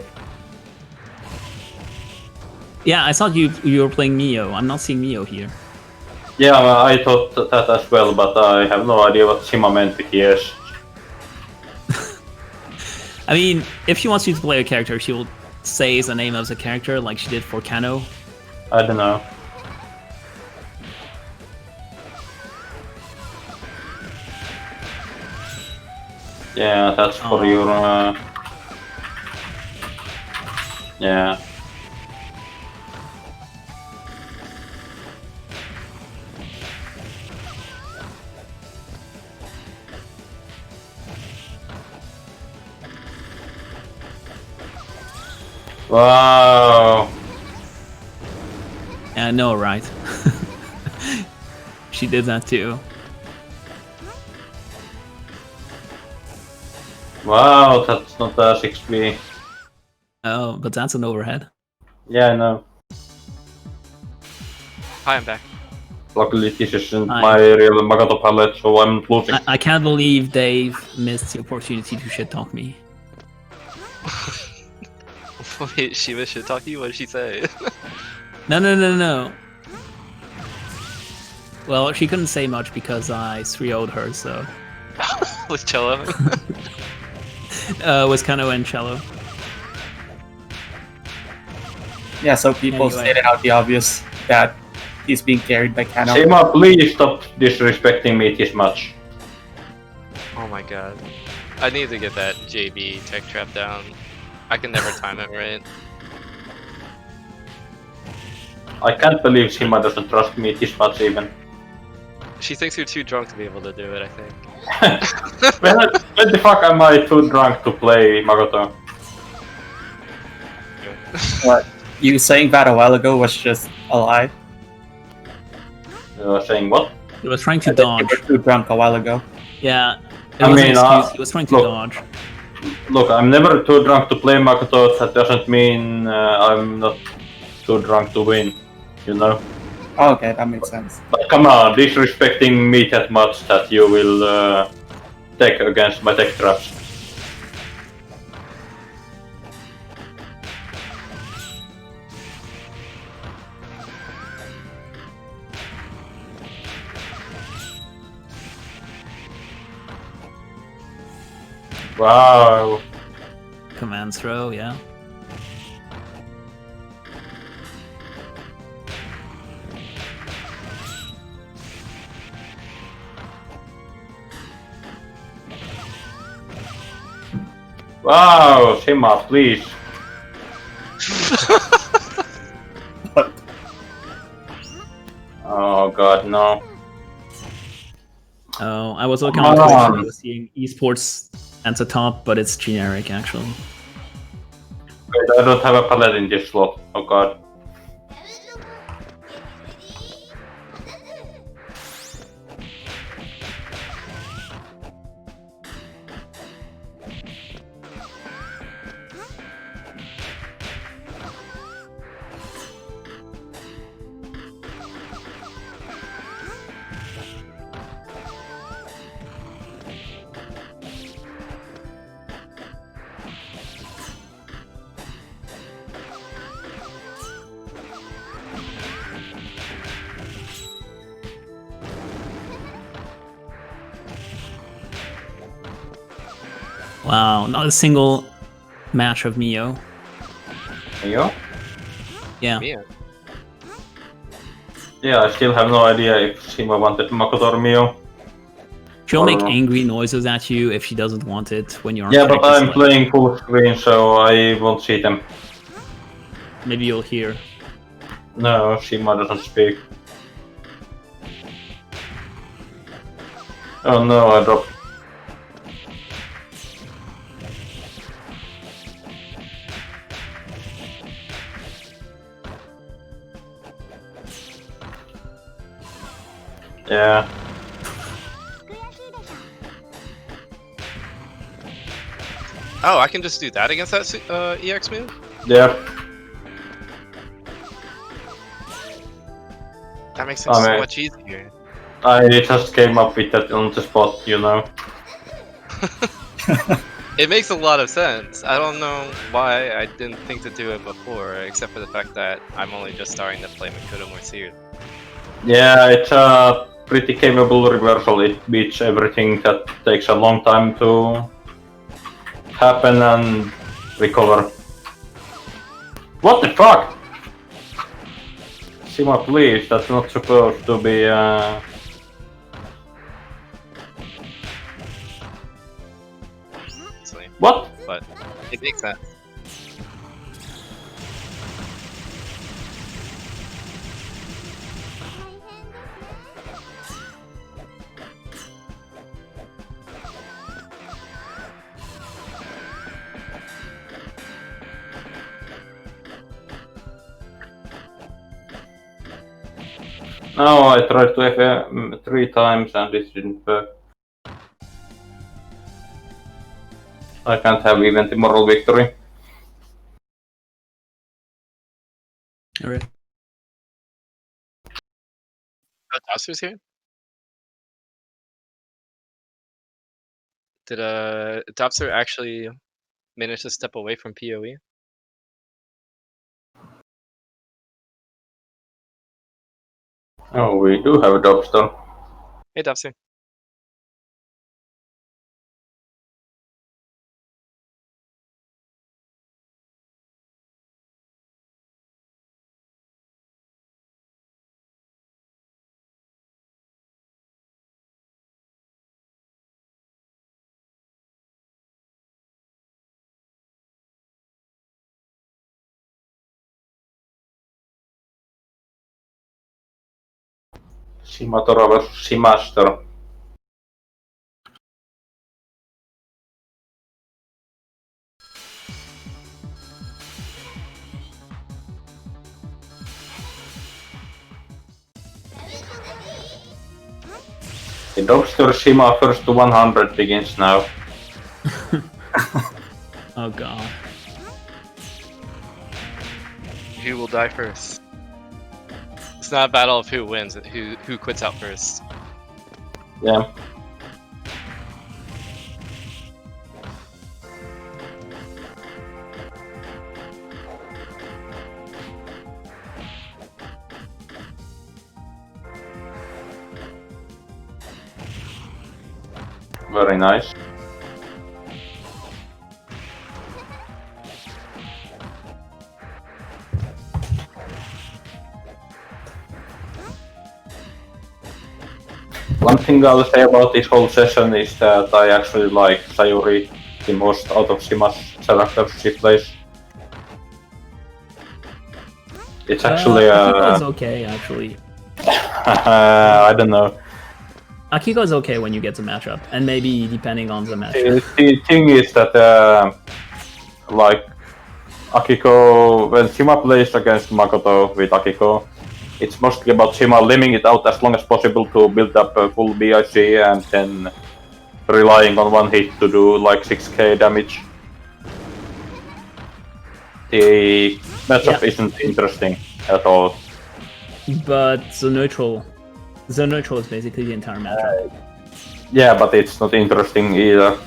Yeah, I thought you were playing Mio. I'm not seeing Mio here. Yeah, I thought that as well, but I have no idea what Shima meant with yes. I mean, if she wants you to play a character, she will say the name of the character like she did for Kano. I don't know. Yeah, that's for your... Yeah. Wow. Yeah, I know, right? She did that too. Wow, that's not a 6B. Oh, but that's an overhead. Yeah, I know. Hi, I'm back. Luckily, this isn't Hi. my real Makoto palette, so I'm losing. I can't believe Dave missed the opportunity to shit talk me. Wait, Shiva should talk to you? What did she say? No. Well, she couldn't say much because I 3-0'd her, so... With Cello? With Kano and Cello. Yeah, so people Anyway. stated out the obvious that he's being carried by Kano. Shima, please stop disrespecting me this much. Oh my god. I need to get that JB tech trap down. I can never time it right. I can't believe Shima doesn't trust me this much even. She thinks you're too drunk to be able to do it, I think. When the fuck am I too drunk to play Makoto? What? You saying that a while ago was just a lie? Saying what? He was trying to I think dodge. you were too drunk a while ago. Yeah. It I was mean, an excuse. He was trying to look. dodge. Look, I'm never too drunk to play Makoto, that doesn't mean I'm not too drunk to win, you know? Oh, okay, that makes sense. But come on, disrespecting me that much that you will take against my tech traps. Wow. Command throw, yeah. Wow, Shima, please. What? Oh god, no. Oh, I was looking Come on Twitch on. and I was seeing esports at the top, but it's generic actually. Wait, I don't have a palette in this slot. Oh god. Wow, not a single match of Mio. Mio? Yeah. Mio. Yeah, I still have no idea if Shima wanted Makoto or Mio. She'll make Or- angry noises at you if she doesn't want it when you're on Yeah, deck, but just I'm like- playing full screen, so I won't see them. Maybe you'll hear. No, Shima doesn't speak. Oh no, I dropped. Yeah. Oh, I can just do that against that EX move? Yeah. That makes things I so mean- much easier. I just came up with that on the spot, you know. It makes a lot of sense. I don't know why I didn't think to do it before, except for the fact that I'm only just starting to play Makoto more serious. Yeah, it's a pretty capable reversal. It beats everything that takes a long time to happen and recover. What the fuck? Shima, please, that's not supposed to be Honestly. What? But it makes sense. No, I tried to F 3 times and it didn't work. I can't have even the moral victory. Alright. Oh, Toster's here? Did Topster actually manage to step away from PoE? Oh, we do have a Dobster. Hey Topster. Shimatora vs Shimaster. The Dobster Shima first to 100 begins now. Oh god. Who will die first? It's not a battle of who wins, who quits out first. Yeah. Very nice. One thing I'll say about this whole session is that I actually like Sayuri the most out of Shima's characters she plays. It's actually Akiko's okay, actually. I don't know. Akiko's okay when you get to matchup, and maybe depending on the matchup. The thing is that like Akiko, when Shima plays against Makoto with Akiko, it's mostly about Shima limiting it out as long as possible to build up a full BIC and then relying on one hit to do like 6k damage. The matchup isn't interesting at all. But the neutral is basically the entire matchup. Yeah, but it's not interesting either.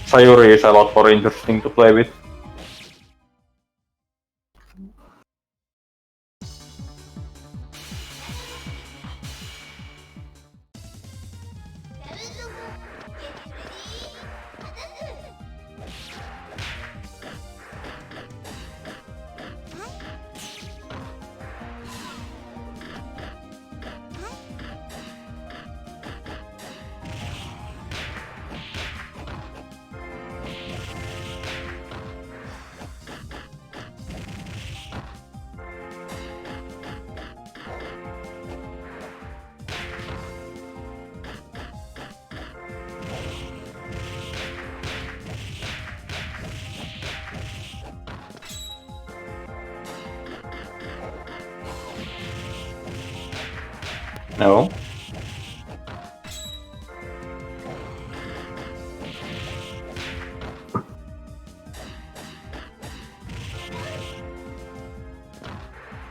Sayuri is a lot more interesting to play with. No.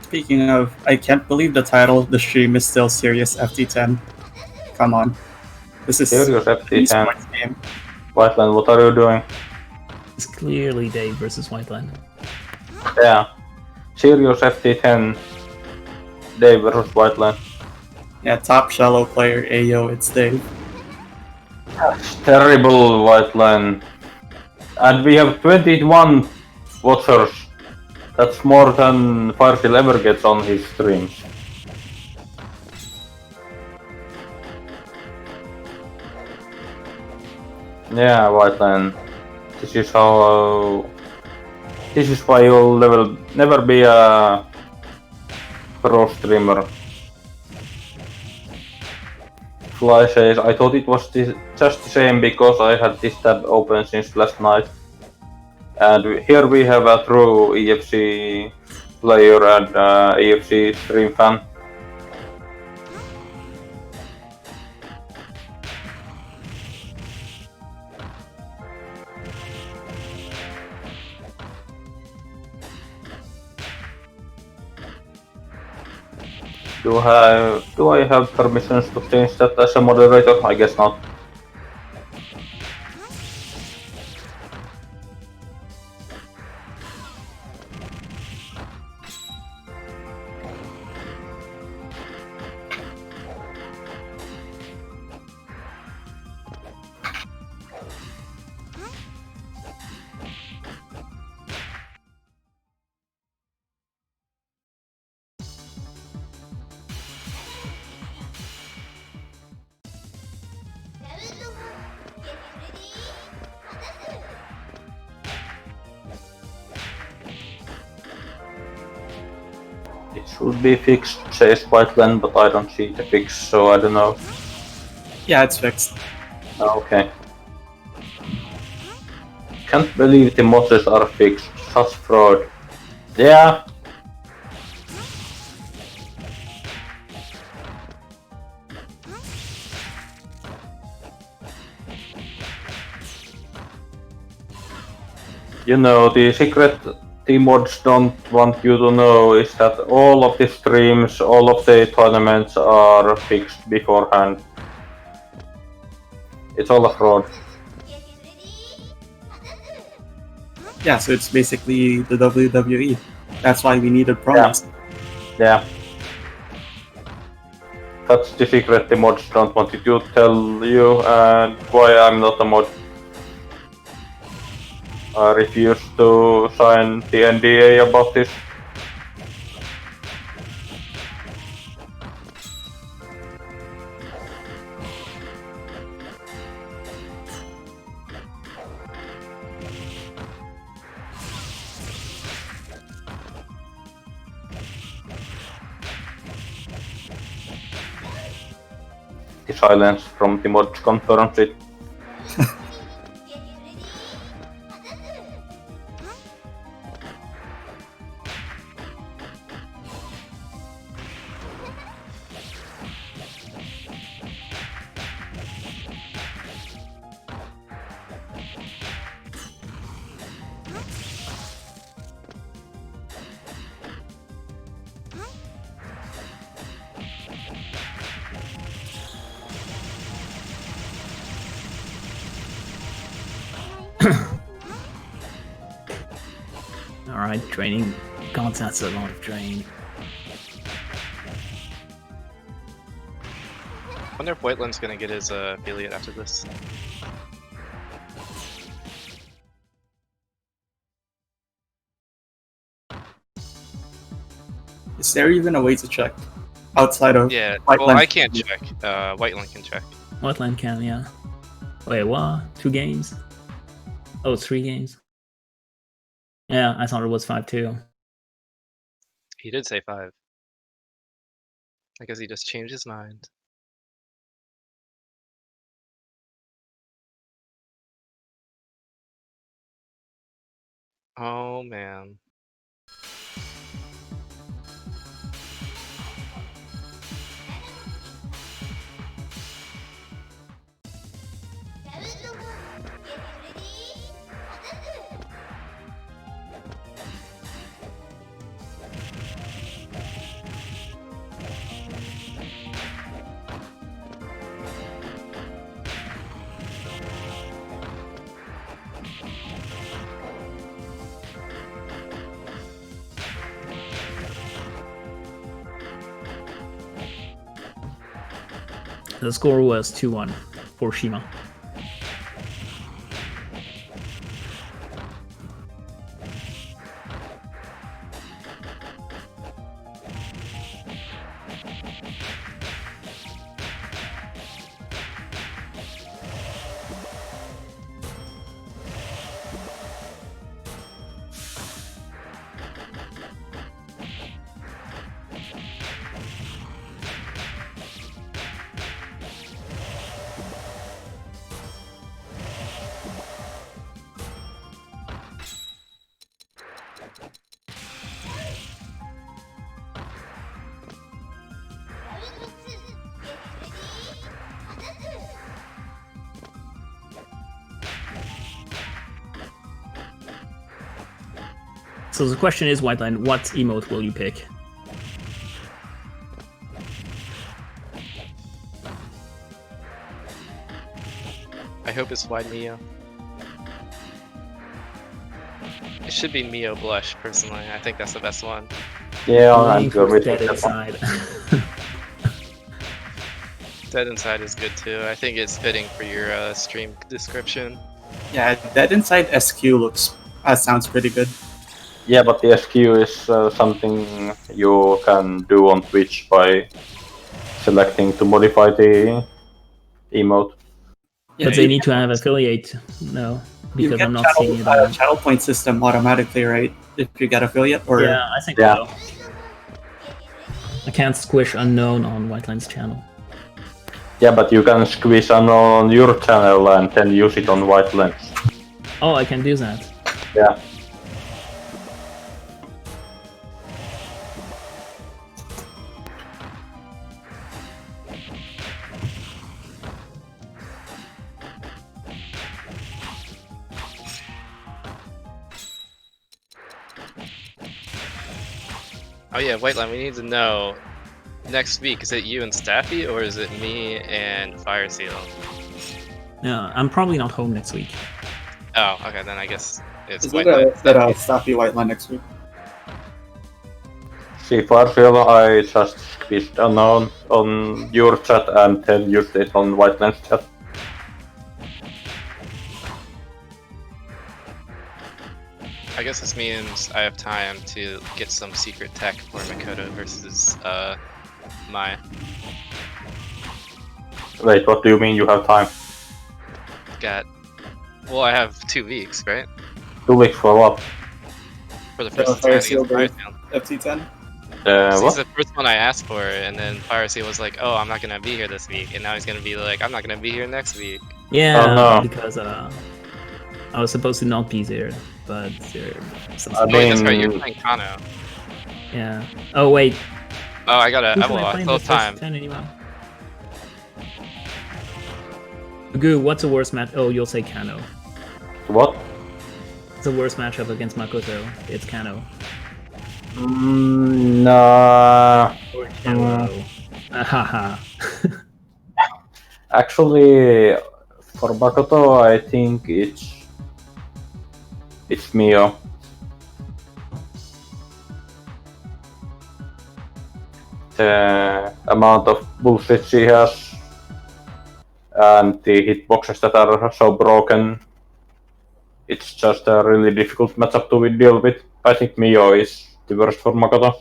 Speaking of, I can't believe the title of the stream is still Serious FT10. Come on. This is Serious FT10. esports game. Whiteland, what are you doing? It's clearly Dave versus Whiteland. Yeah. Serious FT10. Dave versus Whiteland. Yeah, top shallow player, Ayo, it's Dave. That's terrible, Whiteland. And we have 21 watchers. That's more than Firestill ever gets on his streams. Yeah, Whiteland. This is how. This is why you'll never be a pro streamer. Fly says, I thought it was just the same because I had this tab open since last night. And here we have a true EFC player and EFC stream fan. Do I have permissions to change that as a moderator? I guess not. It should be fixed, says Whiteland, but I don't see the fix, so I don't know. Yeah, it's fixed. Okay. Can't believe the mods are fixed. Such fraud. Yeah. You know, the secret the mods don't want you to know is that all of the streams, all of the tournaments are fixed beforehand. It's all a fraud. Yeah, so it's basically the WWE. That's why we needed promos. Yeah. That's the secret the mods don't want you to tell you, and why I'm not a mod. I refuse to sign the NDA about this. the silence from the mods confirms it. Alright, draining. God, that's a lot of drain. I wonder if Whiteland's gonna get his affiliate after this. Is there even a way to check outside of Yeah, White well, Land? I can't check. Whiteland can check. Whiteland can, yeah. Wait, what? 2 games? Oh, 3 games? Yeah, I thought it was 5-2. He did say 5. I guess he just changed his mind. Oh man. The score was 2-1 for Shima. So the question is, Whiteland, what emote will you pick? I hope it's wide Mio. It should be Mio Blush, personally. I think that's the best one. Yeah, I'm Link good with Dead that one. Inside. Dead Inside is good too. I think it's fitting for your stream description. Yeah, Dead Inside SQ looks sounds pretty good. Yeah, but the SQ is something you can do on Twitch by selecting to modify the emote. Yeah, But they you need can- to have affiliate. No, you because get I'm not seeing it on. channel point system automatically, right? If you get affiliate, or Yeah, I think Yeah. so. I can't squish unknown on Whiteland's channel. Yeah, but you can squeeze on your channel and then use it on White Lens. Oh, I can do that. Yeah. Oh yeah, Whiteland, we need to know next week, is it you and Staffy or is it me and Fire Seal? Yeah, I'm probably not home next week. Oh, okay, then I guess it's is it Whiteland. that Staffy Whiteland next week? See, Farfield, I just squeezed unknown on your chat and then used it on White Lens chat. I guess this means I have time to get some secret tech for Makoto versus Mai. Wait, what do you mean you have time? Well, I have 2 weeks, right? 2 weeks for what? For the The first Fire time Seal against Fire versus Seal. FC10? He's What? the first one I asked for, and then Piracy was like, "Oh, I'm not gonna be here this week," and now he's gonna be like, "I'm not gonna be here next week." Yeah, Oh, no. because I was supposed to not be there, but some I Oh wait, that's right. You're mean, playing Kano. yeah. Oh wait, Oh, I gotta. who I should I will. play I in still the have first time. 10 anyway? Goo, what's the worst match? Oh, you'll say Kano. what? It's the worst matchup against Makoto. It's Kano. Nah. Or Cello. Haha. Actually, for Makoto, I think it's Mio. The amount of bullshit she has and the hitboxes that are so broken, it's just a really difficult matchup to deal with. I think Mio is the worst for Makoto.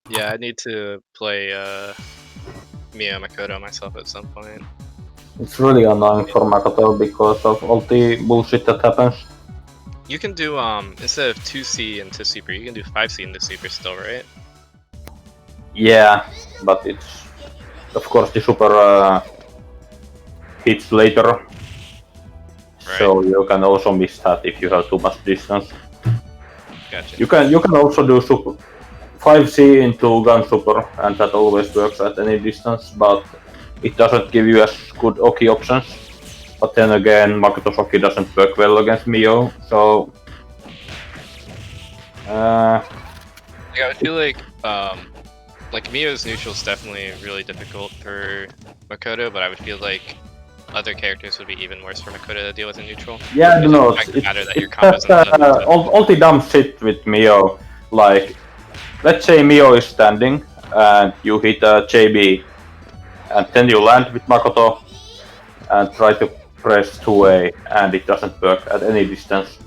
Yeah, I need to play Mio Makoto myself at some point. It's really annoying for Makoto because of all the bullshit that happens. You can do instead of 2C into Super, you can do 5C into Super still, right? Yeah, but it's of course the super hits later, so you can also miss that if you have too much distance. Gotcha. You can also do super 5C into gun super, and that always works at any distance, but it doesn't give you as good Oki options. But then again, Makoto's Oki doesn't work well against Mio, so Like, I would feel like Mio's neutral is definitely really difficult for Makoto, but I would feel like other characters would be even worse for Makoto to deal with in neutral. yeah, I don't know. It doesn't matter that your It's combo's just in the all the dumb shit with Mio. Like, let's say Mio is standing and you hit a JB, and then you land with Makoto and try to press 2A, and it doesn't work at any distance.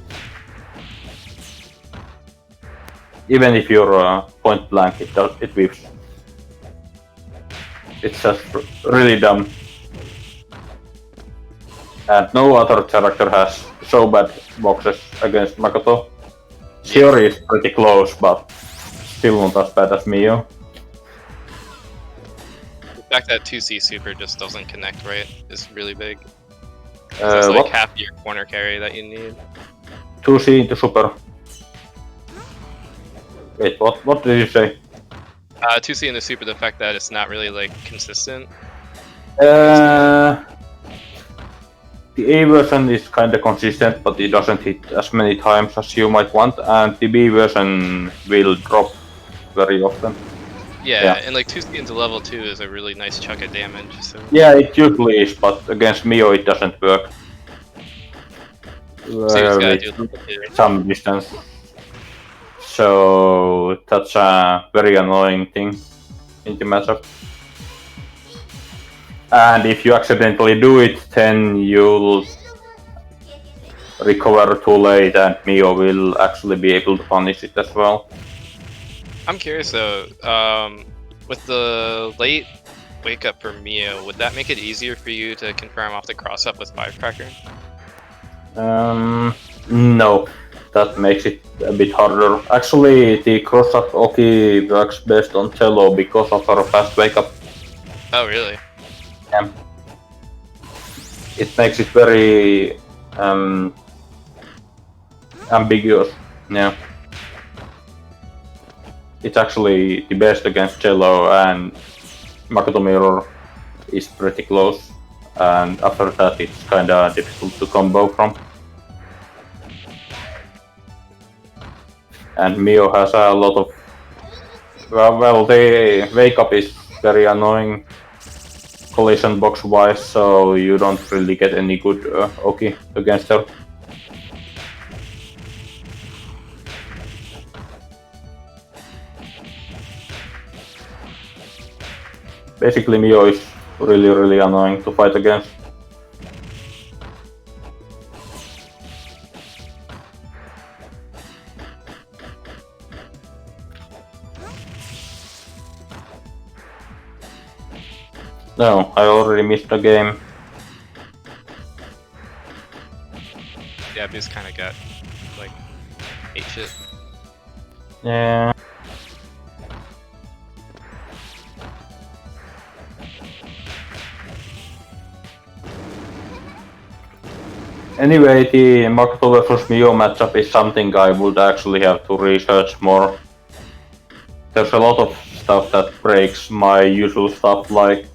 Even if you're point blank, it whips. It's just really dumb. And no other character has so bad boxes against Makoto. Shiori is pretty close, but still not as bad as Mio. The fact that 2C Super just doesn't connect right is really big. That's like What? half your corner carry that you need. 2C into super. Wait, what did you say? 2C into Super, the fact that it's not really like consistent. The A version is kinda consistent, but it doesn't hit as many times as you might want, and the B version will drop very often. Yeah, and like 2C into level 2 is a really nice chunk of damage. So Yeah, it usually is, but against Mio it doesn't work. you just gotta do With level 2. some distance. So that's a very annoying thing in the matchup. And if you accidentally do it, then you'll recover too late, and Mio will actually be able to punish it as well. I'm curious though, with the late wake up for Mio, would that make it easier for you to confirm off the cross up with Firecracker? No, that makes it a bit harder. Actually, the cross-up Oki works best on Cello because of her fast wake-up. Oh, really? Yeah. It makes it very ambiguous. Yeah. It's actually the best against Cello, and Makoto Mirror is pretty close. And after that, it's kinda difficult to combo from. And Mio has a lot of... Well, the wake up is very annoying collision box wise, so you don't really get any good Oki against her. Basically, Mio is really annoying to fight against. No, I already missed the game. Yeah, Biz kind of got like ate shit. Yeah. Anyway, the Makoto vs Mio matchup is something I would actually have to research more. There's a lot of stuff that breaks my usual stuff, like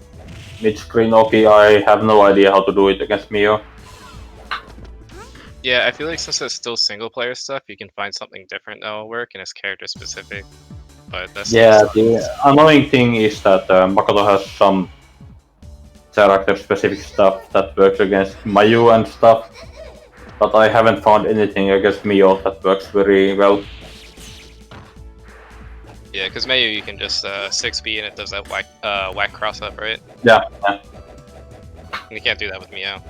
mid-screen Oki. I have no idea how to do it against Mio. Yeah, I feel like since it's still single player stuff, you can find something different that'll work and it's character specific. But that's Yeah, the annoying thing is that Makoto has some character-specific stuff that works against Mayu and stuff, but I haven't found anything against Mio that works very well. yeah, because Mayu you can just 6B and it does that whack cross up, right? Yeah, And you can't do that with Mio.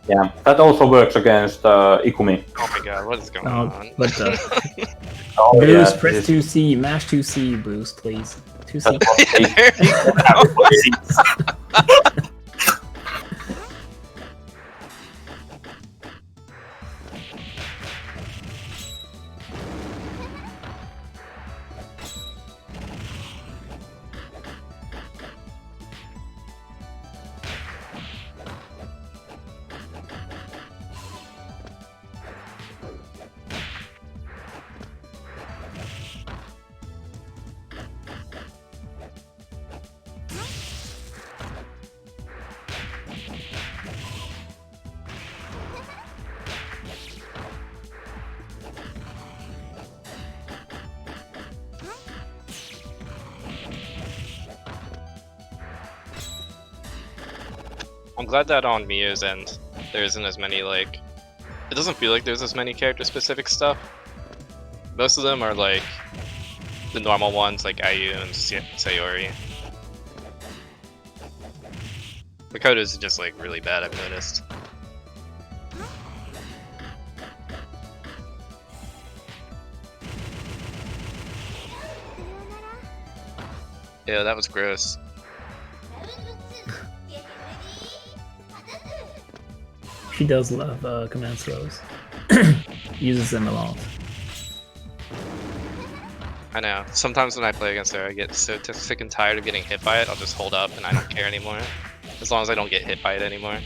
yeah. That also works against Ikumi. Oh my god, what is going Oh, on? what the? Oh, Bruce, yeah, press this- 2C, mash 2C, Bruce, please. 2C. There you go. I'm glad that on Mia's end, there isn't as many, like... It doesn't feel like there's as many character-specific stuff. Most of them are, like, the normal ones, like Ayu and Sayori. Makoto's just, like, really bad, I've noticed. Yeah, that was gross. She does love command throws. Uses them a lot. I know. Sometimes when I play against her, I get so sick and tired of getting hit by it, I'll just hold up and I don't care anymore. As long as I don't get hit by it anymore.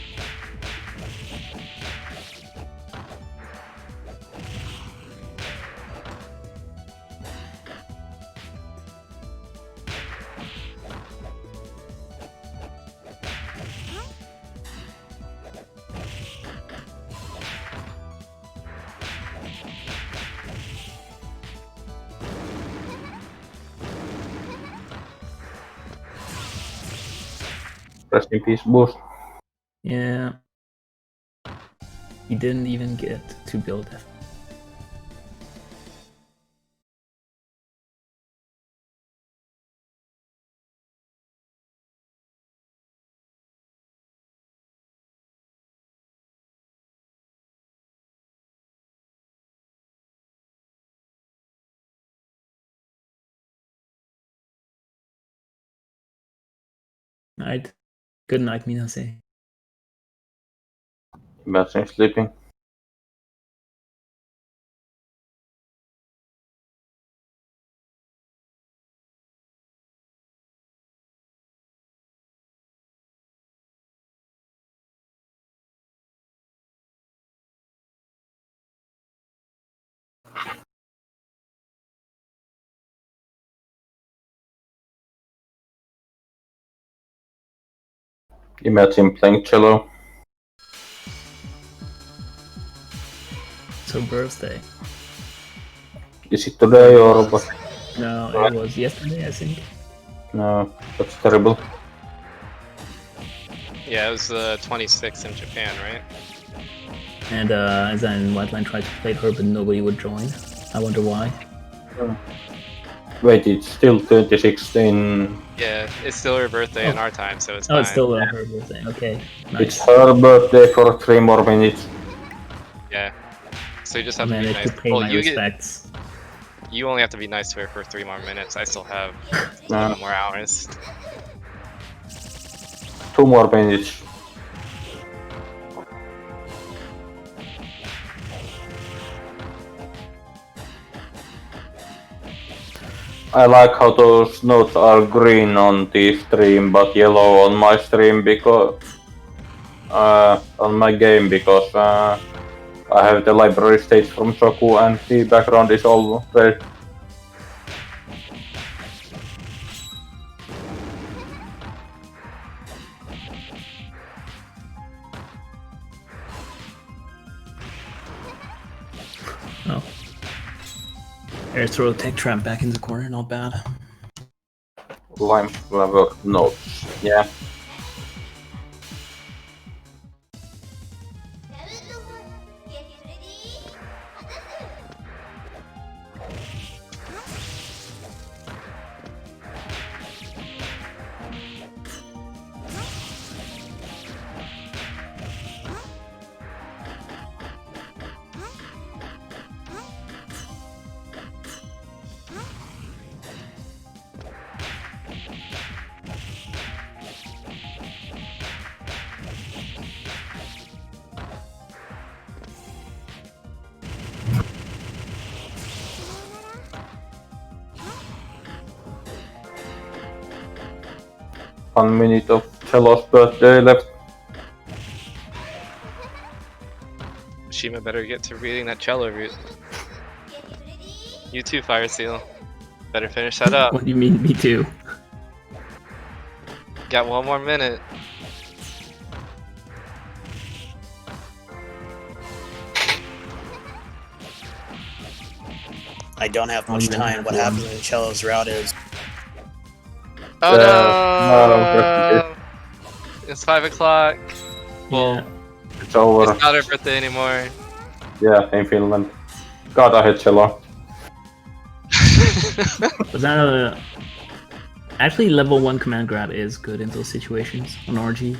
Rest in peace, Boost. Yeah. He didn't even get to build it. Night. Good night, Minase. Imagine sleeping. Imagine playing cello. So birthday. Is it today or what? No, it was yesterday, I think. No, that's terrible. Yeah, it was the 26th in Japan, right? And as in Whiteline tried to play her, but nobody would join. I wonder why. Wait, it's still 26th in... Yeah, it's still her birthday in our time, so it's Oh, fine. it's still her birthday. Okay, It's nice. her birthday for 3 more minutes. Yeah. So you just I have to be managed nice. to pay Well, my respects. you only have to be nice to her for 3 more minutes. I still have No. 7 more hours. 2 more minutes. I like how those notes are green on the stream but yellow on my stream because on my game because I have the library stage from Shoku and the background is all red. Oh. Air throw tech trap back in the corner, not bad. Lime level notes, yeah. One minute of Cello's birthday left. Shima better get to reading that cello route. You too, Fire Seal. Better finish that up. What do you mean, me too? Got 1 more minute. I don't have much time. What happened to Cello's route is. Oh no! It's 5 o'clock. Well, Yeah. It's over. it's not her birthday anymore. Yeah, in Finland. God, I hate Cello. Was that a... Actually, level 1 command grab is good in those situations on RG.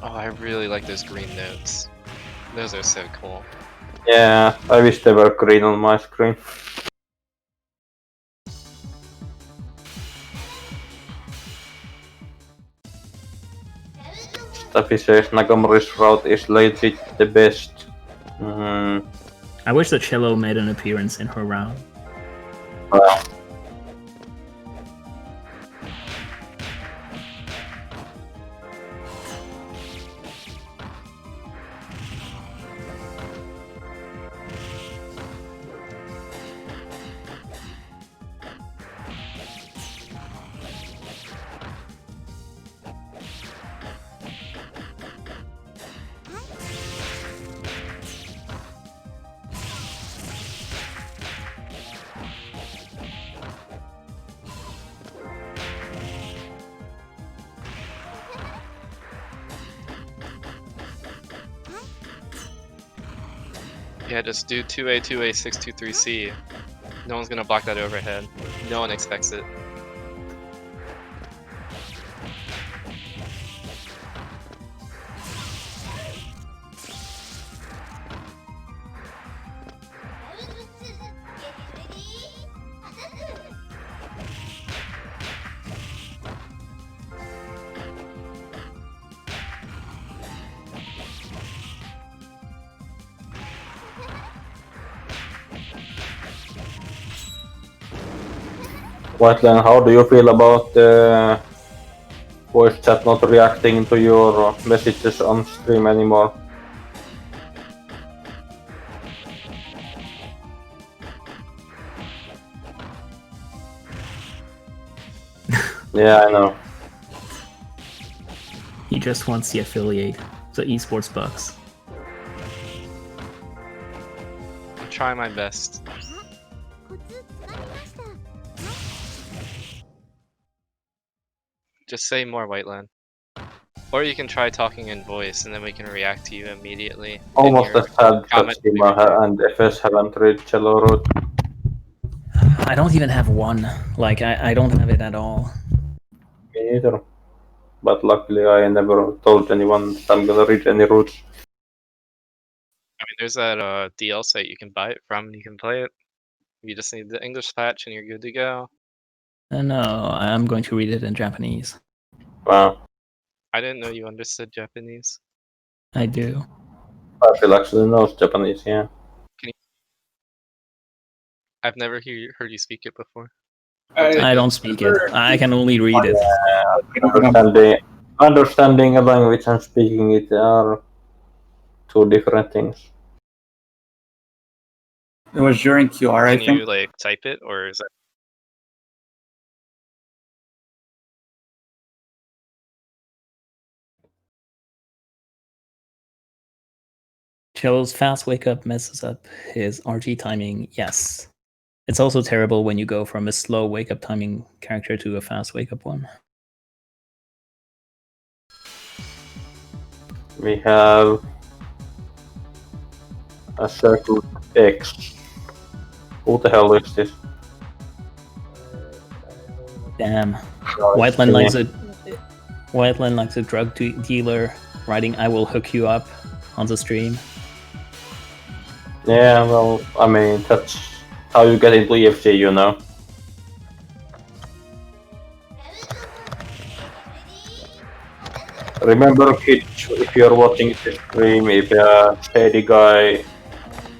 Oh, I really like those green notes. Those are so cool. Yeah, I wish they were green on my screen. Staffy says Nakamori's route is legit the best. I wish the cello made an appearance in her round. Well, Yeah, just do 2A, 2A, 6, 2, 3C. No one's gonna block that overhead. No one expects it. Whiteland, how do you feel about the voice chat not reacting to your messages on stream anymore? Yeah, I know. He just wants the affiliate, the esports bucks. I'm trying my best. Just say more, Whiteland. Or you can try talking in voice, and then we can react to you immediately. Almost in your as sad that comment. Shima and FS haven't read Cello route. I don't even have one. Like, I don't have it at all. Me neither. But luckily I never told anyone that I'm gonna read any routes. I mean, there's that DL site you can buy it from, and you can play it. You just need the English patch and you're good to go. No, I'm going to read it in Japanese. Wow. I didn't know you understood Japanese. I do. Basil actually knows Japanese, yeah. I've never heard you speak it before. I don't speak it. I can only read it. Understanding a language and speaking it are two different things. It was during QR, I Can think. you like type it, or is that? Chill's fast wake up messes up his RG timing. Yes. It's also terrible when you go from a slow wake up timing character to a fast wake up one. We have a circle X. Who the hell is this? Damn. Oh, Whiteland yeah. likes a drug dealer writing "I will hook you up" on the stream. Yeah, well, I mean, that's how you get into EFZ, you know. Remember, kids, if you're watching the stream, if a shady guy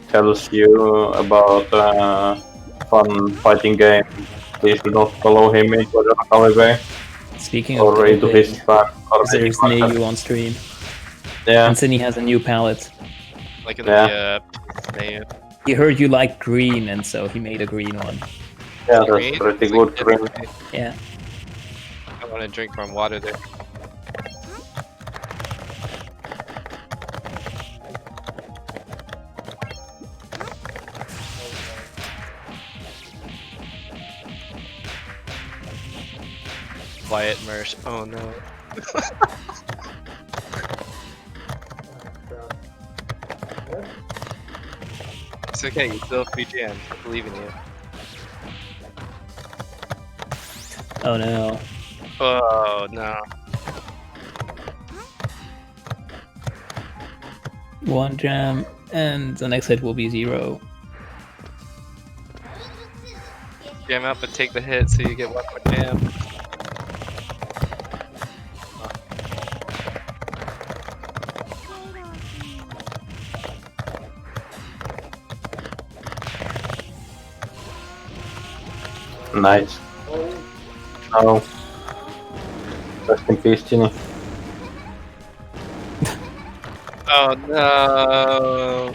tells you about a fun fighting game, please do not follow him into the alleyway. Speaking of or into his doping, spam. Or there's Neyu on stream. Yeah. And Sydney has a new palette. Like in Yeah. the He heard you like green, and so he made a green one. Yeah, that's green? pretty It's good like green. Yeah. I want to drink from water there. Quiet merge. Oh no. It's okay, you still have 3 jams. I believe in you. Oh no. Oh no. One jam, and the next hit will be 0. Jam up and take the hit so you get 1 more jam. Nice. Oh. Rest in peace, Ginny. Oh no.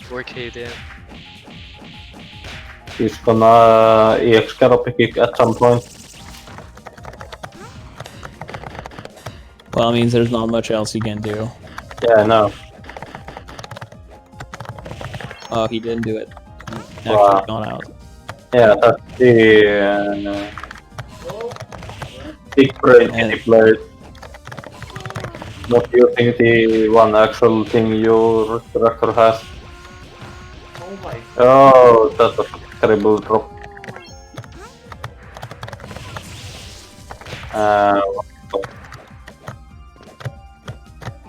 4K damn. He's gonna EX canopy kick at some point. Well, it means there's not much else he can do. Yeah, I know. Oh, he didn't do it. Actually Wow. gone out. Yeah, that's the big brain he played. Not using the one actual thing your character has. Oh my. Oh, that was a terrible drop.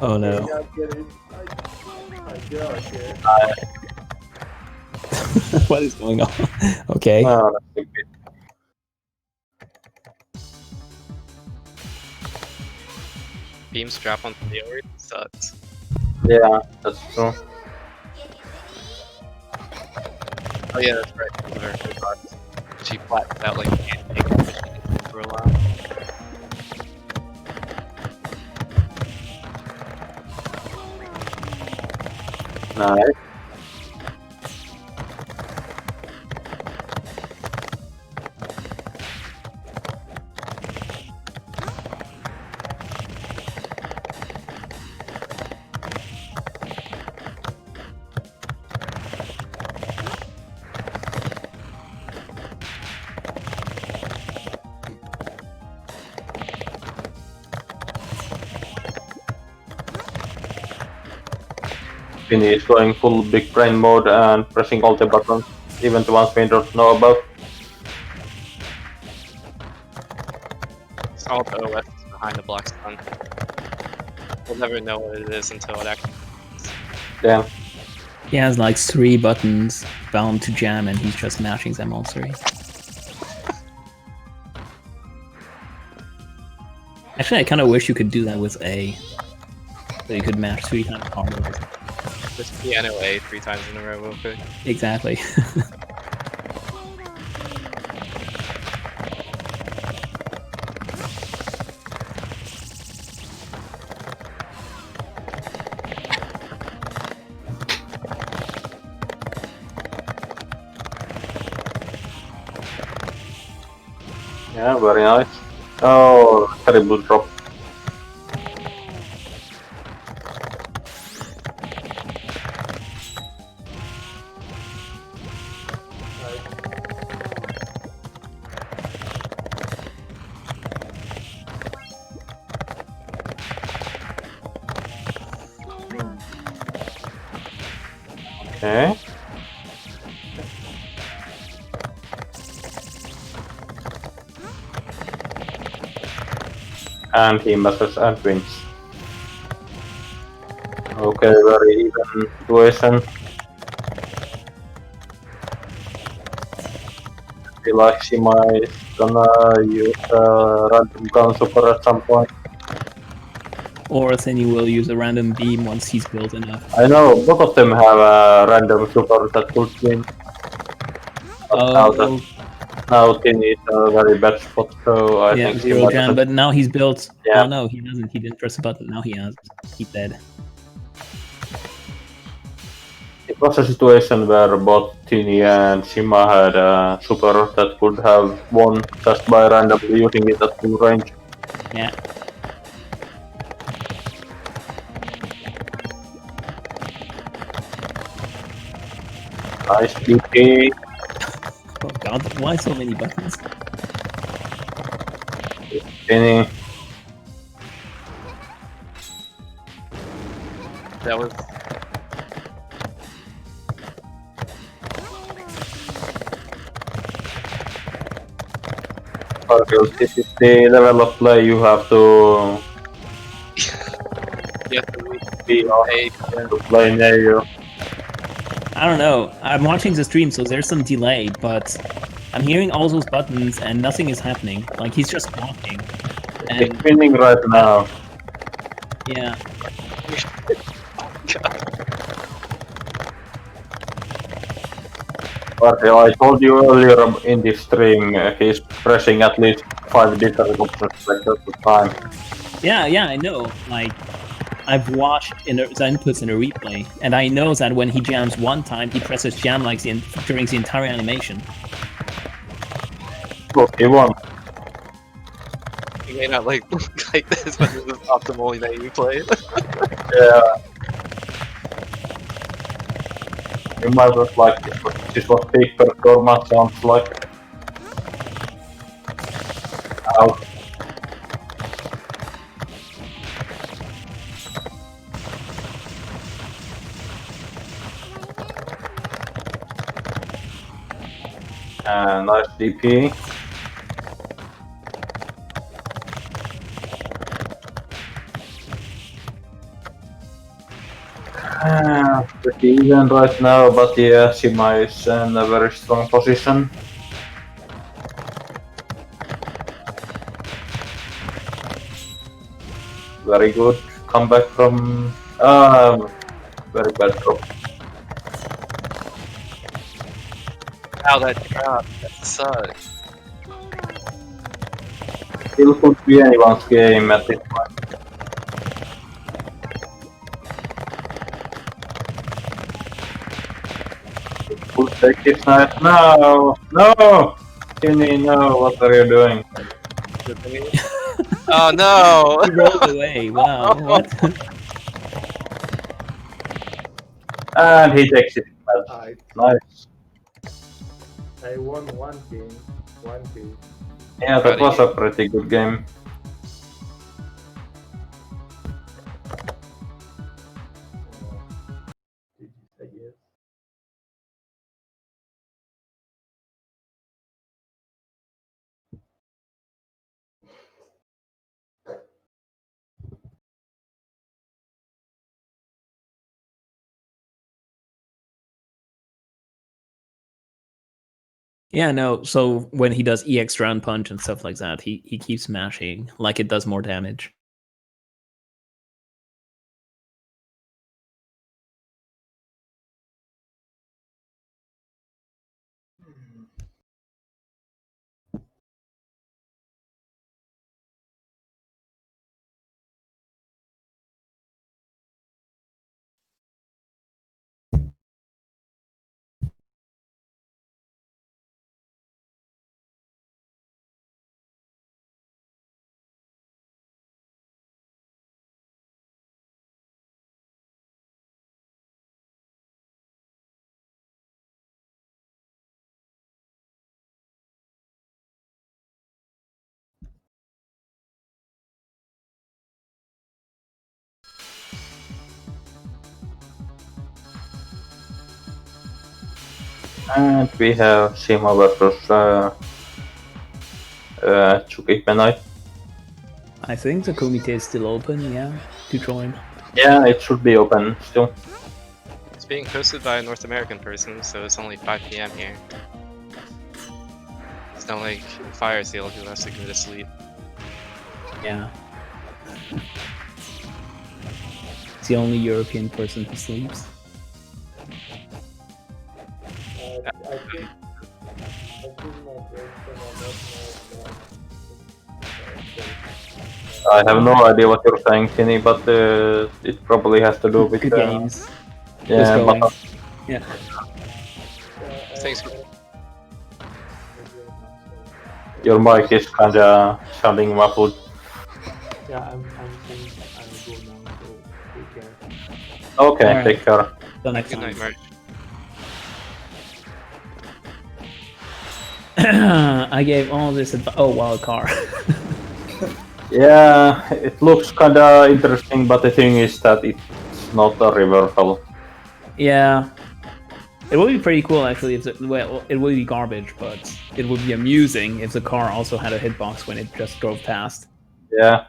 Oh no. I get it. I get it. What is going on? Okay. Oh, that's a bit. Beams drop on the area sucks. Yeah, that's true. Oh yeah, that's right. Those are very good cards. She flattened out like a pancake for a while. Nice. Vinny is going full big brain mode and pressing all the buttons, even the ones we don't know about. It's all the OS behind the block stun. We'll never know what it is until it actually. Damn. He has like 3 buttons bound to jam, and he's just mashing them all 3. Actually, I kind of wish you could do that with A. So you could mash 3 times harder. Just piano A 3 times in a row real quick. Exactly. Yeah, very nice. Oh, terrible drop. Okay. And he messes and wins. Okay, very even situation. I feel like Shima is gonna use a random gun super at some point. Or then you will use a random beam once he's built enough. I know both of them have a random super that could win. But now Tin is a very bad spot, so I think zero Shima jam, doesn't. but now he's built. Yeah. Oh no, he doesn't. He didn't press a button. Now he has. He's dead. It was a situation where both Tini and Shima had a super that could have won just by randomly using it at full range. Yeah. Nice DP. Oh god, why so many buttons? Tini. That was Because this is the level of play you have to you have to be on A to play near you. I don't know. I'm watching the stream, so there's some delay, but I'm hearing all those buttons and nothing is happening. Like he's just walking. And It's spinning right now. yeah. But I told you earlier in this stream, he's pressing at least 5 different options like at the time. Yeah, I know. Like, I've watched the inputs in a replay, and I know that when he jams one time, he presses jam like during the entire animation. Look, he won. You may not like this, but this is optimal that you play. Yeah. You might just like this was peak performance sounds like. Ow. Nice DP. Pretty even right now, but yeah, Shima is in a very strong position. Very good comeback from very bad drop. Wow, that drop, that sucks. Still could be anyone's game at this point. Could take this knife. No! No! Kenny, no, what are you doing? Oh no! He rolled away. Wow, what? And he takes it. Nice. I won one game. Yeah, that was a pretty good game. Yeah, no. So when he does EX round punch and stuff like that, he keeps mashing like it does more damage. And we have Shima versus Chukikme Knight. I think the Kumite is still open, yeah, to join. Yeah, it should be open still. It's being hosted by a North American person, so it's only 5 p.m. here. It's not like Fire Seal who has to go to sleep. Yeah. It's the only European person who sleeps. I think my girlfriend or not I have no idea what you're saying, Tinny, but it probably has to do with Good games. yeah, going. but Yeah. Thanks for your mic is kinda sounding muffled. Yeah, I'm saying I'll go now, so take care. Okay, Alright. take care. Till next good time. night, Mark. I gave all this advice. Oh, wow, a car. Yeah, it looks kinda interesting, but the thing is that it's not a reversal. Yeah. It would be pretty cool, actually, if well, it would be garbage, but it would be amusing if the car also had a hitbox when it just drove past. Yeah.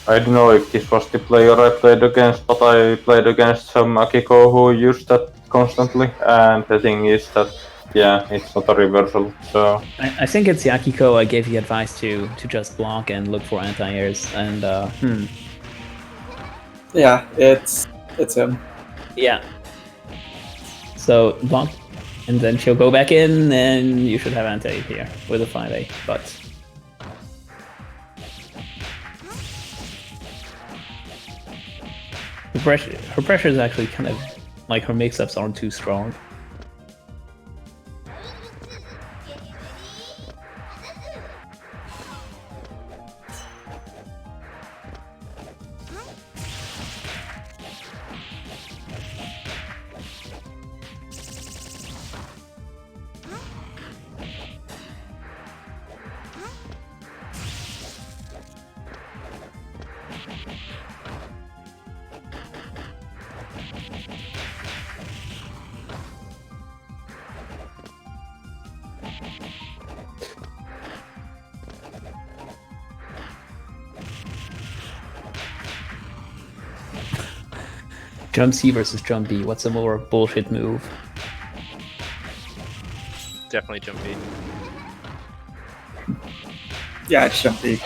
I don't know if this was the player I played against, but I played against some Akiko who used that constantly, and the thing is that, yeah, it's not a reversal, so... I think it's Yakiko I gave the advice to just block and look for anti-airs, and Yeah, it's him. yeah. So block, and then she'll go back in, and you should have anti here with a 5A, but... Her pressure is actually kind of, like, her mix-ups aren't too strong. Jump C versus jump B, what's a more bullshit move? Definitely jump B. Yeah, it's jumpy.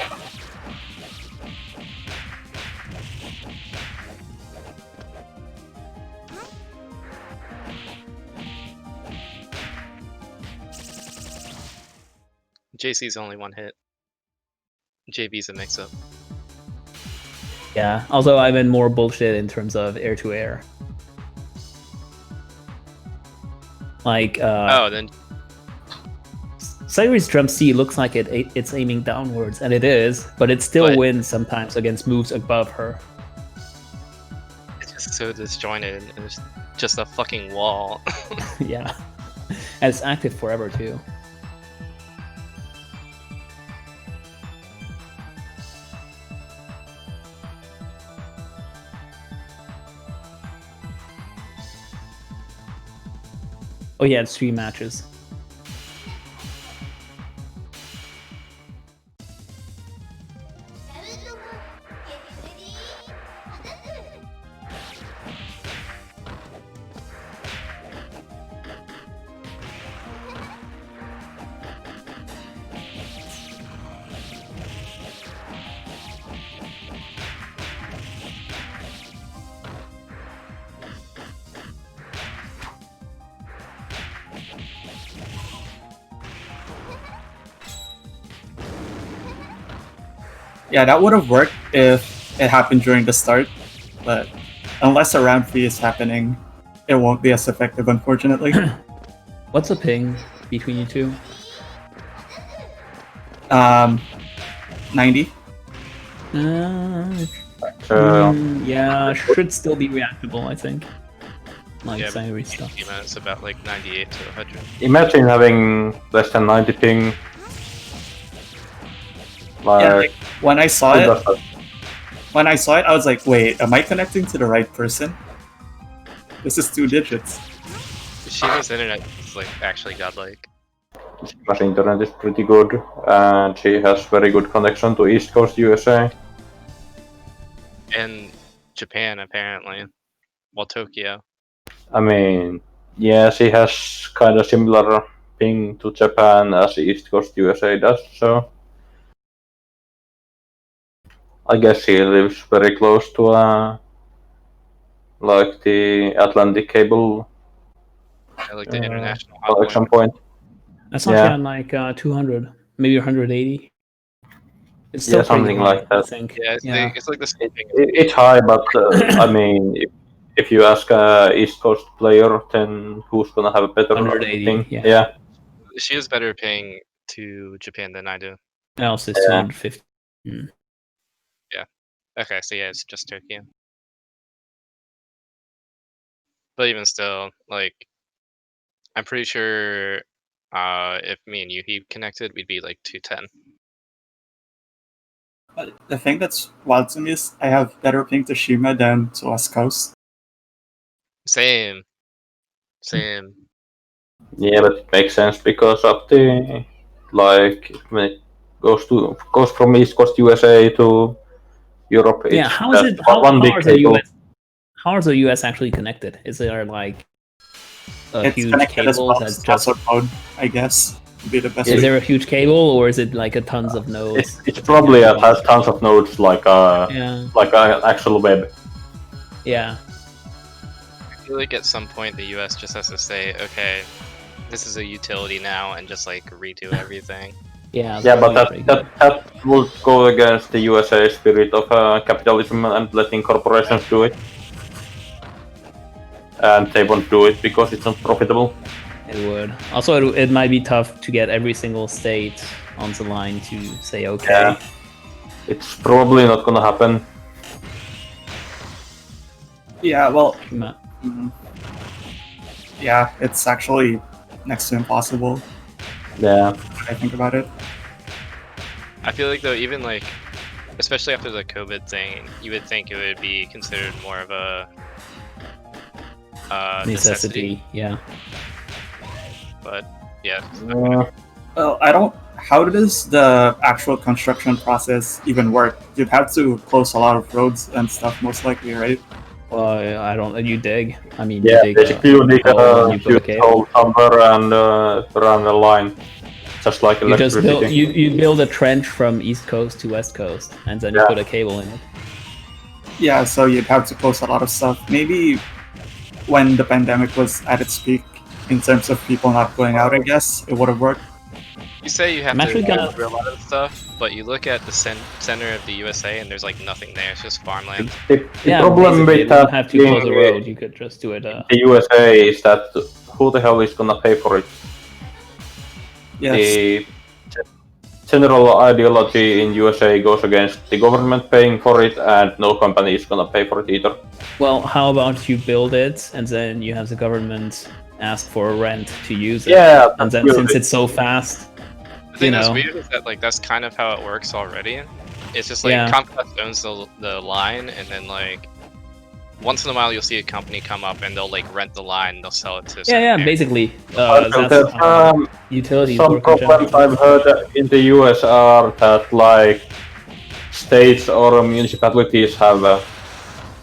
JC's only one hit. JB's a mix-up. Yeah, although I've been more bullshit in terms of air-to-air. Like, Oh, then Sayuri's jump C looks like it's aiming downwards, and it is, but it still But- wins sometimes against moves above her. it's just so disjointed, and it's just a fucking wall. Yeah. And it's active forever, too. Oh yeah, it's 3 matches. Yeah, that would have worked if it happened during the start, but unless a round 3 is happening, it won't be as effective, unfortunately. What's the ping between you two? 90. Yeah, should still be reactable, I think. Like Yeah, Sayuri stuff. It's about like 98 to 100. Imagine having less than 90 ping. Yeah, like, when I saw who it, does that? I was like, wait, am I connecting to the right person? This is 2 digits. Shima's internet is like actually godlike. Shima's internet is pretty good, and she has very good connection to East Coast USA. And Japan apparently. Well, Tokyo. I mean, yeah, she has kind of similar ping to Japan as East Coast USA does, so I guess she lives very close to like the Atlantic cable Yeah, like the international connection hotpoint. point. That's not Yeah. on like 200, maybe 180. It's still Yeah, something pretty high, like that. I think. Yeah, it's like the same thing. It's high, but I mean, if you ask a East Coast player, then who's gonna have a better 180, ping? yeah. She has better ping to Japan than I do. Else it's Yeah. 250. Okay, so yeah, it's just Tokyo. But even still, like, I'm pretty sure if me and Yuhi connected, we'd be like 210. But the thing that's wild to me is I have better ping to Shima than to West Coast. Same. Yeah, but it makes sense because of the like when it goes from East Coast USA to Europe. Yeah, it's how is just it? How big is the cable. US? How is the US actually connected? Is there like a It's huge connected as cable well that's as just? password mode, I guess. Would be the best Is way. there a huge cable, or is it like a tons of nodes? It's probably it has tons of nodes like Yeah, an actual web. yeah. I feel like at some point the US just has to say, okay, this is a utility now, and just like redo everything. Yeah, Yeah, but that'd be pretty good. that would go against the USA spirit of capitalism and letting corporations do it. And they won't do it because it's not profitable. It would. Also, it might be tough to get every single state on the line to say okay. Yeah. It's probably not gonna happen. Yeah, well, Ma- yeah, it's actually next to impossible Yeah. when I think about it. I feel like though, even like, especially after the COVID thing, you would think it would be considered more of a necessity. Yeah. But yeah, Well, I don't. How does the actual construction process even work? You'd have to close a lot of roads and stuff, most likely, right? Well, I don't. You dig. I mean, Yeah, you dig. basically you dig hole a and you put a huge cable. hole somewhere and run a line. Just like You just electricity. build. You build a trench from East Coast to West Coast, and then you Yeah. put a cable in it. Yeah, so you'd have to close a lot of stuff. Maybe when the pandemic was at its peak, in terms of people not going out, I guess it would have worked. you say you have I'm to actually gonna- cover a lot of stuff, but you look at the center of the USA and there's like nothing there. It's just farmland. The Yeah, problem basically, with you that don't have to close a being road. You could just do it. the USA is that who the hell is gonna pay for it? Yes. The general ideology in USA goes against the government paying for it, and no company is gonna pay for it either. Well, how about you build it, and then you have the government ask for a rent to use it? Yeah, And then that's since good. it's so fast, The thing you that's know. weird is that like that's kind of how it works already. It's just like Yeah. Comcast owns the line, and then like once in a while you'll see a company come up and they'll like rent the line, and they'll sell it to. yeah, certain areas. basically, But that's how utilities some work in problems general. I've heard in the US are that like states or municipalities have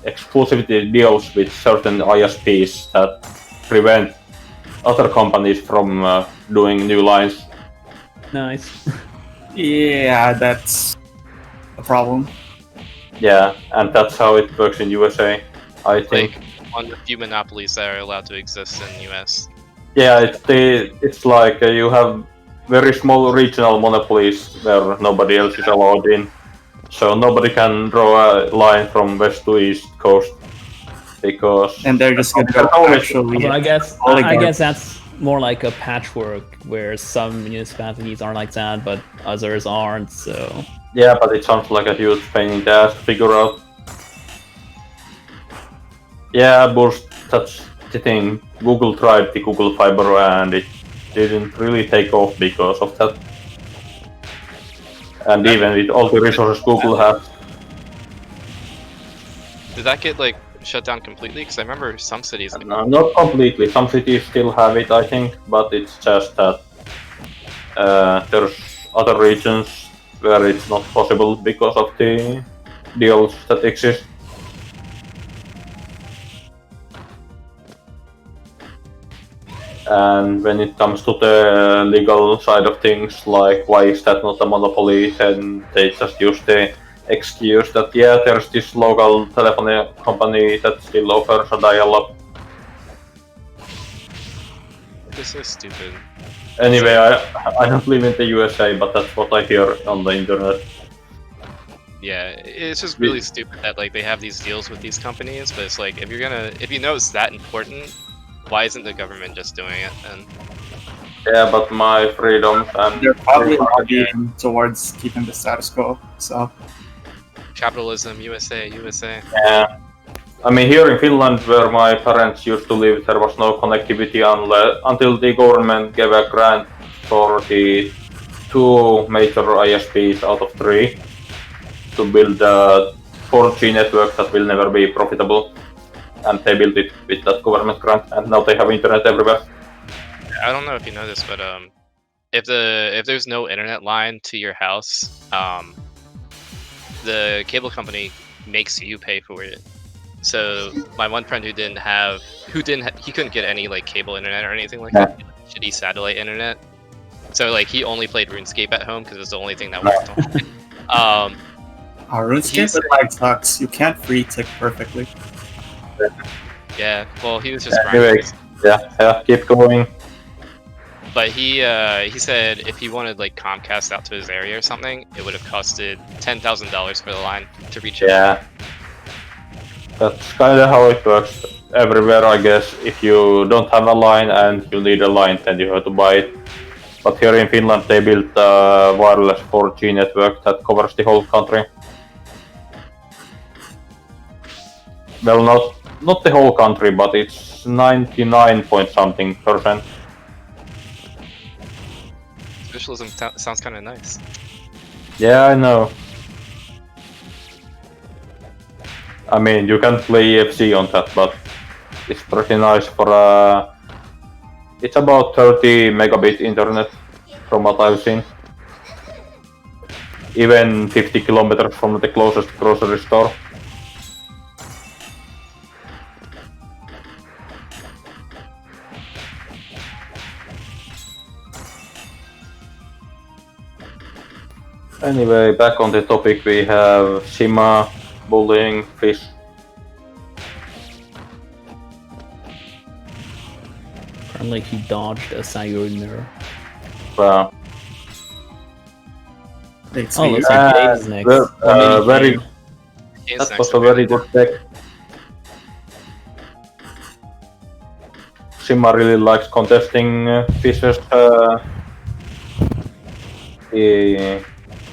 exclusivity deals with certain ISPs that prevent other companies from doing new lines. Nice. Yeah, that's a problem. Yeah, and that's how it works in USA, I think. Like one of the few monopolies that are allowed to exist in the US. Yeah, it's like you have very small regional monopolies where nobody else is allowed in. So nobody can draw a line from west to east coast because And they're just gonna go actually. But I guess oligarch. that's more like a patchwork where some municipalities are like that, but others aren't. So yeah, but it sounds like a huge pain in the ass to figure out. Yeah, but that's the thing. Google tried the Google Fiber and it didn't really take off because of that. And even with all the resources Google has. Did that get like shut down completely? Because I remember some cities. Like, No, not completely. Some cities still have it, I think, but it's just that there's other regions where it's not possible because of the deals that exist. And when it comes to the legal side of things, like why is that not a monopoly, then they just use the excuse that yeah, there's this local telephone company that still offers a dial-up. this is stupid. Anyway, I don't live in the USA, but that's what I hear on the internet. Yeah, it's just really stupid that like they have these deals with these companies, but it's like if you know it's that important, why isn't the government just doing it? And Yeah, but my freedoms and They're probably lobbying towards keeping the status quo. So capitalism, USA. yeah. I mean, here in Finland, where my parents used to live, there was no connectivity until the government gave a grant for the 2 major ISPs out of 3 to build a 4G network that will never be profitable. And they built it with that government grant, and now they have internet everywhere. I don't know if you know this, but if there's no internet line to your house, the cable company makes you pay for it. So my one friend he couldn't get any like cable internet or anything like that, shitty satellite internet. So like he only played RuneScape at home because it was the only thing that worked on. RuneScape with lag sucks. You can't free tick perfectly. Yeah, well he was just Anyway, grinding. yeah, keep going. But he said if he wanted like Comcast out to his area or something, it would have costed $10,000 for the line to reach it. Yeah. That's kinda how it works everywhere, I guess. If you don't have a line and you need a line, then you have to buy it. But here in Finland, they built a wireless 4G network that covers the whole country. Well, not the whole country, but it's 99 point something %. Socialism sounds kind of nice. Yeah, I know. I mean, you can play EFZ on that, but it's pretty nice for it's about 30 megabit internet from what I've seen. Even 50 kilometers from the closest grocery store. Anyway, back on the topic, we have Shima, bullying, fish. apparently he dodged a Sayuri mirror. Wow. Oh, looks like Gabe's next. Very. Gabe's That was next. a very good deck. Shima really likes contesting fishes.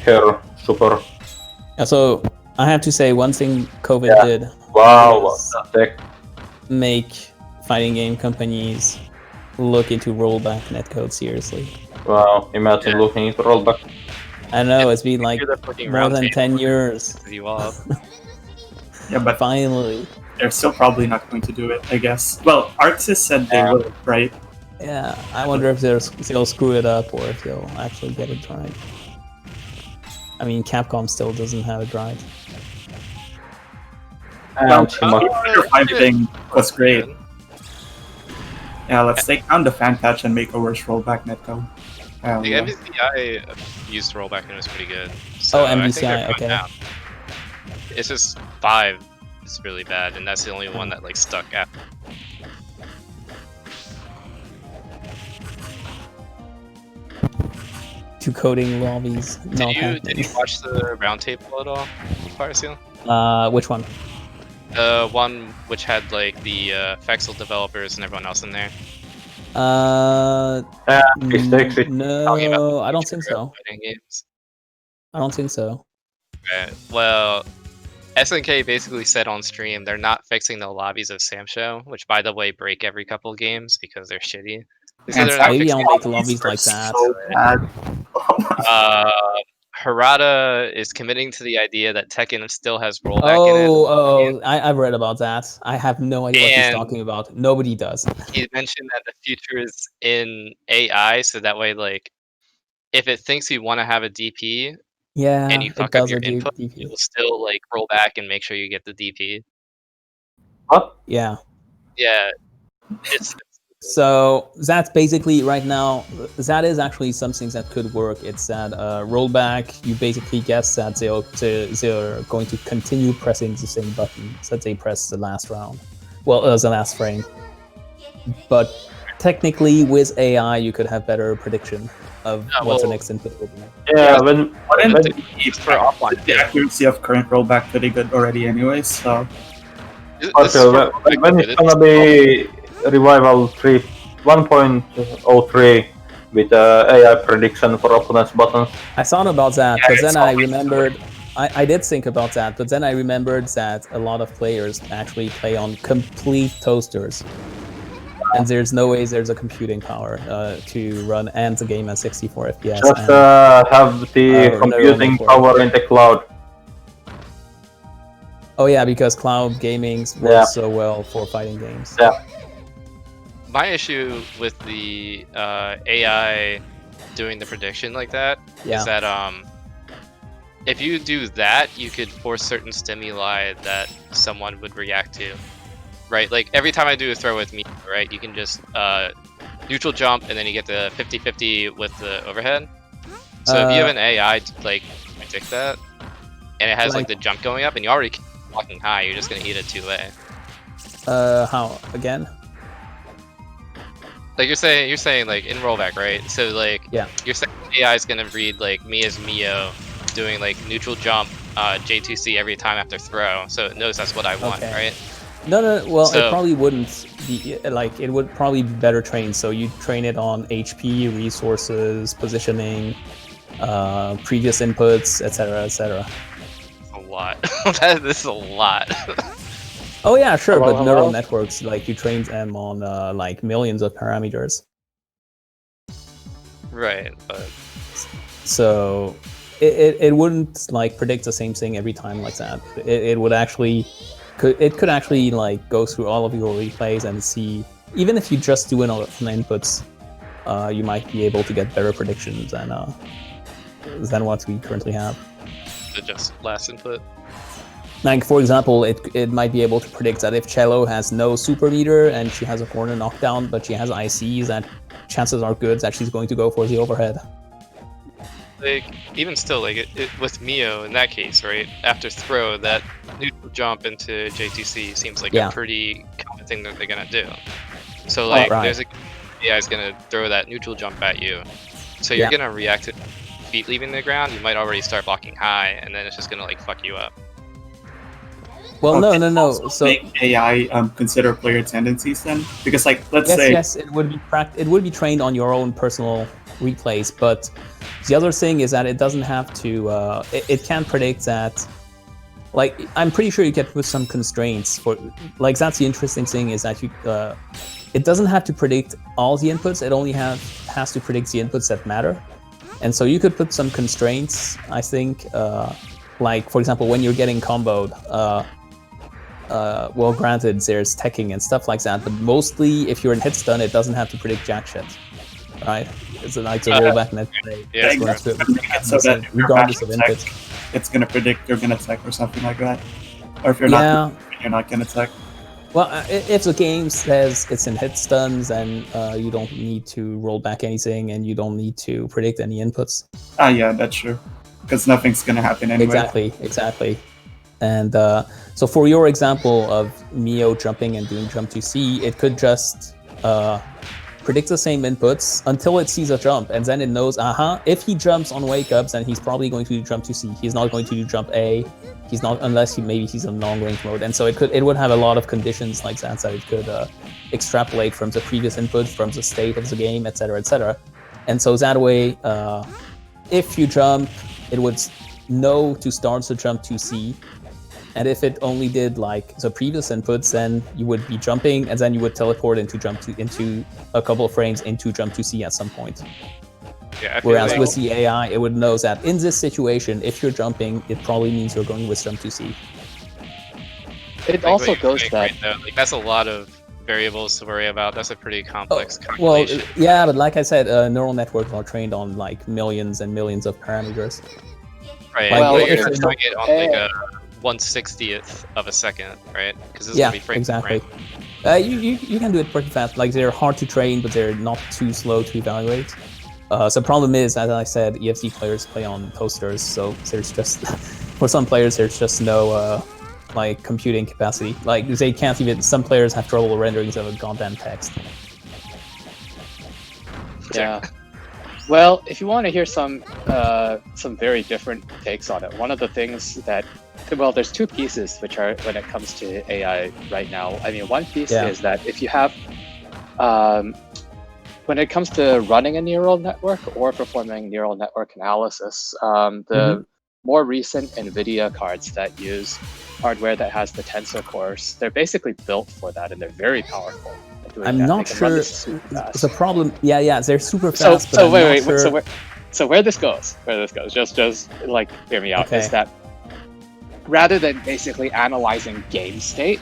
Her super. Yeah, so I have to say one thing COVID Yeah. did Wow, was that deck. make fighting game companies look into rollback netcode seriously. Wow, imagine looking into rollback. I know it's been like You're the fucking more round than table 10 years. to you off. Yeah, but Finally. they're still probably not going to do it, I guess. Well, Arxis said they will, right? Yeah, I wonder if they'll screw it up or if they'll actually get it right. I mean, Capcom still doesn't have it right. And Shima. The fight thing was great. Yeah, let's take down the fan patch and make a worse rollback netcode. Hell The yeah. MVCI used rollback and it was pretty good. So Oh, I think MVCI, they're going okay. down. It's just 5 is really bad, and that's the only one that like stuck at. to coding lobbies not Did happening. you watch the roundtable at all, Fireseal? Which one? The one which had like the Fexel developers and everyone else in there. Mistakes it. Talking about No, the I don't future think so. of fighting games. I don't think so. Right. Well, SNK basically said on stream they're not fixing the lobbies of Sam Show, which by the way break every couple of games because they're shitty. They said And they're not Maybe fixing I'll make lobbies like that. So bad. Harada is committing to the idea that Tekken still has rollback in it. I've read about that. I have no idea what he's And- talking about. Nobody does. He mentioned that the future is in AI, so that way, like, if it thinks you want to have a DP Yeah, and you it fuck up does your a input, DP. it will still like roll back and make sure you get the DP. What? Yeah. Yeah, it's So that's basically right now. That is actually something that could work. It's that rollback. You basically guess that they're going to continue pressing the same button that they pressed the last round. Well, the last frame. But technically, with AI, you could have better prediction of what the next input will be. Yeah, when for offline. The accuracy of current rollback pretty good already anyway, so okay, when it's gonna be revival 1.03 with AI prediction for opponents' buttons. I thought about that, Yeah, but it's then I always remembered. I did think about that, but then I remembered that a lot of players actually play on complete toasters. And there's no way there's a computing power to run and the game at 64 FPS. Just and, have the neural computing network. power in the cloud. Oh yeah, because cloud gaming works Yeah. so well for fighting games. Yeah. My issue with the AI doing the prediction like that is Yeah. that if you do that, you could force certain stimuli that someone would react to, right? Like every time I do a throw with me, right, you can just neutral jump and then you get the 50-50 with the overhead. So if you have an AI to like predict that, and it has like the jump going up, and you already walking high, you're just gonna eat it 2A. How again? Like you're saying like in rollback, right? So like Yeah. you're saying AI is gonna read like me as Mio doing like neutral jump J2C every time after throw, so it knows that's what I want, Okay. right? No. Well, So- it probably wouldn't be like it would probably be better trained. So you train it on HP, resources, positioning, previous inputs, etc., etc. A lot. That is a lot. Oh yeah, sure, Hello, but neural hello? networks, like you train them on like millions of parameters. Right, but So it wouldn't like predict the same thing every time like that. It would actually could actually like go through all of your replays and see, even if you just do it on inputs, you might be able to get better predictions than what we currently have. the just last input. Like for example, it might be able to predict that if Cello has no super meter and she has a corner knockdown, but she has ICs, that chances are good that she's going to go for the overhead. Like even still, like it with Mio in that case, right? After throw, that neutral jump into JTC seems like Yeah. a pretty common thing that they're gonna do. So like right. there's a AI is gonna throw that neutral jump at you, so you're Yeah. gonna react to feet leaving the ground. You might already start blocking high, and then it's just gonna like fuck you up. Well, Okay, no. also So make AI consider player tendencies then, because like let's yes, say yes, it would be trained on your own personal replays, but the other thing is that it doesn't have to. It can predict that. Like I'm pretty sure you can put some constraints for. Like that's the interesting thing is that you. It doesn't have to predict all the inputs. It only has to predict the inputs that matter, and so you could put some constraints. I think, like for example, when you're getting comboed. Well, granted, there's teching and stuff like that, but mostly if you're in hit stun, it doesn't have to predict jack shit, right? It's like the rollback net play. Yeah, Thing correct. that's gonna make it so that if you're regardless of bashing inputs. tech, it's gonna predict you're gonna tech or something like that. Or if you're Yeah. not, you're not gonna tech. Well, if the game says it's in hit stuns, then you don't need to roll back anything, and you don't need to predict any inputs. Ah, yeah, that's true. Because nothing's gonna happen anyway. Exactly. And so for your example of Mio jumping and doing jump to C, it could just predicts the same inputs until it sees a jump, and then it knows, if he jumps on wake ups, then he's probably going to do jump to C. He's not going to do jump A. He's not, unless he's in long range mode. And so it would have a lot of conditions like that it could extrapolate from the previous input, from the state of the game, etc., etc. And so that way, if you jump, it would know to start the jump to C. And if it only did like the previous inputs, then you would be jumping, and then you would teleport into a couple of frames into jump to C at some point. Yeah, Whereas with the AI, it would know that in this situation, if you're jumping, it probably means you're going with jump to C. It also goes that like, that's a lot of variables to worry about. That's a pretty complex well, calculation. yeah, but like I said, neural networks are trained on like millions and millions of parameters. Right. Like, Well, if you're it's doing it on like a 1/60th of a second, right? Because this is gonna be frame exactly. to frame. You can do it pretty fast. Like they're hard to train, but they're not too slow to evaluate. So the problem is, as I said, EFZ players play on toasters, so there's just for some players there's just no like computing capacity. Like they can't even. Some players have trouble rendering some goddamn text. Yeah. Well, if you want to hear some very different takes on it, one of the things that, well, there's two pieces which are when it comes to AI right now. I mean, one piece is that if you have, when it comes to running a neural network or performing neural network analysis, the more recent NVIDIA cards that use hardware that has the tensor cores, they're basically built for that, and they're very powerful. I'm not sure. The problem, they're super fast. So wait, so where this goes, just like hear me out. Is that rather than basically analyzing game state,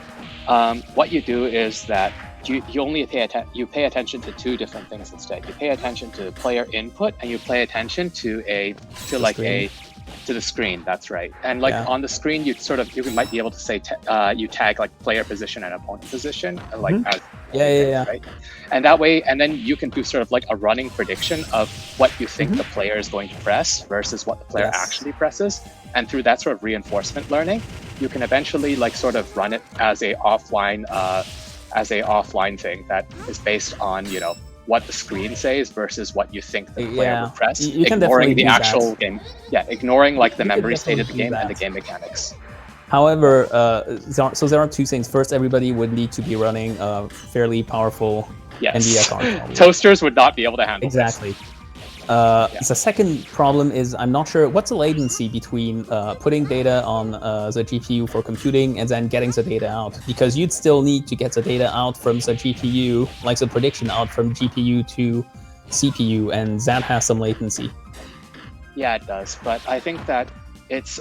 what you do is that you only pay attention to two different things instead. You pay attention to player input, and you pay attention to the screen. That's right. And like on the screen, you might be able to say you tag like player position and opponent position, and like right. And that way, and then you can do sort of like a running prediction of what you think the player is going to press versus what the player actually presses. And through that sort of reinforcement learning, you can eventually like sort of run it as a offline thing that is based on what the screen says versus what you think the player will press, ignoring the actual game. Yeah, ignoring like the memory state of the game and the game mechanics. However, so there are two things. First, everybody would need to be running a fairly powerful NVIDIA card. Toasters would not be able to handle this. The second problem is I'm not sure what's the latency between putting data on the GPU for computing and then getting the data out, because you'd still need to get the data out from the GPU, like the prediction out from GPU to CPU, and that has some latency. Yeah, it does, but I think that it's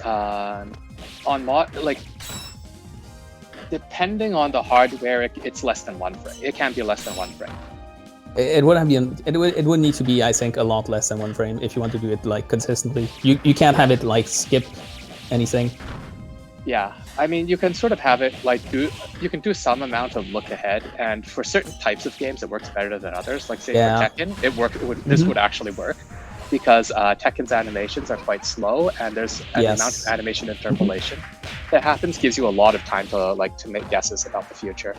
depending on the hardware, it's less than 1 frame. It can be less than 1 frame. It would need to be, I think, a lot less than 1 frame if you want to do it like consistently. You can't have it like skip anything. Yeah, I mean, you can sort of have it like you can do some amount of look ahead, and for certain types of games, it works better than others. Like say for Tekken, this would actually work because Tekken's animations are quite slow, and there's an amount of animation interpolation that happens, gives you a lot of time to make guesses about the future.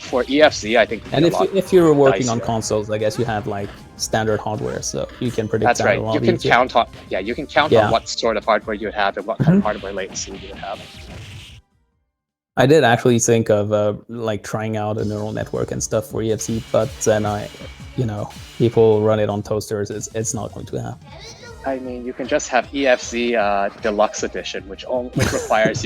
For EFZ, I think, and if you're working on consoles, I guess you have like standard hardware, so you can predict. That's right. You can count on on what sort of hardware you would have and what kind of hardware latency you would have. I did actually think of like trying out a neural network and stuff for EFZ, but then people run it on toasters. It's not going to happen. I mean, you can just have EFZ Deluxe Edition, which requires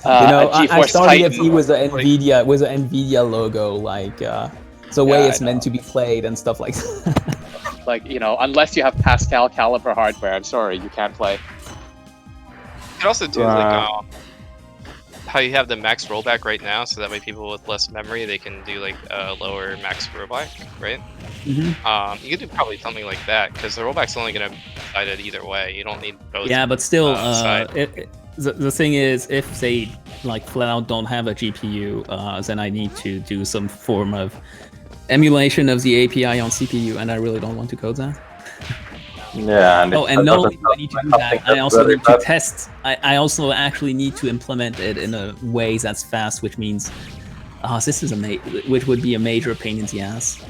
I started EFZ with the NVIDIA logo, like the way it's meant to be played and stuff like that. Like unless you have Pascal caliber hardware, I'm sorry, you can't play. You can also do like how you have the max rollback right now, so that way people with less memory, they can do like a lower max rollback, right? You could do probably something like that, because the rollback's only going to be decided either way. You don't need both. Yeah, but still, the thing is, if they like flat out don't have a GPU, then I need to do some form of emulation of the API on CPU, and I really don't want to code that. Yeah. And not only do I need to do that, I also need to test. I also actually need to implement it in a way that's fast, which means This is which would be a major pain in the ass.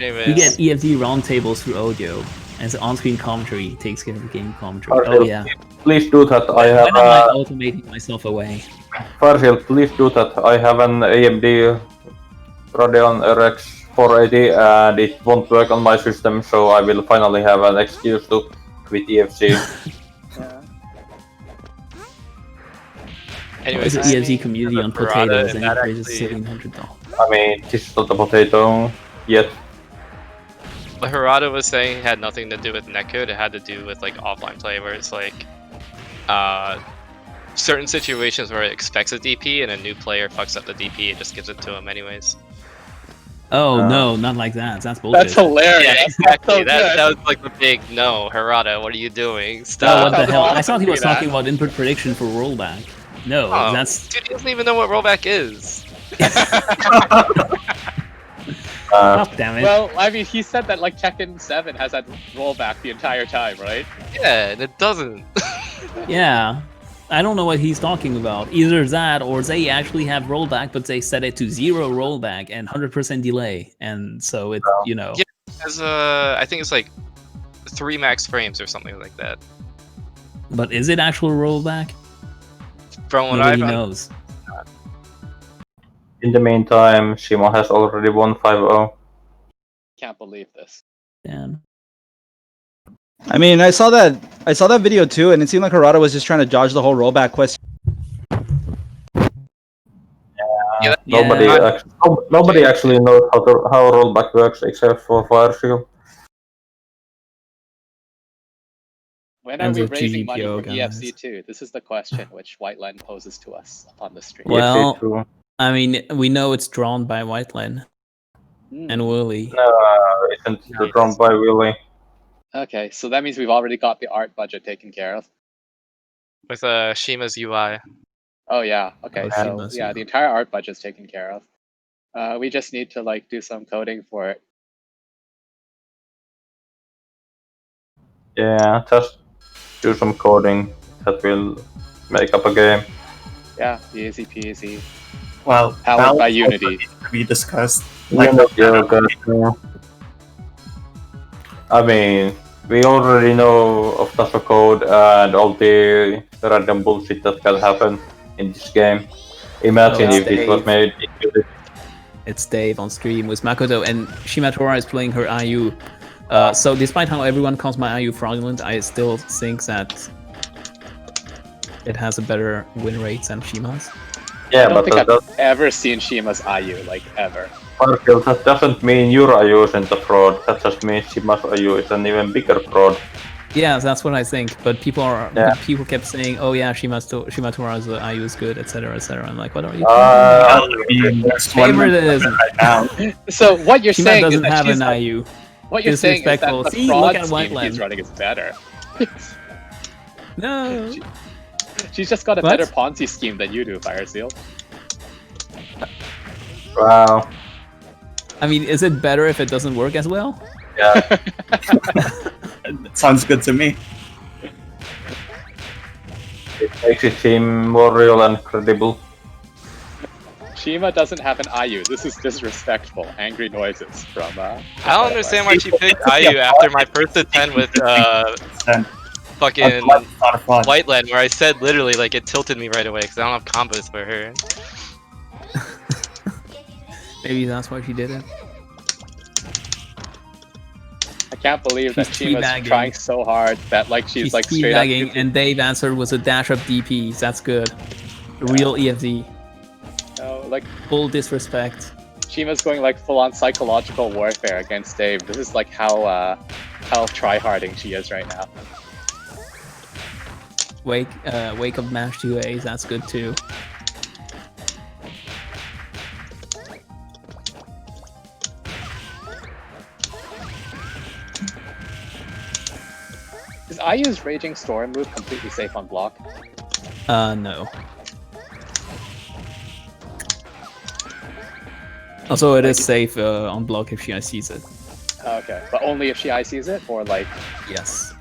Anyways, You get EFZ roundtables through audio, and the on-screen commentary takes care of the game commentary. Oh yeah. Please do that. I When have am I automating myself away? Farfield, please do that. I have an AMD Radeon RX 480 and it won't work on my system, so I will finally have an excuse to quit EFC. anyways, What is the EFZ community on Harada, potatoes and and that it raises actually- $700? I mean, this is not a potato yet. what Harada was saying had nothing to do with netcode. It had to do with like offline play, where it's like certain situations where it expects a DP and a new player fucks up the DP, it just gives it to him anyways. Oh no, not like that. That's bullshit. That's hilarious. Yeah, exactly. So that good. was like the big no, Harada. What are you doing? Oh, Stop. what the hell? I thought he was Do that. talking about input prediction for rollback. No, Oh, that's dude, he doesn't even know what rollback is. God damn it. Well, I mean, he said that like Tekken 7 has that rollback the entire time, right? Yeah, and it doesn't. Yeah. I don't know what he's talking about. Either that or they actually have rollback, but they set it to 0 rollback and 100% delay. And so it, you know. Yeah. As I think it's like 3 max frames or something like that. But is it actual rollback? From what Nobody I've knows. In the meantime, Shima has already won 5-0. Can't believe this. Damn. I mean, I saw that video too, and it seemed like Harada was just trying to dodge the whole rollback question. Yeah, Nobody, Yeah. nobody actually knows how rollback works except for Fireshield. When are And we the raising money GGPO for guys. EFC2? This is the question which Whiteland poses to us upon the stream. Well, EFC2. I mean, we know it's drawn by Whiteland Hmm. and Willy. No, isn't drawn by Willy. Okay, so that means we've already got the art budget taken care of. with Shima's UI. Oh yeah, okay, Oh, so Shima's, yeah, yeah. the entire art budget's taken care of. We just need to like do some coding for it. Yeah, just do some coding that will make up a game. Yeah, easy peasy. Well, Powered by balance Unity. also needs to be discussed. I mean, we already know of Tasso code and all the random bullshit that can happen in this game. Imagine Oh, if it was Dave. made. It's Dave on stream with Makoto, and Shimatora is playing her IU. So despite how everyone calls my IU fraudulent, I still think that it has a better win rate than Shima's. Yeah, I don't but think that, I've ever seen Shima's IU, like ever. that doesn't mean your IU isn't a fraud. That just means Shima's IU is an even bigger fraud. Yeah, that's what I think. But people Yeah. people kept saying, "Oh yeah, Shimatora's IU is good, etc., etc." I'm like, what are you? Favoritism. right now. So what you're Shima saying is doesn't that have she's an IU. what you're saying is that Disrespectful. the See, fraud look at scheme Whiteland. he's running is better. No. She's just got a What? better Ponzi scheme than you do, Fireseal. Wow. I mean, is it better if it doesn't work as well? Yeah. Sounds good to me. It makes it seem more real and credible. Shima doesn't have an IU. This is disrespectful. Angry noises from. I don't understand why she picked IU after my first attempt with Then fucking not a fraud. Whiteland, where I said literally like it tilted me right away because I don't have combos for her. Maybe that's why she did it. I can't believe that She's Shima's teabagging. trying so hard that like she's like straight up. teabagging, and Dave answered with a dash of DPs. That's good. Real EFZ. Like Full disrespect. Shima's going like full on psychological warfare against Dave. This is like how tryharding she is right now. Wake of Mash 2A's. That's good too. Is IU's Raging Storm move completely safe on block? No. Also, it is safe on block if she sees it. Okay, but only if she ICs it, or like. Yes.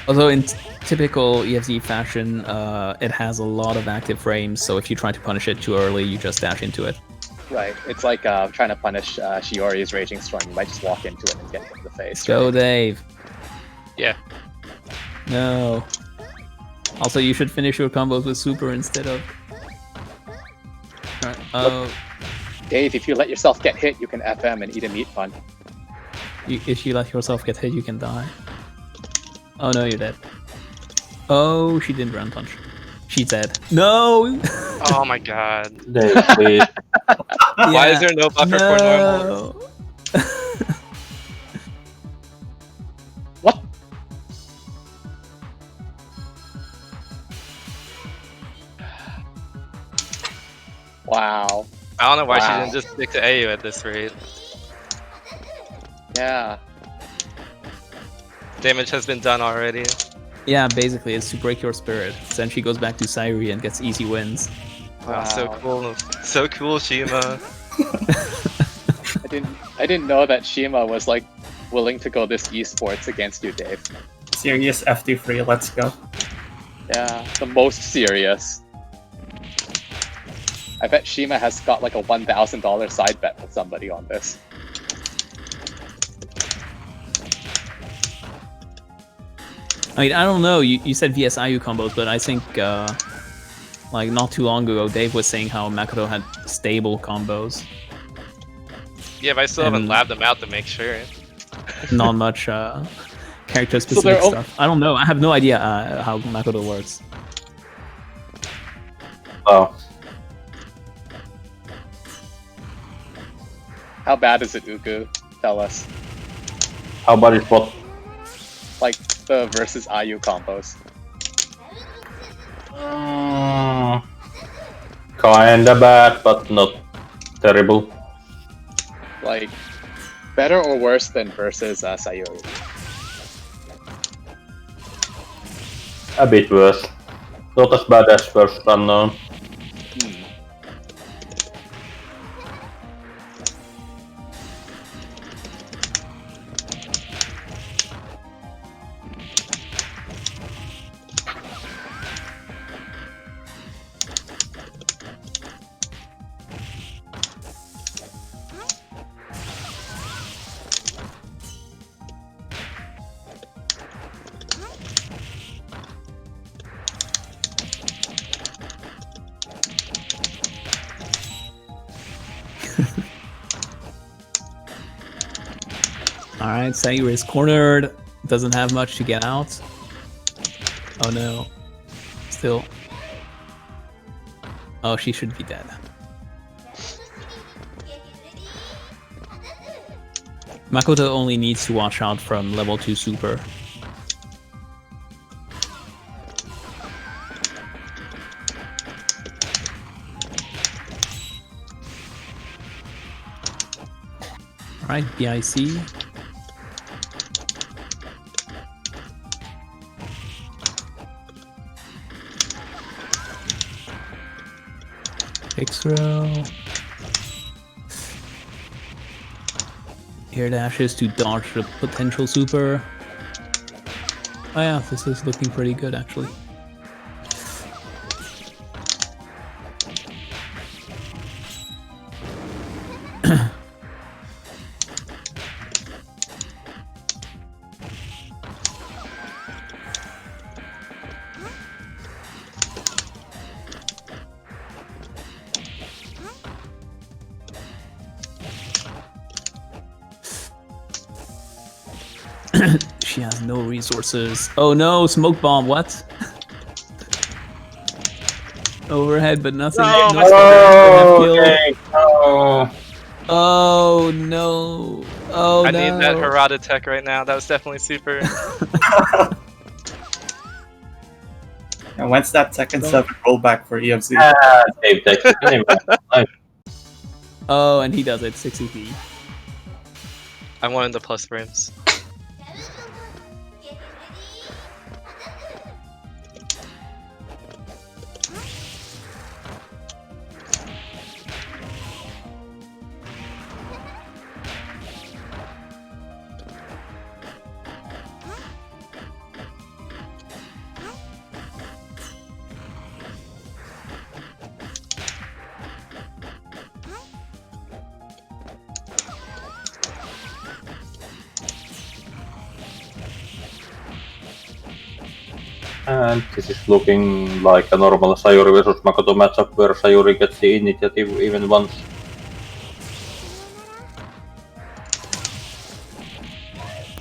Although in typical EFZ fashion, it has a lot of active frames, so if you try to punish it too early, you just dash into it. Right. It's like trying to punish Shiori's Raging Storm. You might just walk into it and get hit in the face. Go, right? Dave. Yeah. No. Also, you should finish your combos with super instead of... Alright, Dave, if you let yourself get hit, you can FM and eat a meat bun. if you let yourself get hit, you can die. Oh no, you're dead. Oh, she didn't ground punch. She's dead. No! Oh my god. Dave, please. Why is there no buffer for normal? What? Wow. I don't know why she Wow. didn't just stick to AU at this rate. Yeah. Damage has been done already. Yeah, basically, it's to break your spirit. Then she goes back to Sairi and gets easy wins. Wow, so Wow. cool. So cool, Shima. I didn't know that Shima was like willing to go this esports against you, Dave. Serious FT3, let's go. Yeah, the most serious. I bet Shima has got like a $1,000 side bet with somebody on this. I mean, I don't know, you said VS IU combos, but I think, like, not too long ago, Dave was saying how Makoto had stable combos. Yeah, but I still haven't And- labbed them out to make sure. Not much, character-specific they're all- stuff. I don't know, I have no idea how Makoto works. Oh, How bad is it, Uku? Tell us. how about it? What? Like the versus IU combos. Kinda bad, but not terrible. Like better or worse than versus Sayori? A bit worse. Not as bad as first unknown. Hmm. Alright, Sayuri is cornered, doesn't have much to get out. Oh no. Still. Oh, she should be dead. Makoto only needs to watch out from level 2 super. Alright, BIC. X-row. Air dashes to dodge the potential super. Oh yeah, this is looking pretty good actually. She has no resources. Oh no, smoke bomb, what? Overhead, but nothing. No, no my have kill. Okay. Oh. Oh no. Oh I no. need that Harada tech right now. That was definitely super. And when's that second 7 rollback for EFZ? Ah, Dave, take it anyway. Nice. Oh, and he does it, 6 EP. I wanted the plus frames. And this is looking like a normal Sayuri versus Makoto matchup where Sayuri gets the initiative even once.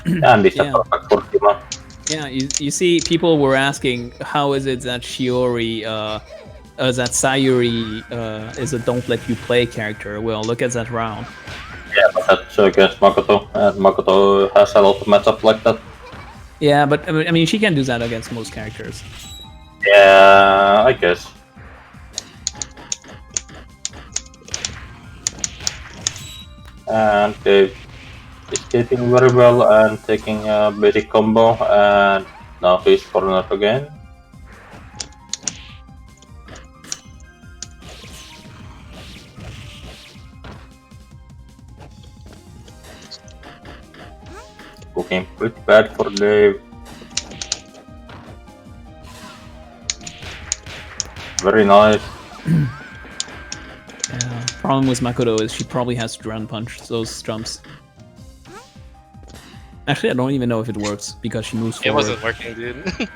And it's a perfect for Shima. Yeah, you see, people were asking how is it that Shiori, that Sayuri is a don't let you play character. Well, look at that round. Yeah, but that's against Makoto, and Makoto has a lot of matchups like that. Yeah, but I mean, she can do that against most characters. Yeah, I guess. And they're escaping very well and taking a basic combo, and now he's cornered again. Looking pretty bad for Dave. Very nice. Yeah. Problem with Makoto is she probably has to ground punch those jumps. Actually, I don't even know if it works because she moves forward. It wasn't working, dude.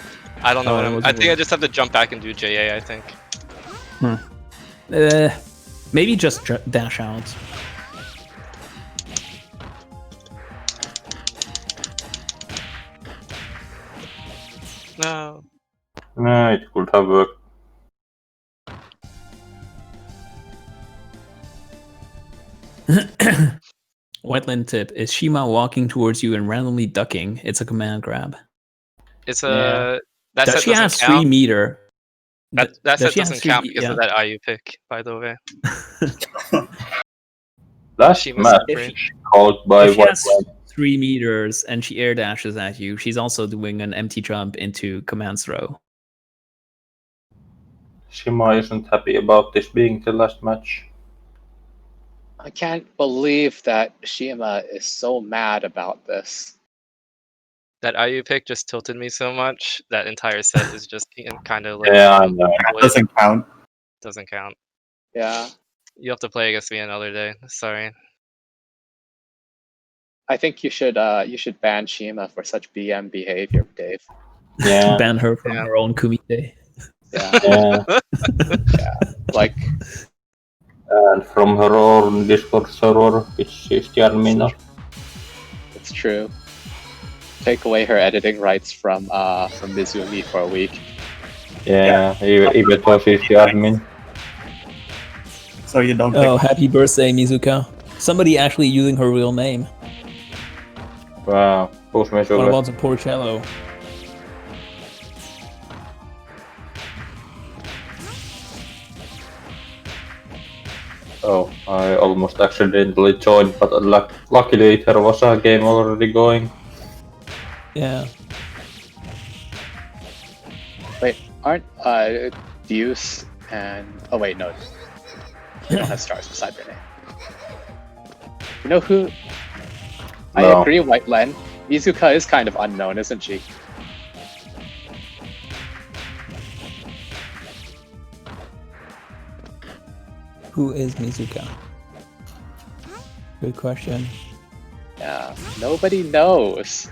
I don't know. I think I just have to jump back and do JA, I think. Maybe just dash out. No. No, it could have worked. Wetland tip: is Shima walking towards you and randomly ducking? It's a command grab. It's a that Does set she doesn't has count. 3 meter? That Does set she have doesn't 3 count because yeah. of that IU pick, by the way. Last Shima's match separate. called by If she has Wetland. 3 meters and she air dashes at you, she's also doing an empty jump into command throw. Shima isn't happy about this being the last match. I can't believe that Shima is so mad about this. That IU pick just tilted me so much. That entire set is just kind of like Yeah, I know. That doesn't count. doesn't count. Yeah. You have to play against me another day. Sorry. I think you should ban Shima for such BM behavior, Dave. Yeah. Ban her from Yeah. her own Kumite. Yeah. Yeah. Like, And from her own Discord server, which is the admin now. it's true. Take away her editing rights from Mizumi for a week. Yeah, even though she's the admin. So you don't Oh, think happy birthday, Mizuka. Somebody actually using her real name. Wow, who's What Mizuka? about the poor cello? Oh, I almost accidentally joined, but luckily there was a game already going. Yeah. Wait, aren't Deuce and wait, no, they don't have stars beside their name. You know who? I No. agree, White Len. Mizuka is kind of unknown, isn't she? Who is Mizuka? Good question. Yeah, nobody knows.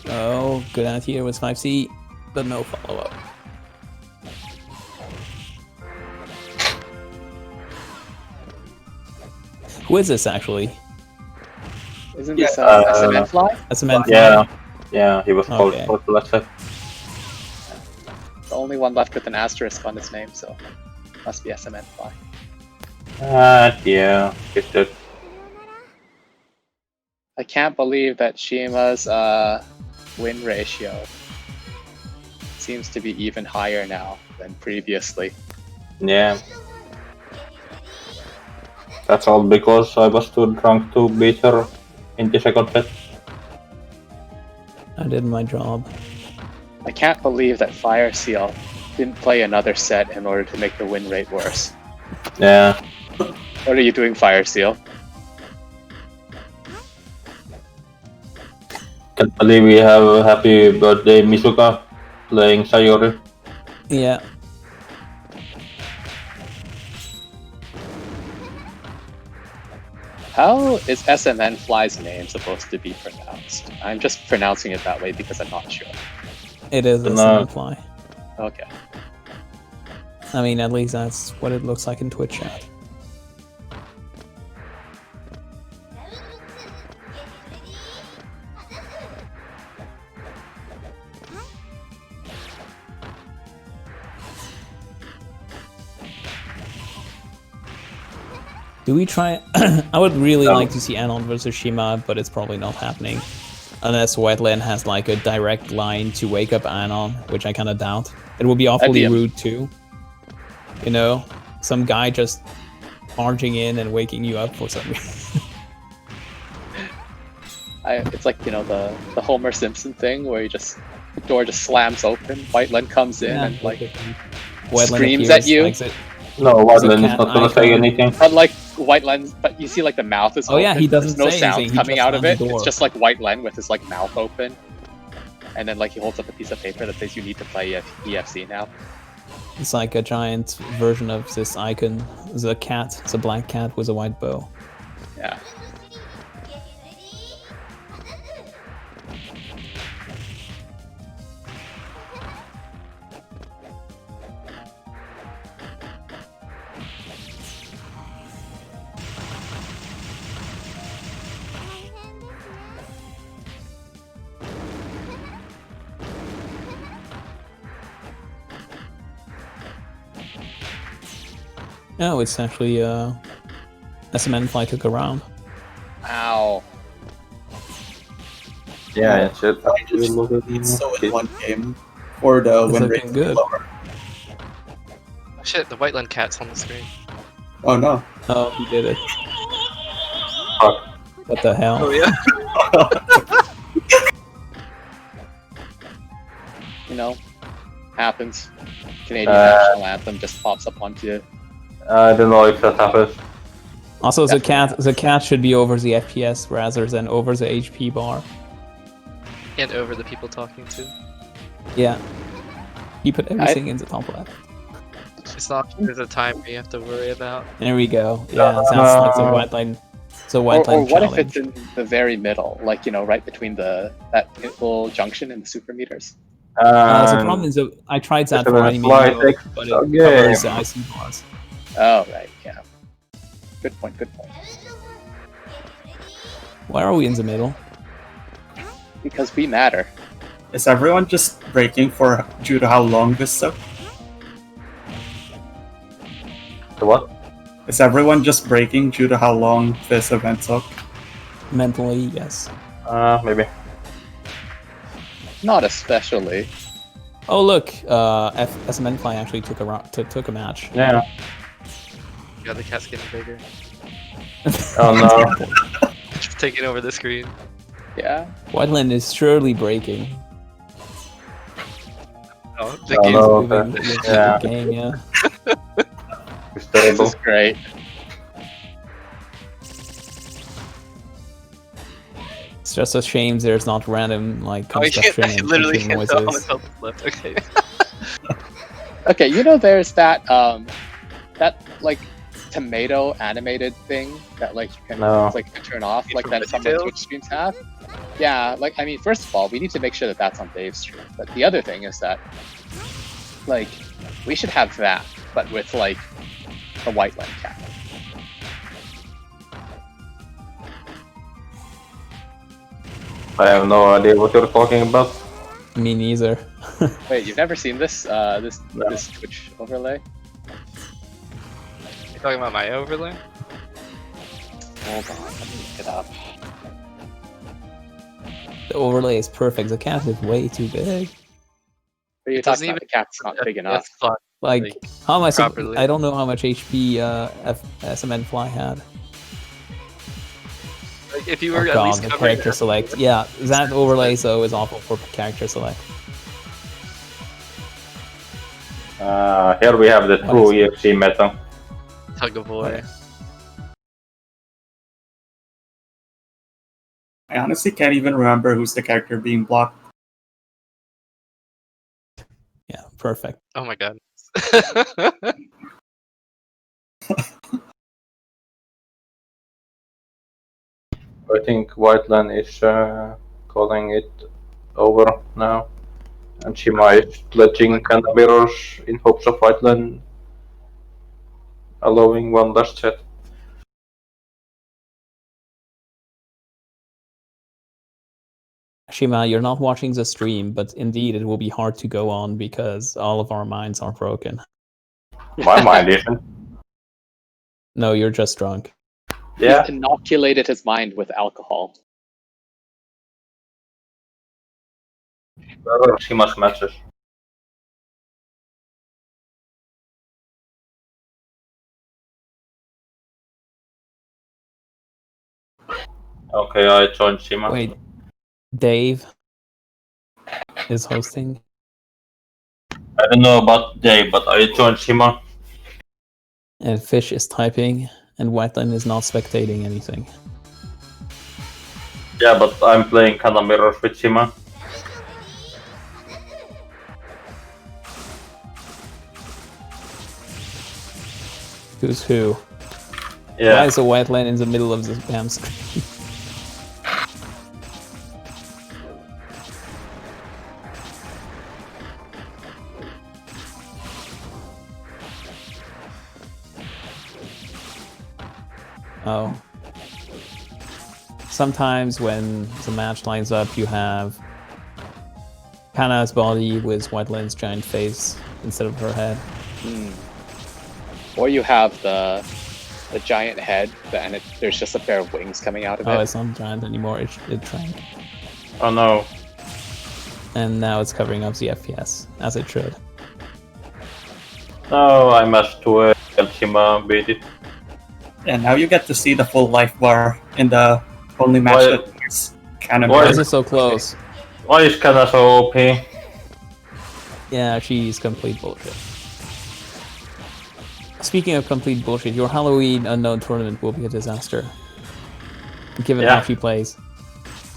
Oh, good out here with 5C, but no follow-up. Who is this actually? Isn't this Uh, SMN Fly? SMN? Yeah, he was called Okay. for the last set. The only one left with an asterisk on his name, so must be SMN Fly. Yeah, it's just I can't believe that Shima's win ratio seems to be even higher now than previously. yeah. That's all because I was too drunk to beat her in the second set. I did my job. I can't believe that Fire Seal didn't play another set in order to make the win rate worse. Yeah. What are you doing, Fire Seal? Can't believe we have a happy birthday Mizuka playing Sayori. Yeah. How is SMN Fly's name supposed to be pronounced? I'm just pronouncing it that way because I'm not sure. It is a No. fly. Okay. I mean, at least that's what it looks like in Twitch chat. Do we try? I would really like to see Anon versus Shima, but it's probably not happening. Unless Wetland has like a direct line to wake up Anon, which I kind of doubt. It would be awfully rude too. You know, some guy just barging in and waking you up for some reason. It's like, you know, the Homer Simpson thing where the door just slams open, Whiteland comes in and like screams at you. No, Whiteland is not gonna say anything. But like Whiteland, but you see like the mouth is open. Yeah, he doesn't There's no say sound anything, he coming just out of slams it. the door. It's just like Whiteland with his like mouth open. And then like he holds up a piece of paper that says you need to play EFZ now. It's like a giant version of this icon. It's a cat. It's a black cat with a white bow. Yeah. No, it's actually SMN Fly took a round. Ow. Yeah, it's it. It's so in one game. Or the It's win looking rate good. lower. Oh, shit, the Whiteland cat's on the screen. Oh no. Oh, he did it. Fuck. What the hell? Oh yeah. You know, happens. Canadian national anthem just pops up onto you. I don't know if that happens. Also, the cat should be over the FPS rather than over the HP bar. And over the people talking to. Yeah. You put everything in the top left. It's not there's a time you have to worry about. There we go. Yeah, sounds like the white line. The white Or line what if challenge. it's in the very middle, like, you know, right between that little junction and the super meters? The problem is that I tried that for anime, but it covers the IC bars. Oh, right, yeah. Good point, good point. Why are we in the middle? Because we matter. Is everyone just breaking due to how long this took? The what? Is everyone just breaking due to how long this event took? Mentally, yes. Maybe. Not especially. Oh look, SMN Fly actually took a match. Yeah. Yeah, the cat's getting bigger. Oh no. Just taking over the screen. Yeah. Whiteland is surely breaking. Oh, Oh, no, moving okay. with Yeah. the game, yeah. It's This terrible. is great. It's just a shame there's not random like Oh, you construction can't, I and literally clicking can't tell how much noises. health is left. Okay. Okay, you know there's that like tomato animated thing that like you can turn off, like that some details? Twitch streams have. Yeah, like I mean, first of all, we need to make sure that that's on Dave's stream. But the other thing is that like we should have that, but with like the Whiteland cat. I have no idea what you're talking about. Me neither. Wait, you've never seen this this Twitch overlay? You talking about my overlay? Hold on, let me look it up. The overlay is perfect. The cat is way too big. But you're talking about the cat's not big enough. Like, how am I? properly. I don't know how much HP SMN Fly had. Like, if you Oh were at god, least the covering character select. Yeah, that overlay though is awful for character select. Here we have the true EFC meta. tug of war. I honestly can't even remember who's the character being blocked. Yeah, perfect. Oh my god. I think White Lane is calling it over now. And Shima is pledging kind of mirrors in hopes of White Lane allowing one last set. Shima, you're not watching the stream, but indeed it will be hard to go on because all of our minds are broken. My mind isn't. No, you're just drunk. Yeah. He's inoculated his mind with alcohol. Where are Shima's matches? Okay, I joined Shima. Wait, Dave is hosting? I don't know about Dave, but I joined Shima. And Fish is typing, and Whiteline is not spectating anything. Yeah, but I'm playing kind of mirrors with Shima. Who's who? Yeah. Why is a Whiteline in the middle of the damn screen? Oh. Sometimes when the match lines up, you have Kana's body with White Line's giant face instead of her head. Or you have the giant head, and there's just a pair of wings coming out of it. Oh, it's not giant anymore, it shrank. Oh no. And now it's covering up the FPS, as it should. No, I must to Shima beat it. And now you get to see the full life bar in the only match Why- that is kind of. Why Why is it so close? Why is Kana so OP? Yeah, she's complete bullshit. Speaking of complete bullshit, your Halloween unknown tournament will be a disaster. Given Yeah. how she plays.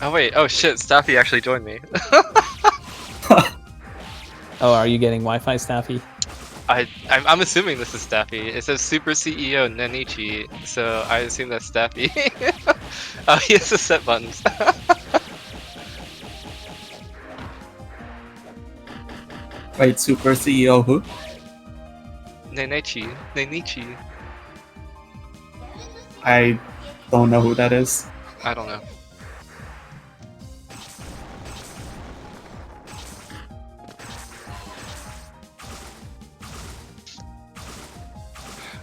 Oh wait, oh shit, Staffy actually joined me. Oh, are you getting Wi-Fi, Staffy? I'm assuming this is Staffy. It says Super CEO Nanichi, so I assume that's Staffy. Oh, he has the set buttons. Wait, Super CEO who? Nanichi. I don't know who that is. I don't know.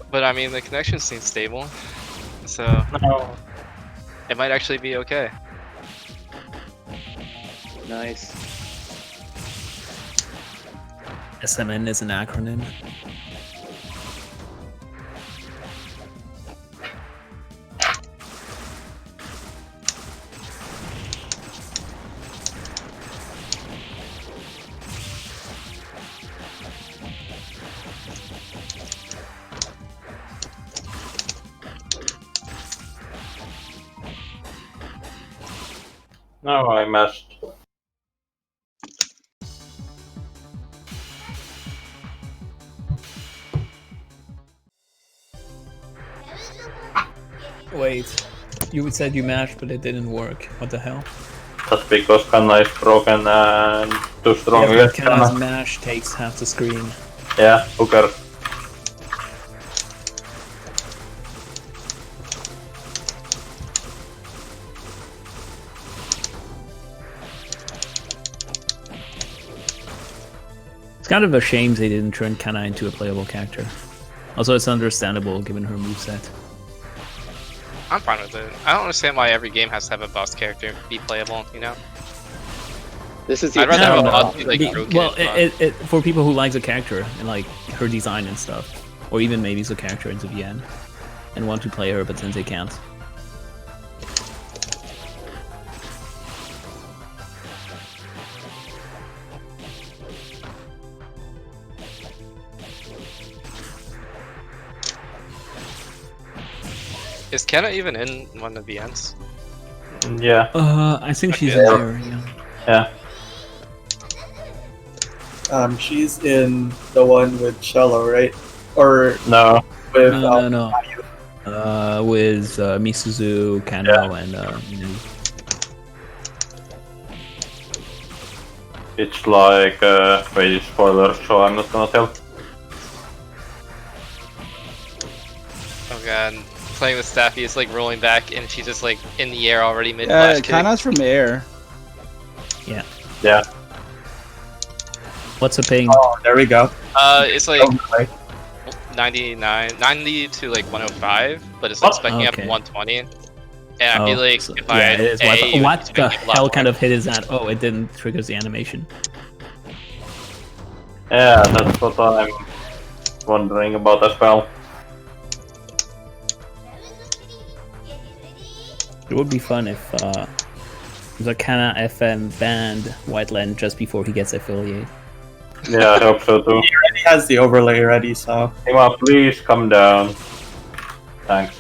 But I mean, the connection seems stable, so No. it might actually be okay. Nice. SMN is an acronym. No, I must. Wait, you said you mashed, but it didn't work. What the hell? Just because Kana is broken and too strong Yeah, against Kana's Kana. mash takes half the screen. Yeah, who cares? It's kind of a shame they didn't turn Kana into a playable character. Also, it's understandable given her moveset. I'm fine with it. I don't understand why every game has to have a boss character be playable, you know? This is the I'd rather have a No, boss be like Be- broken. well, but- for people who like the character and like her design and stuff, or even maybe the character into the end, and want to play her, but since they can't. Is Kenna even in one of the ends? Yeah, I think she's Yeah. there. Yeah. yeah. She's in the one with Cello, right? Or No, with No. With Misuzu, Kano, and It's like wait, spoilers, so I'm not gonna tell. Oh god, playing with Staffy is like rolling back and she's just like in the air already mid Yeah, flash kick. Kana's from air. yeah. Yeah. What's the ping? Oh, there we go. It's like Okay. 90 to like 105, but it's like spiking up Okay. to 120. And I feel like so- if yeah, I it is. What the hell kind of hit is that? Oh, it didn't trigger the animation. Yeah, that's what I'm wondering about as well. It would be fun if the Kana FM banned Whiteland just before he gets affiliate. Yeah, I hope so too. He already has the overlay ready, so Hima, please come down. Thanks.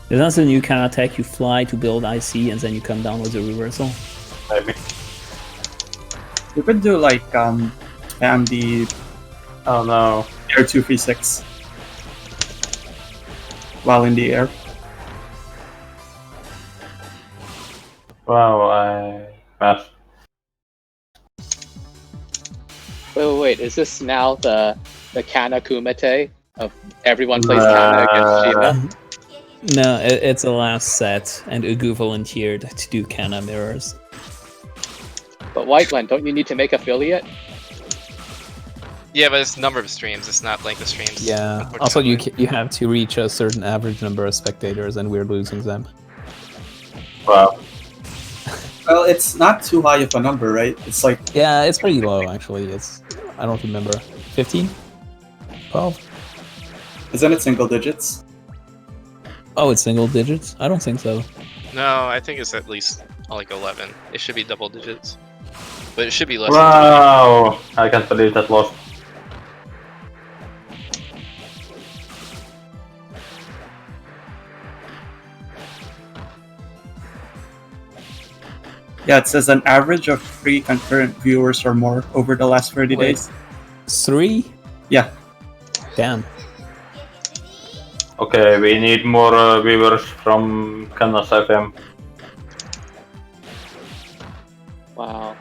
There's also a new Kana tech. You fly to build IC and then you come down with a reversal. Maybe. we could do like spam the Oh no. air 236 while in the air. Wow, I passed. Wait. Is this now the Kana Kumite of everyone plays Kana against Shima? No, it's a last set, and Ugu volunteered to do Kana mirrors. But Whiteland, don't you need to make affiliate? Yeah, but it's number of streams, it's not length of streams. Yeah. Also, you unfortunately. you have to reach a certain average number of spectators, and we're losing them. Wow. Well, it's not too high of a number, right? It's like Yeah, it's pretty low actually. It's I don't remember 15, 12. isn't it single digits? Oh, it's single digits. I don't think so. No, I think it's at least like 11. It should be double digits. But it should be less than Wow! I can't believe that lost. Yeah, it says an average of 3 concurrent viewers or more over the last 30 Wait. days. 3? Yeah. Damn. Okay, we need more viewers from Kanas FM. Wow.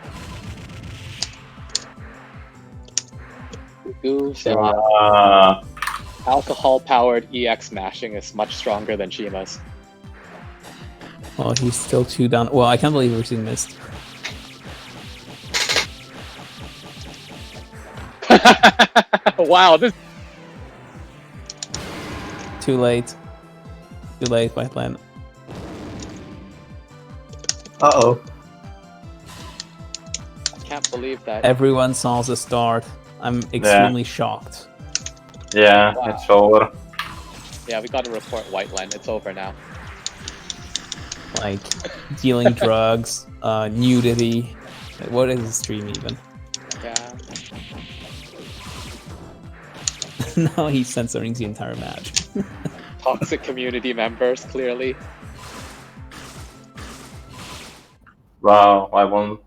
Ugu's alcohol-powered EX mashing is much stronger than Shima's. Well, he's still 2 down. Well, I can't believe we're seeing missed. Wow, this Too late. Too late, Whiteland. Uh-oh. I can't believe that. Everyone saw the start. I'm extremely shocked. Yeah, Wow. it's over. Yeah, we gotta report Whiteland. It's over now. Like, dealing drugs, nudity. What is the stream even? Yeah. Now he's censoring the entire match. Toxic community members, clearly. Wow, I won.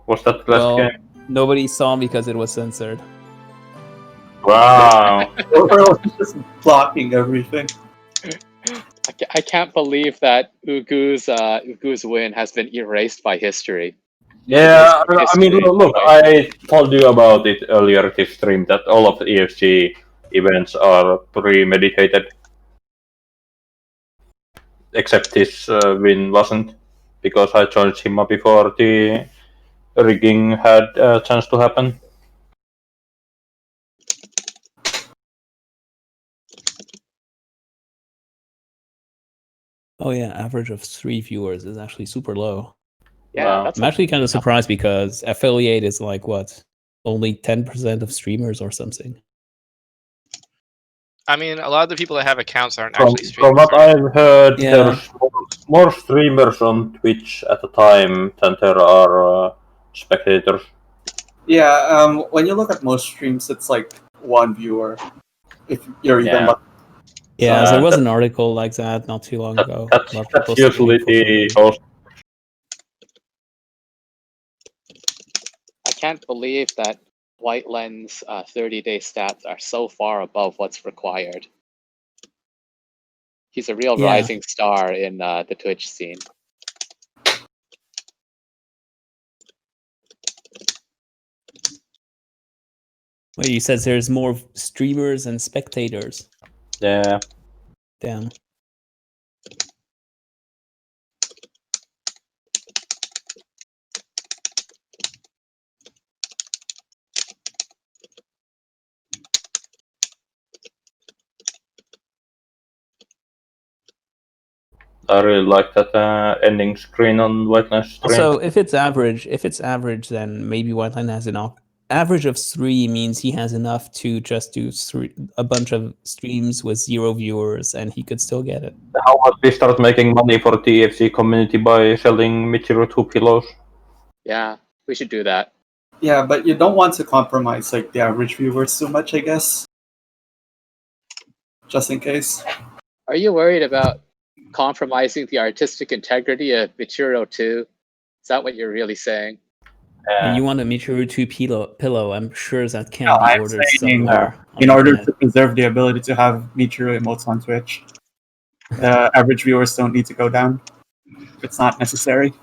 Was that last Well, game? nobody saw because it was censored. Wow. Overall, it's just blocking everything. I can't believe that Ugu's win has been erased by history. Yeah, It is I mean, history. look, I told you about it earlier this stream that all of the EFC events are premeditated. Except his win wasn't, because I joined him before the rigging had a chance to happen. Oh yeah, average of 3 viewers is actually super low. Yeah, Wow. that's I'm actually kind of surprised because affiliate is like what? Only 10% of streamers or something. I mean, a lot of the people that have accounts aren't From, actually streaming. from what I've heard, Yeah. there's more streamers on Twitch at a time than there are spectators. Yeah, when you look at most streams, it's like 1 viewer. If you're even Yeah. lucky. Yeah, So, there was an article like that not too long ago. That's about people usually streaming the for host. I can't believe that White Lens 30-day stats are so far above what's required. He's a real Yeah. rising star in the Twitch scene. Wait, he says there's more streamers and spectators. Yeah. Damn. I really like that ending screen on Whiteland's stream. Also, if it's average, then maybe Whiteland has enough. Average of 3 means he has enough to just do a bunch of streams with 0 viewers, and he could still get it. How about we start making money for the EFZ community by selling Michiru 2 pillows? Yeah, we should do that. Yeah, but you don't want to compromise like the average viewers too much, I guess. Just in case. Are you worried about compromising the artistic integrity of Michiru 2? Is that what you're really saying? And you want a Michiru 2 pillow, I'm sure that can No, be I'm ordered saying, somewhere. in order to preserve the ability to have Michiru emotes on Twitch, the average viewers don't need to go down. It's not necessary.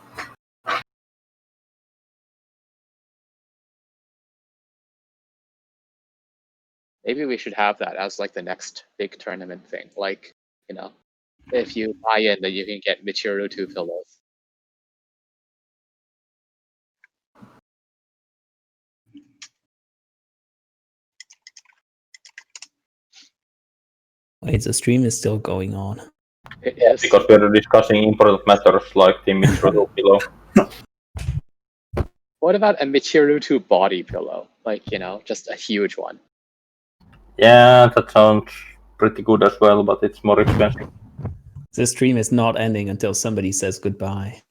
Maybe we should have that as like the next big tournament thing. Like, you know, if you buy in, then you can get Michiru 2 pillows. Wait, the stream is still going on. It is. Because we're discussing important matters like the Michiru pillow. What about a Michiru 2 body pillow? Like, you know, just a huge one. Yeah, that sounds pretty good as well, but it's more expensive. The stream is not ending until somebody says goodbye.